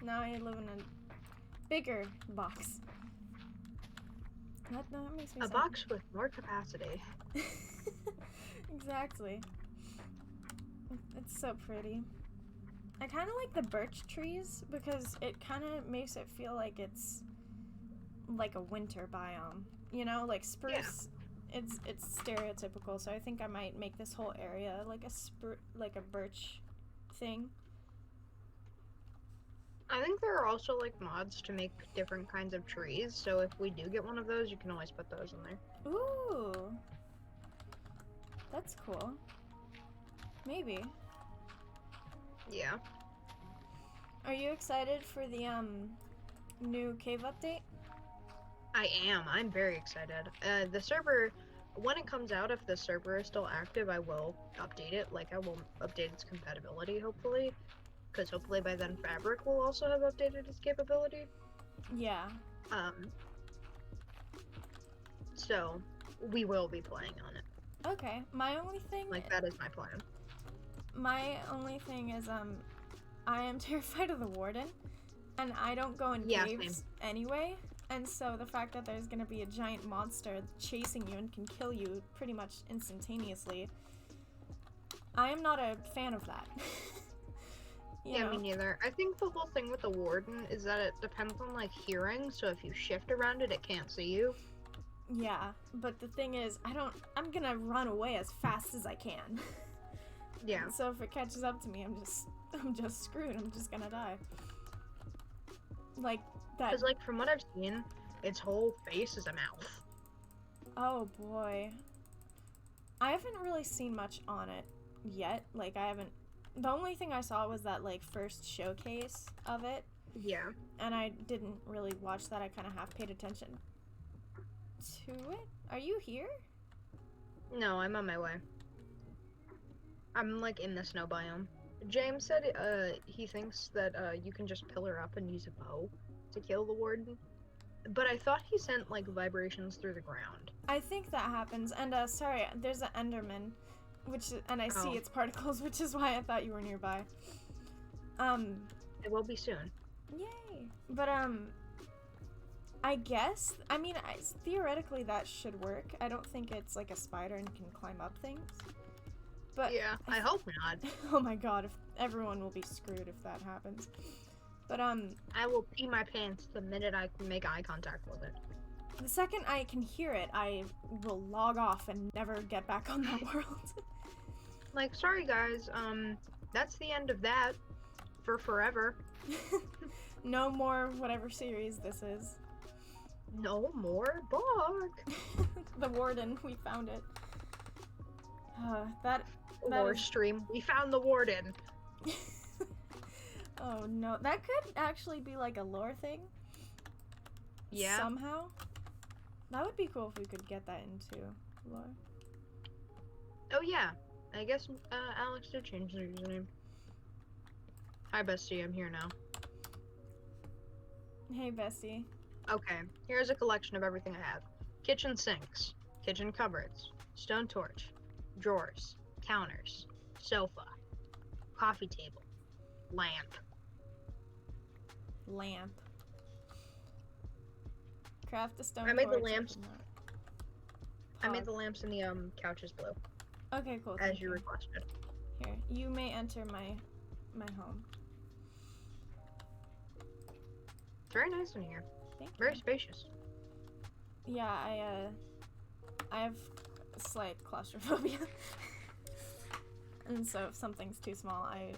Now I live in a bigger box. That makes me A sad. box with more capacity. Exactly. It's so pretty. I kind of like the birch trees because it kind of makes it feel like it's like a winter biome. You know, like spruce. Yeah. It's stereotypical, so I think I might make this whole area like a birch thing. I think there are also like mods to make different kinds of trees, so if we do get one of those, you can always put those in there. Ooh. That's cool. Maybe. Yeah. Are you excited for the new cave update? I am. I'm very excited. The server, when it comes out, if the server is still active, I will update it. Like, I will update its compatibility, hopefully. Because hopefully by then Fabric will also have updated its capability. Yeah. So, we will be playing on it. Okay. My only thing... Like, that is my plan. My only thing is, I am terrified of the warden. And I don't go in caves anyway. And so the fact that there's gonna be a giant monster chasing you and can kill you pretty much instantaneously, I am not a fan of that. Yeah, me neither. I think the whole thing with the warden is that it depends on, like, hearing, so if you shift around it, it can't see you. Yeah, but the thing is, I'm gonna run away as fast as I can. Yeah. So if it catches up to me, I'm just screwed. I'm just gonna die. Like, that... Because, like, from what I've seen, its whole face is a mouth. Oh, boy. I haven't really seen much on it yet. Like, the only thing I saw was that, like, first showcase of it. Yeah. And I didn't really watch that. I kind of half paid attention to it. Are you here? No, I'm on my way. I'm, like, in the snow biome. James said he thinks that you can just pillar up and use a bow to kill the warden. But I thought he sent, like, vibrations through the ground. I think that happens. And, sorry, there's an Enderman, and I see its particles, which is why I thought you were nearby. It will be soon. Yay! But, I guess, I mean, theoretically that should work. I don't think it's like a spider and can climb up things. But yeah, I hope not. Oh my god, everyone will be screwed if that happens. But, I will pee my pants the minute I can make eye contact with it. The second I can hear it, I will log off and never get back on that world. Like, sorry guys, that's the end of that. For forever. No more whatever series this is. No more Bog. The warden, we found it. That Lore stream. We found the warden. Oh no, that could actually be like a lore thing. Yeah. Somehow. That would be cool if we could get that into lore. Oh yeah. I guess Alex did change their username. Hi bestie, I'm here now. Hey bestie. Okay, here's a collection of everything I have. Kitchen sinks, kitchen cupboards, stone torch, drawers, counters, sofa, coffee table, lamp. Lamp. Craft a stone I made torch. the lamps. I made the lamps in the couches blue. Okay, cool. As you requested. Here, you may enter my home. It's very nice in here. Thank you. Very spacious. Yeah, I have slight claustrophobia. And so if something's too small, I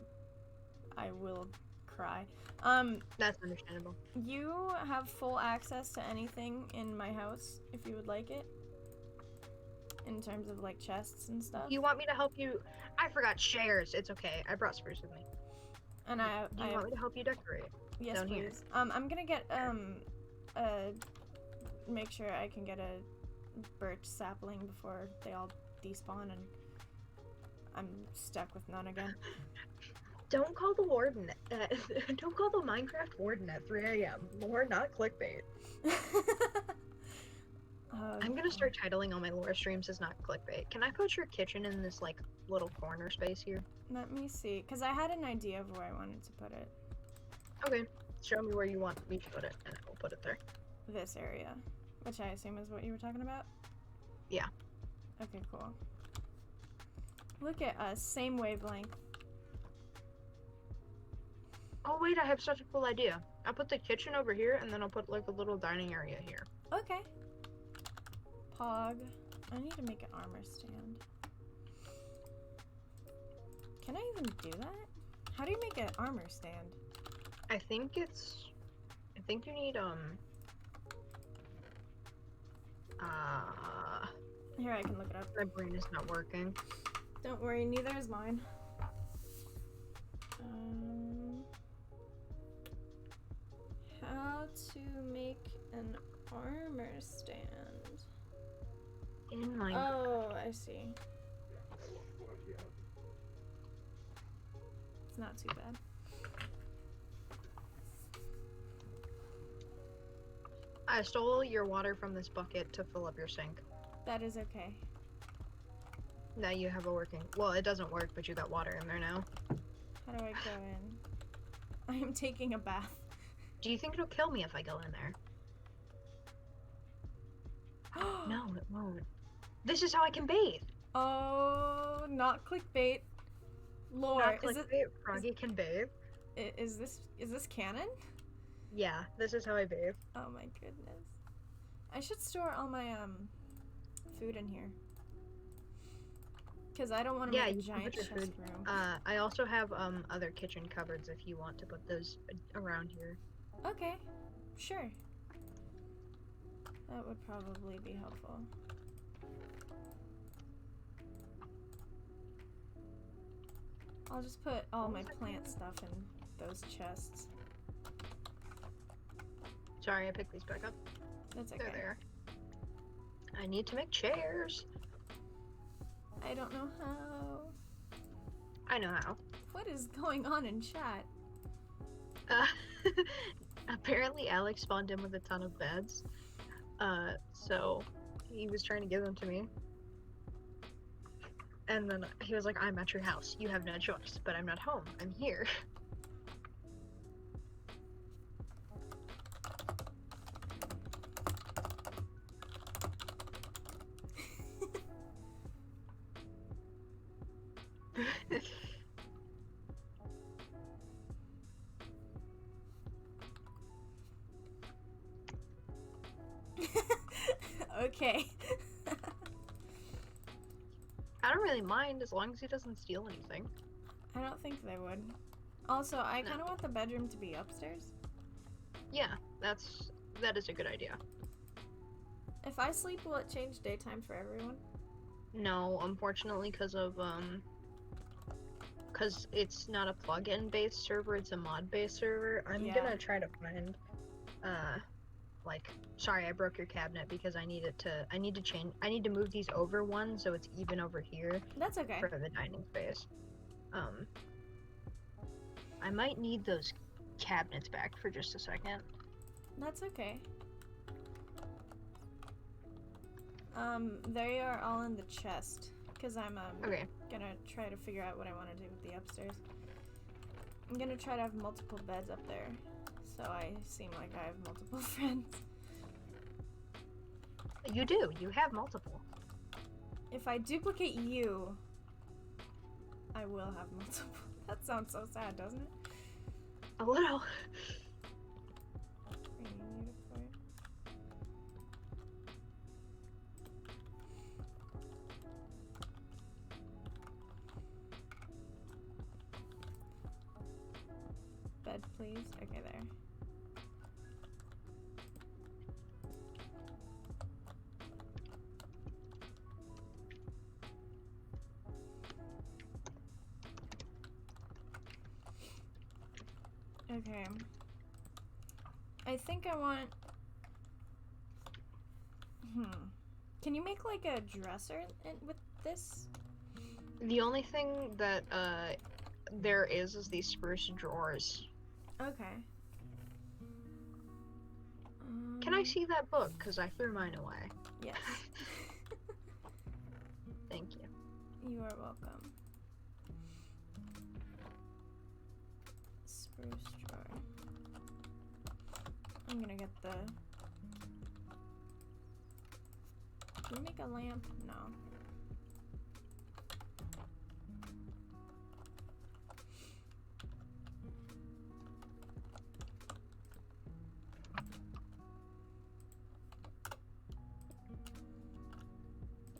will cry. That's understandable. You have full access to anything in my house if you would like it. In terms of like chests and stuff. You want me to help you? I forgot chairs. It's okay. I brought spruce with me. And Do you want me to help you decorate? Yes, down please. here? I'm gonna get make sure I can get a birch sapling before they all despawn and I'm stuck with none again. Don't call the warden. Don't call the Minecraft warden at 3 a.m. Lore, not clickbait. I'm gonna start titling all my lore streams as not clickbait. Can I put your kitchen in this like little corner space here? Let me see, because I had an idea of where I wanted to put it. Okay, show me where you want me to put it, and I will put it there. This area, which I assume is what you were talking about? Yeah. Okay, cool. Look at us, same wavelength. Oh wait, I have such a cool idea. I'll put the kitchen over here, and then I'll put like a little dining area here. Okay. Pog. I need to make an armor stand. Can I even do that? How do you make an armor stand? I think you need Here, I can look it up. my brain is not working. Don't worry, neither is mine. How to make an armor stand. In my Oh, I see. It's not too bad. I stole your water from this bucket to fill up your sink. That is okay. Now you have a working. Well, it doesn't work, but you got water in there now. How do I go in? I am taking a bath. Do you think it'll kill me if I go in there? No, it won't. This is how I can bathe. Oh, not clickbait. Lore, Not clickbait. Froggy can bathe. Is this canon? Yeah, this is how I bathe. Oh my goodness. I should store all my food in here. Cause I don't want to make a giant chest room. I also have other kitchen cupboards if you want to put those around here. Okay, sure. That would probably be helpful. I'll just put all my plant stuff in those chests. Sorry, I picked these back up. That's okay. They're there. I need to make chairs. I don't know how. I know how. What is going on in chat? Apparently Alex spawned in with a ton of beds. So he was trying to give them to me. And then he was like, I'm at your house. You have no choice. But I'm not home. I'm here. Okay. I don't really mind as long as he doesn't steal anything. I don't think they would. Also, I kind of want the bedroom to be upstairs. Yeah, that is a good idea. If I sleep, will it change daytime for everyone? No, unfortunately, because it's not a plugin based server, it's a mod based server. I'm gonna try to find sorry, I broke your cabinet because I need to move these over one so it's even over here. That's okay. For the dining space. I might need those cabinets back for just a second. That's okay. They are all in the chest because I'm gonna try to figure out what I want to do with the upstairs. I'm gonna try to have multiple beds up there, so I seem like I have multiple friends. You do. You have multiple. If I duplicate you, I will have multiple. That sounds so sad, doesn't it? A little. Bed, please. Okay, there. Okay. I think I want... Can you make like a dresser with this? The only thing that there is these spruce drawers. Okay. Can I see that book? Because I threw mine away. Yes. Thank you. You are welcome. Spruce drawer. I'm gonna get the... Can you make a lamp? No.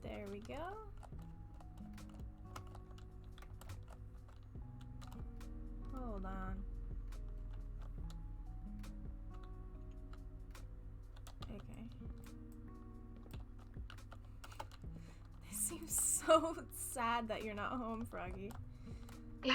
There we go. Hold on. Okay. This seems so sad that you're not home, Froggy. Yeah.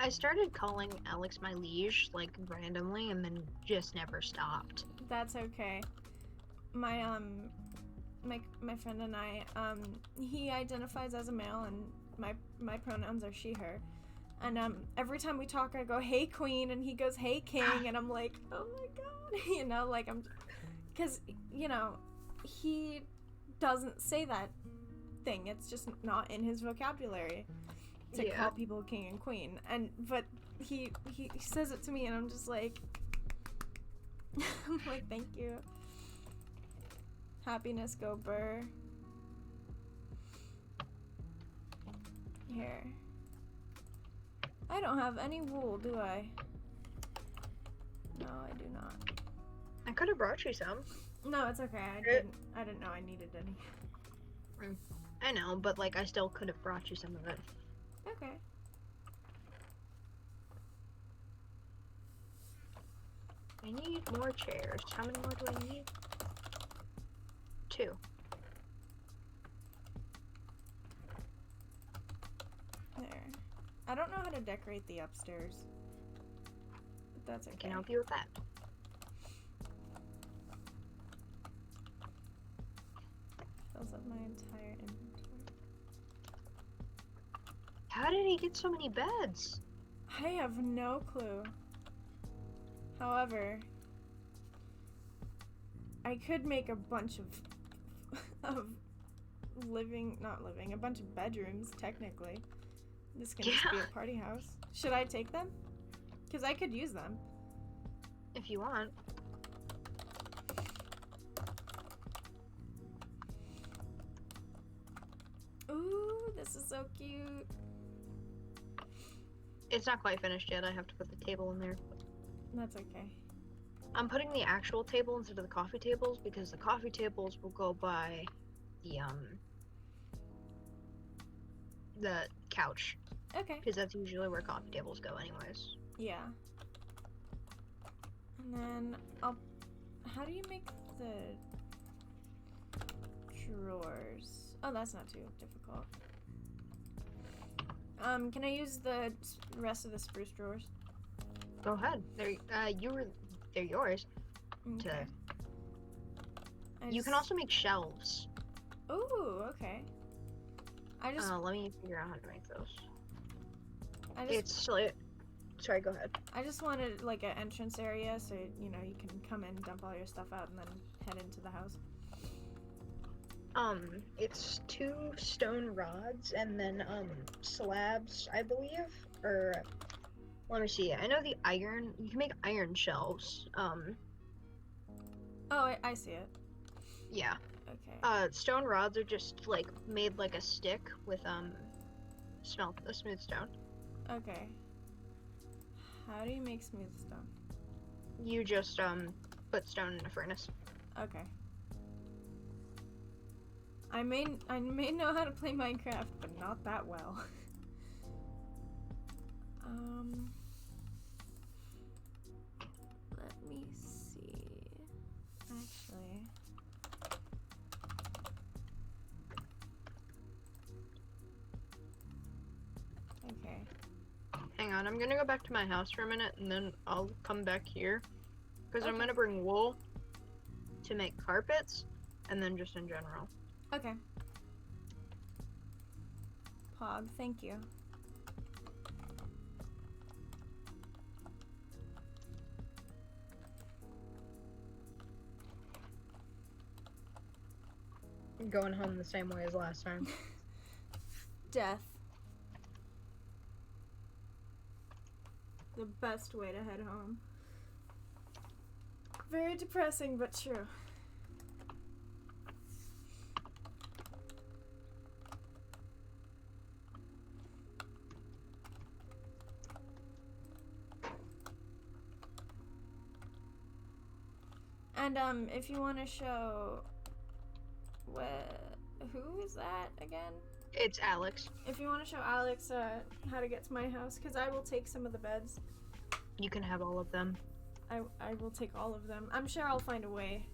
I started calling Alex my liege, like, randomly, and then just never stopped. That's okay. My my friend and I, he identifies as a male, and my pronouns are she, her. And every time we talk, I go, "Hey, queen," and he goes, "Hey, king," and I'm like, "Oh my god," you know, like because you know, he doesn't say that thing. It's just not in his vocabulary to call people king and queen. But he says it to me, and I'm just like, I'm like, thank you. Happiness, go burr. Here. I don't have any wool, do I? No, I do not. I could have brought you some. No, it's okay. I didn't know I needed any. I know, but like I still could have brought you some of it. Okay. I need more chairs. How many more do I need? 2. There. I don't know how to decorate the upstairs. But that's okay. I can help you with that. Fills up my entire inventory. How did he get so many beds? I have no clue. However, I could make a bunch of a bunch of bedrooms, technically. This can just be a party house. Should I take them? Because I could use them. If you want. Ooh, this is so cute. It's not quite finished yet. I have to put the table in there. That's okay. I'm putting the actual table instead of the coffee tables because the coffee tables will go by the couch. Okay. Because that's usually where coffee tables go anyways. Yeah. And then how do you make the drawers? Oh, that's not too difficult. Can I use the rest of the spruce drawers? Go ahead. They're yours. Okay. You can also make shelves. Ooh, okay. Let me figure out how to make those. Sorry, go ahead. I just wanted like an entrance area so you know you can come in, dump all your stuff out, and then head into the house. It's 2 stone rods and then slabs, I believe. Or let me see. I know the iron. You can make iron shelves. Oh, I see it. Yeah. Okay. Stone rods are just like made like a stick with a smooth stone. Okay. How do you make smooth stone? You just put stone in a furnace. Okay. I may know how to play Minecraft, but not that well. Let me see. Actually. Okay. Hang on, I'm gonna go back to my house for a minute and then I'll come back here. Because I'm gonna bring wool to make carpets and then just in general. Okay. Pog, thank you. I'm going home the same way as last time. Death. The best way to head home. Very depressing, but true. And if you want to show who is that again? It's Alex. If you want to show Alex how to get to my house, because I will take some of the beds. You can have all of them. I will take all of them. I'm sure I'll find a way.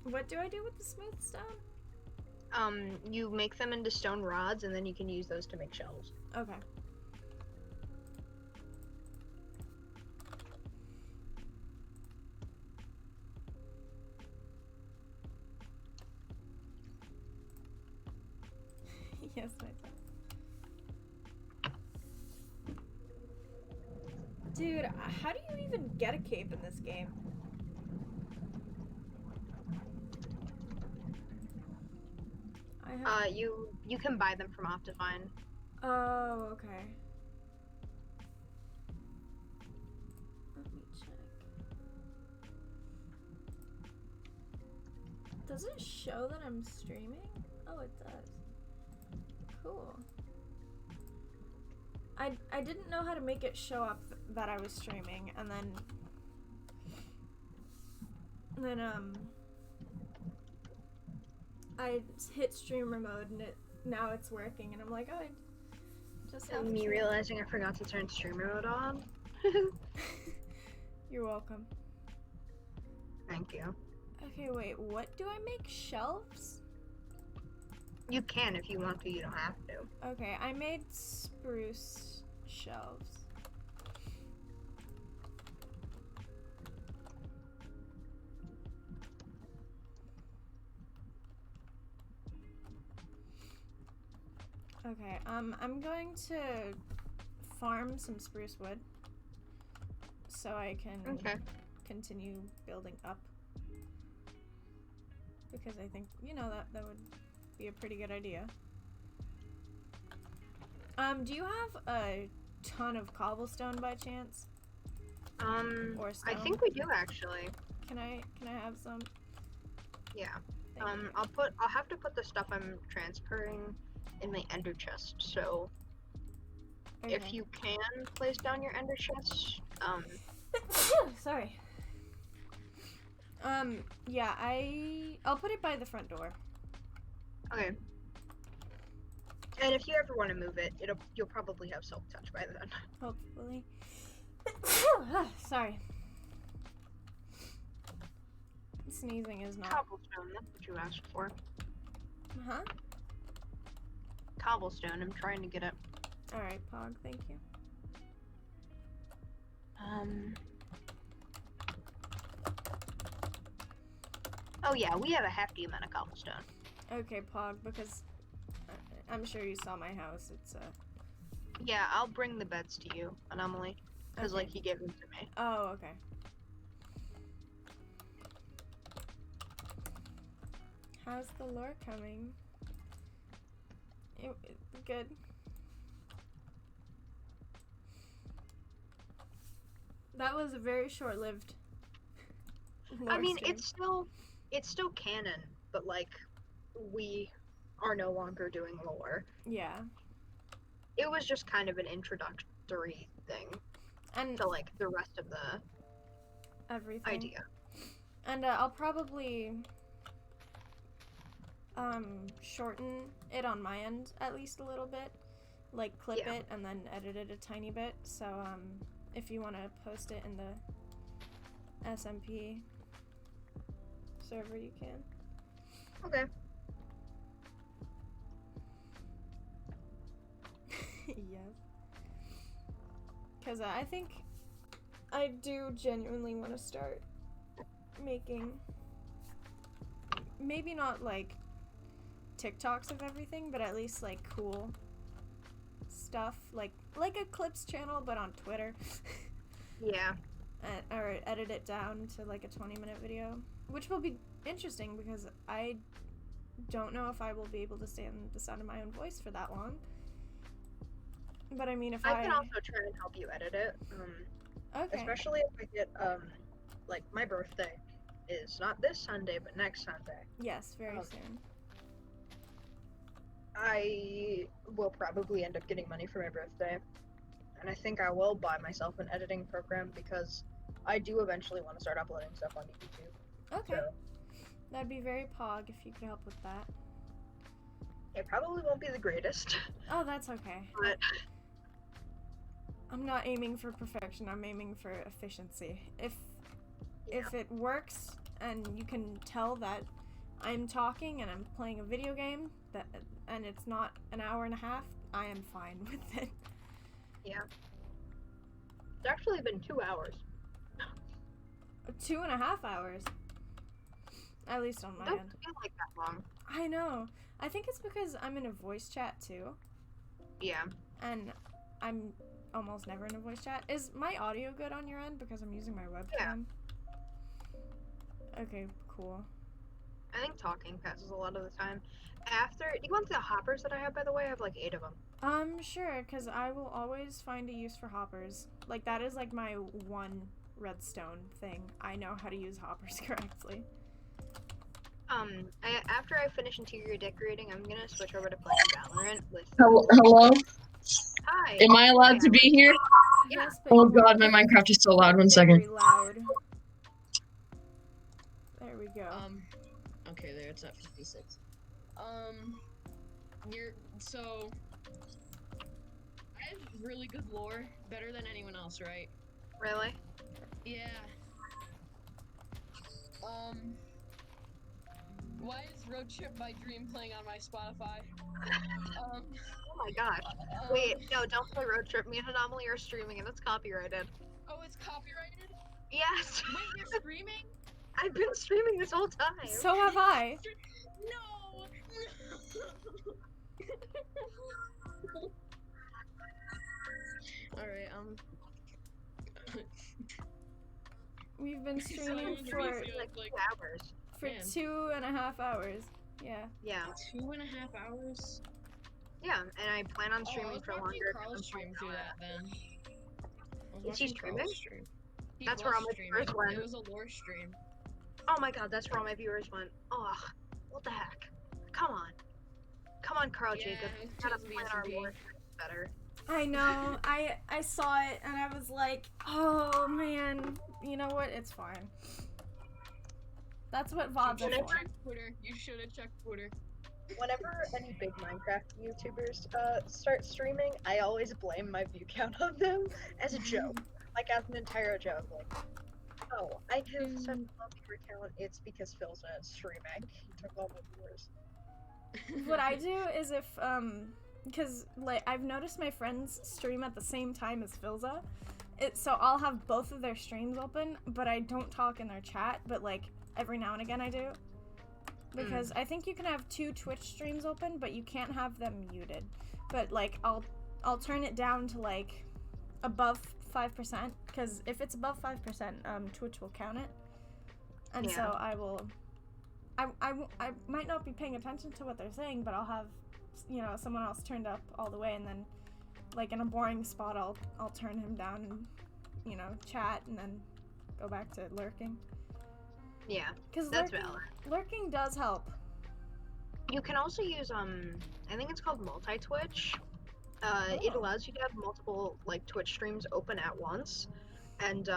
What do I do with the smooth stone? You make them into stone rods, and then you can use those to make shelves. Okay. Yes, my son. Dude, how do you even get a cape in this game? I have... You can buy them from Optifine. Oh, okay. Let me check. Does it show that I'm streaming? Oh, it does. Cool. I didn't know how to make it show up that I was streaming, and then I hit streamer mode, and now it's working, and I'm like, oh, I just have Me to... realizing I forgot to turn streamer mode on. You're welcome. Thank you. Okay, wait, what do I make? Shelves? You can if you want to, you don't have to. Okay, I made spruce shelves. Okay, I'm going to farm some spruce wood so I can continue building up. Because I think, you know, that would be a pretty good idea. Do you have a ton of cobblestone by chance? Or stone? I think we do actually. Can I have some? Yeah. Thank you. I'll have to put the stuff I'm transferring in my ender chest, so Okay. if you can place down your ender chest, Sorry. Yeah, I'll put it by the front door. okay. And if you ever want to move it, you'll probably have silk touch by then. Hopefully. Sorry. Sneezing is not... Cobblestone, that's what you asked for. Huh? Cobblestone, I'm trying to get it. Alright, Pog, thank you. Oh yeah, we have a hefty amount of cobblestone. Okay, Pog, because I'm sure you saw my house. It's Yeah, I'll bring the beds to you, Anomaly. Because, okay. like, he gave them to me. Oh, okay. How's the lore coming? Good. That was a very short-lived lore I mean, stream. it's still canon, but, like, we are no longer doing lore. Yeah. It was just kind of an introductory thing And to, like, the rest of the everything. idea. And I'll probably shorten it on my end at least a little bit, like clip it and then edit it a tiny bit. So if you want to post it in the SMP server, you can. Okay. Yes. Because I think I do genuinely want to start making, maybe not like TikToks of everything, but at least like cool stuff, like a clips channel, but on Twitter. Yeah. Or edit it down to like a 20-minute video, which will be interesting because I don't know if I will be able to stand the sound of my own voice for that long. But I mean, if I can also try and help you edit it. Okay. Especially if I get, like, my birthday is not this Sunday, but next Sunday. Yes, very soon. I will probably end up getting money for my birthday. And I think I will buy myself an editing program because I do eventually want to start uploading stuff on YouTube. Okay. So, that'd be very pog if you could help with that. it probably won't be the greatest. Oh, that's okay. But I'm not aiming for perfection, I'm aiming for efficiency. If it works and you can tell that I'm talking and I'm playing a video game and it's not an hour and a half, I am fine with it. Yeah. It's actually been 2 hours. 2.5 hours. At least on my Don't end. feel like that long. I know. I think it's because I'm in a voice chat too. Yeah. And I'm almost never in a voice chat. Is my audio good on your end? Because I'm using my webcam. Okay, cool. I think talking passes a lot of the time. After, do you want the hoppers that I have, by the way? I have like 8 of them. Sure, because I will always find a use for hoppers. Like, that is like my one redstone thing. I know how to use hoppers correctly. After I finish interior decorating, I'm gonna switch over to playing Valorant with. Hello? Hi. Am I allowed to be here? Yeah. Yes, but Oh you are god, my Minecraft is so loud. 1 very second. loud. There we go. Okay, there, it's at 56. So, I have really good lore, better than anyone else, right? Really? Yeah. Why is Road Trip by Dream playing on my Spotify? Oh my gosh. Wait, no, don't play Road Trip. Me and Anomaly are streaming and it's copyrighted. Oh, it's copyrighted? Yes! Wait, you're streaming? I've been streaming this whole time! So have I. No! Alright, We've been streaming So, for like 2 hours. Man. 2.5 hours. Yeah. Yeah. 2.5 hours? Yeah, and I plan on streaming for watching longer. Carl's stream through that then. I was Is he watching streaming? Carl's stream. He That's was where all my streaming. viewers went. It was a lore stream. Oh my god, that's where all my viewers went. Ugh. What the heck? Come on. Come on, Carl Yeah, Jacob. it's Gotta because of the plan our SMP. lore better. I know. I saw it and I was like, oh man. You know what? It's fine. That's what VODs You are should have for. checked Twitter. You should have checked Twitter. Whenever any big Minecraft YouTubers start streaming, I always blame my view count on them as a joke. Like, as an entire joke. Like, oh, I have such a low viewer count, it's because Phil's not streaming. He took all my viewers. What I do is if, because, like, I've noticed my friends stream at the same time as Philza. So I'll have both of their streams open, but I don't talk in their chat, but, like, every now and again I do. Because I think you can have 2 Twitch streams open, but you can't have them muted. But, like, I'll turn it down to, like, above 5%, because if it's above 5%, Twitch will count it. And Yeah. so I will... I might not be paying attention to what they're saying, but I'll have, you know, someone else turned up all the way, and then, like, in a boring spot, I'll turn him down and, you know, chat, and then go back to lurking. Yeah, Because that's valid. lurking does help. You can also use, I think it's called multi-Twitch. It Oh. allows you to have multiple, like, Twitch streams open at once. And,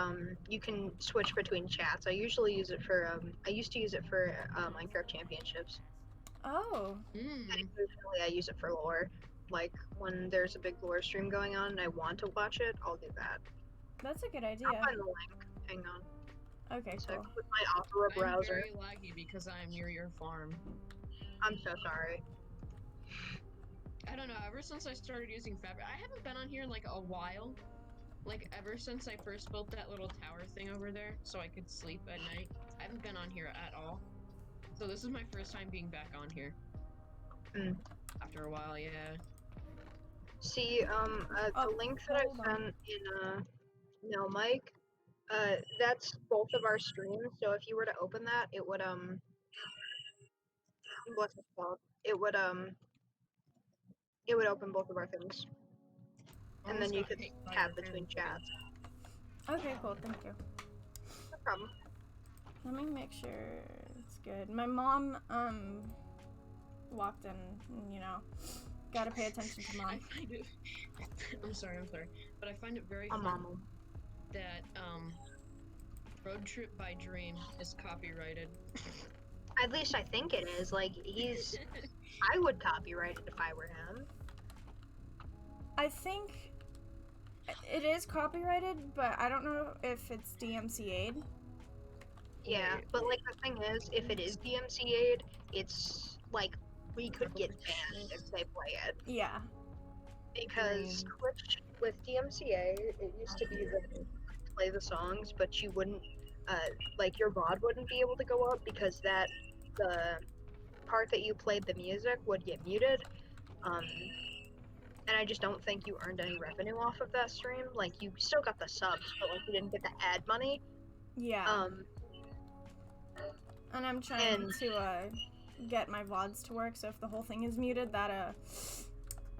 you can switch between chats. I usually use it for, I used to use it for, Minecraft Championships. Oh. And occasionally I use it for lore. Like, when there's a big lore stream going on and I want to watch it, I'll do that. That's a good I'll idea. find the link. Hang on. Okay, So cool. with my Opera I'm browser. very laggy because I'm near your farm. I'm so sorry. I don't know, ever since I started using Fabric, I haven't been on here in like a while. Like ever since I first built that little tower thing over there so I could sleep at night. I haven't been on here at all. So this is my first time being back on here. After a while, yeah. See, the link that I sent in, no, Mike, that's both of our streams, so if you were to open that, it would, what's it called? It would open both of our things. And then you could tab between chats. Okay, cool. Thank you. No problem. Let me make sure it's good. My mom, walked in, you know, gotta pay attention to mom. I'm sorry, but I find it very A fun mama. that, Road Trip by Dream is copyrighted. At least I think it is. Like, I would copyright it if I were him. I think it is copyrighted, but I don't know if it's DMCA'd. Yeah, Wait. but like the thing is, if it is DMCA'd, it's like we could get banned if they play it. Yeah. Because Twitch with DMCA, it used to be that you could play the songs, but you wouldn't, like your VOD wouldn't be able to go up because the part that you played the music would get muted. And I just don't think you earned any revenue off of that stream. Like you still got the subs, but like you didn't get the ad money. Yeah. And I'm trying And to get my VODs to work, so if the whole thing is muted, that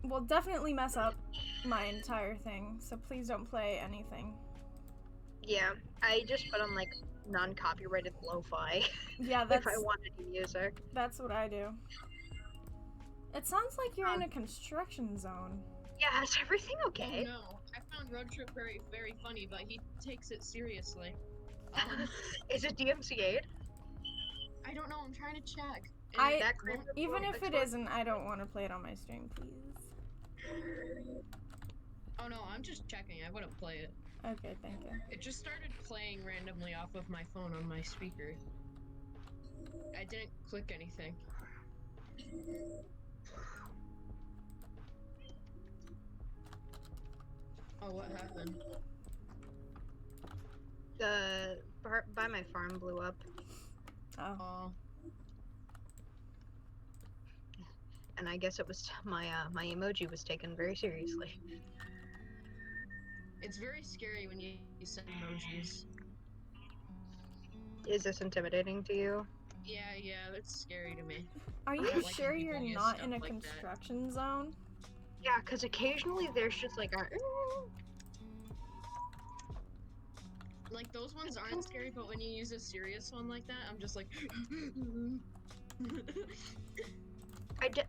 will definitely mess up my entire thing. So please don't play anything. yeah, I just put on like non-copyrighted lo-fi Yeah, if I wanted music. that's what I do. It sounds like you're in a construction zone. Yeah, is everything Oh okay? no, I found Road Trip very, very funny, but he takes it seriously. Is it DMCA'd? I don't know, I'm trying to check. That creeper Even will if it explode. isn't, I don't want to play it on my stream, please. Oh no, I'm just checking, I wouldn't play it. Okay, thank you. It just started playing randomly off of my phone on my speaker. I didn't click anything. Oh, what happened? The part by my farm blew up, Oh. and I guess it was my emoji was taken very seriously. It's very scary when you send emojis. Is this intimidating to you? Yeah, that's scary to me. Are you don't like sure when you're people use not stuff in a like that. construction zone? Yeah, because occasionally there's just like a. Like, those ones aren't scary, but when you use a serious one like that, I'm just like...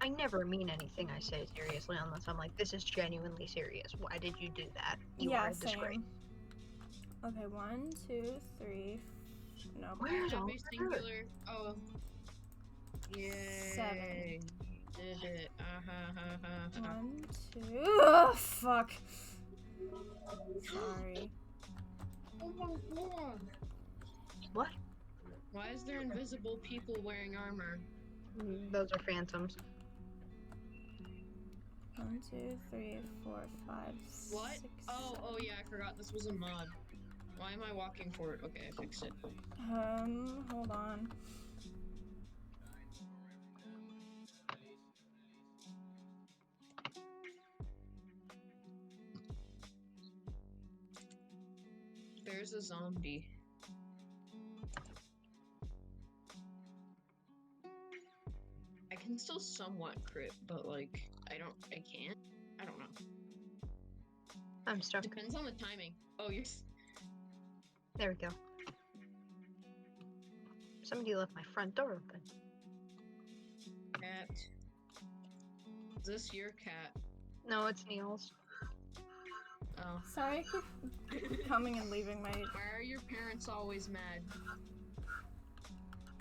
I never mean anything I say seriously unless I'm like, this is genuinely serious. Why did you do that? You are a disgrace. Same. Okay, 1, 2, 3. No. Where's Have all a the singular... Oh. Yay. 7. Did it. 1, 2. Oh, fuck. Sorry. Oh my god. What? Why is there invisible people wearing armor? Those are phantoms. 1, 2, 3, 4, 5, What? 6. Oh yeah, I forgot this was a mod. Why am I walking forward? Okay, I fixed it. Hold on. There's a zombie. I can still somewhat crit, but like, I can't? I don't know. I'm stuck. Depends on the timing. Oh, you're... There we go. Somebody left my front door open. Cat. Is this your cat? No, it's Neil's. Oh. Sorry, I keep coming and leaving my... Why are your parents always mad?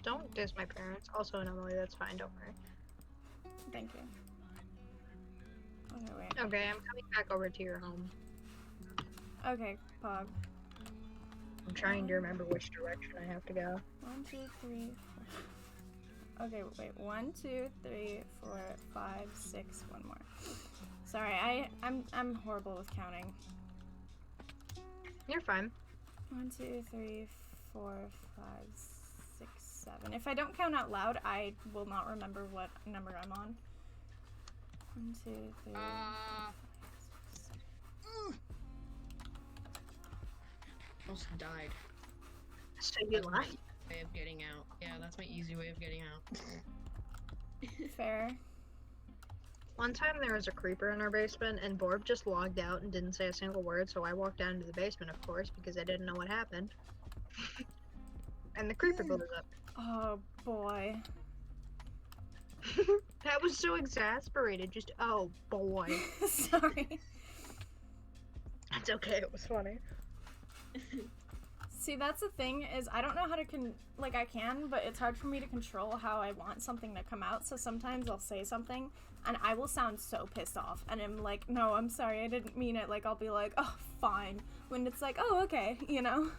Don't diss my parents. Also, Emily, that's fine. Don't worry. Thank you. Okay, wait. Okay, I'm coming back over to your home. Okay, Pog. I'm trying to remember which direction I have to go. 1, 2, 3, 4. Okay, wait. 1, 2, 3, 4, 5, 6. One more. Sorry, I'm horrible with counting. You're fine. 1, 2, 3, 4, 5, 6, 7. If I don't count out loud, I will not remember what number I'm on. 1, 2, 3. 4, 5, 6, 7. Almost died. So you That's my left? easy way of getting out. Yeah, that's my easy way of getting out. Fair. One time there was a creeper in our basement, and Borb just logged out and didn't say a single word, so I walked down into the basement, of course, because I didn't know what happened. And the creeper blew up. Oh boy. That was so exasperated, just, oh boy. Sorry. It's okay, it was funny. See, that's the thing, is I don't know how to I can, but it's hard for me to control how I want something to come out, so sometimes I'll say something, and I will sound so pissed off, and I'm like, no, I'm sorry, I didn't mean it, like, I'll be like, oh, fine, when it's like, oh, okay, you know?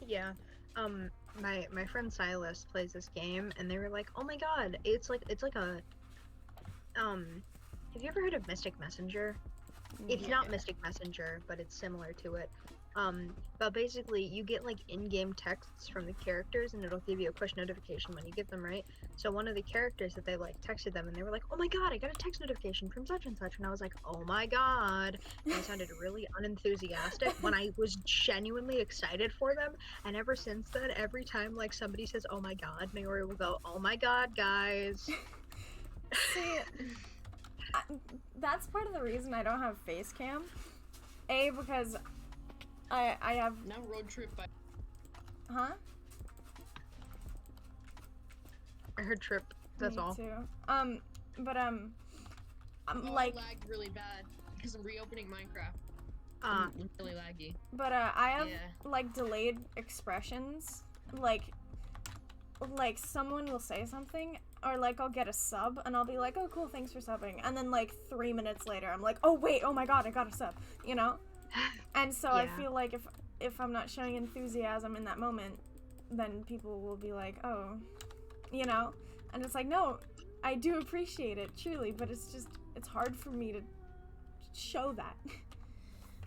Yeah, my friend Silas plays this game, and they were like, "Oh my god, it's like a Have you ever heard of Mystic Messenger? It's not Yeah. Mystic Messenger, but it's similar to it. But basically, you get like in-game texts from the characters, and it'll give you a push notification when you get them, right? So one of the characters that they like texted them, and they were like, "Oh my god, I got a text notification from such and such," and I was like, "Oh my god," and I sounded really unenthusiastic when I was genuinely excited for them. And ever since then, every time like somebody says, "Oh my god," Maori will go, "Oh my god, guys." See, that's part of the reason I don't have face cam. A, because I have... Now road trip by. Huh? I heard trip. That's Me all. too. But I'm Oh, like... I lagged really bad because I'm reopening Minecraft. Uh, It's really laggy. But I have Yeah. like delayed expressions, like someone will say something, or like I'll get a sub and I'll be like, "Oh cool, thanks for subbing," and then like 3 minutes later I'm like, "Oh wait, oh my god, I got a sub," you know? And so I Yeah. feel like if I'm not showing enthusiasm in that moment, then people will be like, "Oh," you know? And it's like, no, I do appreciate it truly, but it's just it's hard for me to show that.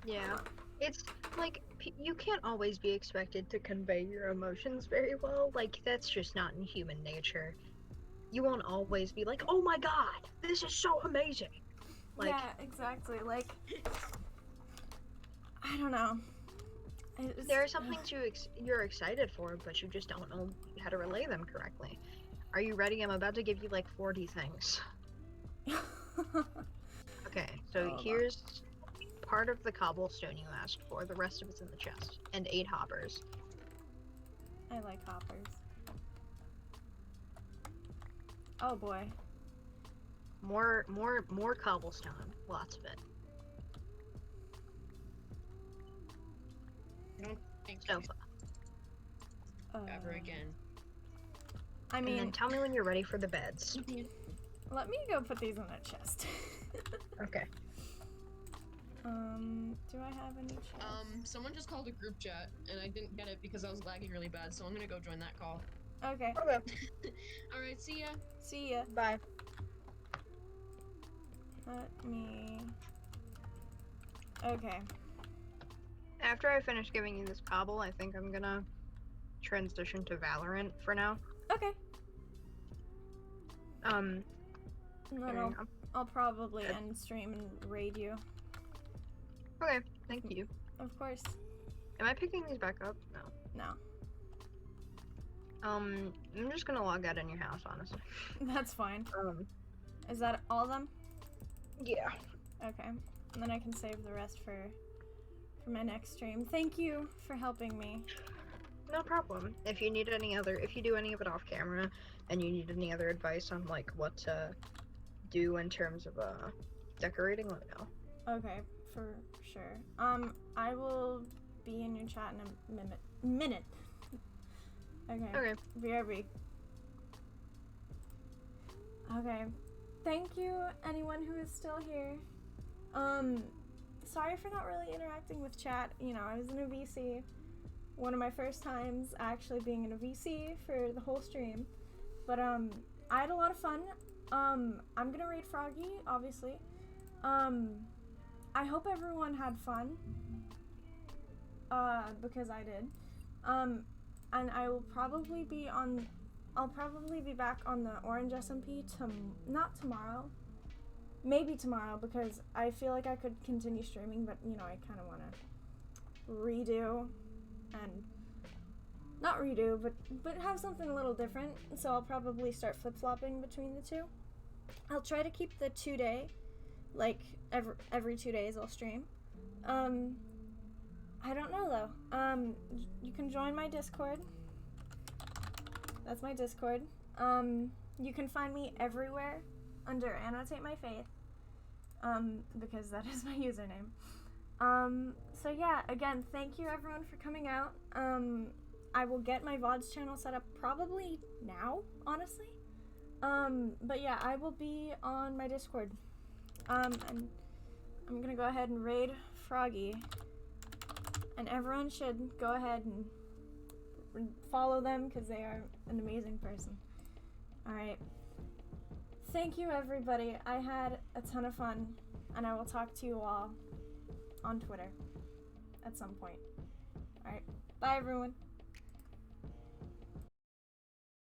Yeah. It's like you can't always be expected to convey your emotions very well. Like that's just not in human nature. You won't always be like, "Oh my god, this is so amazing." Like Yeah, exactly. Like, I don't know. It's, there are some things you're excited for, but you just don't know how to relay them correctly. Are you ready? I'm about to give you like 40 things. Okay, so Hold on. here's part of the cobblestone you asked for. The rest of it's in the chest, and 8 hoppers. I like hoppers. Oh boy. More cobblestone. Lots of it. I don't think Sofa. ever again. I And mean, then tell me when you're ready for the beds. let me go put these in a chest. Okay. Do I have any chests? Someone just called a group chat and I didn't get it because I was lagging really bad, so I'm gonna go join that call. Okay. Okay. Alright, see ya. See ya. Bye. Let me... Okay. After I finish giving you this cobble, I think I'm gonna transition to Valorant for now. Okay. And then Here, I'll probably end stream and raid you. Okay, thank you. Of course. Am I picking these back up? No. No. I'm just gonna log out in your house, honestly. That's fine. Um, Is that all of them? yeah. Okay. And then I can save the rest for my next stream. Thank you for helping me. No problem. If you need any other, if you do any of it off camera, and you need any other advice on like what to do in terms of decorating, let me know. Okay, for sure. I will be in your chat in a minute. Okay. Okay. BRB. Okay. Thank you, anyone who is still here. Sorry for not really interacting with chat. You know, I was in a VC. One of my first times actually being in a VC for the whole stream. But, I had a lot of fun. I'm gonna raid Froggy, obviously. I hope everyone had fun. Because I did. And I will probably be on... I'll probably be back on the Orange SMP not tomorrow. Maybe tomorrow, because I feel like I could continue streaming, but, you know, I kind of want to redo and... Not redo, but have something a little different. So I'll probably start flip-flopping between the two. I'll try to keep the 2-day, like, every 2 days I'll stream. I don't know, though. You can join my Discord. That's my Discord. You can find me everywhere under Annotate My Faith, because that is my username. So yeah, again, thank you everyone for coming out. I will get my VODs channel set up probably now, honestly. But yeah, I will be on my Discord. And I'm gonna go ahead and raid Froggy. And everyone should go ahead and follow them because they are an amazing person. Alright. Thank you, everybody. I had a ton of fun, and I will talk to you all on Twitter at some point. Alright. Bye, everyone.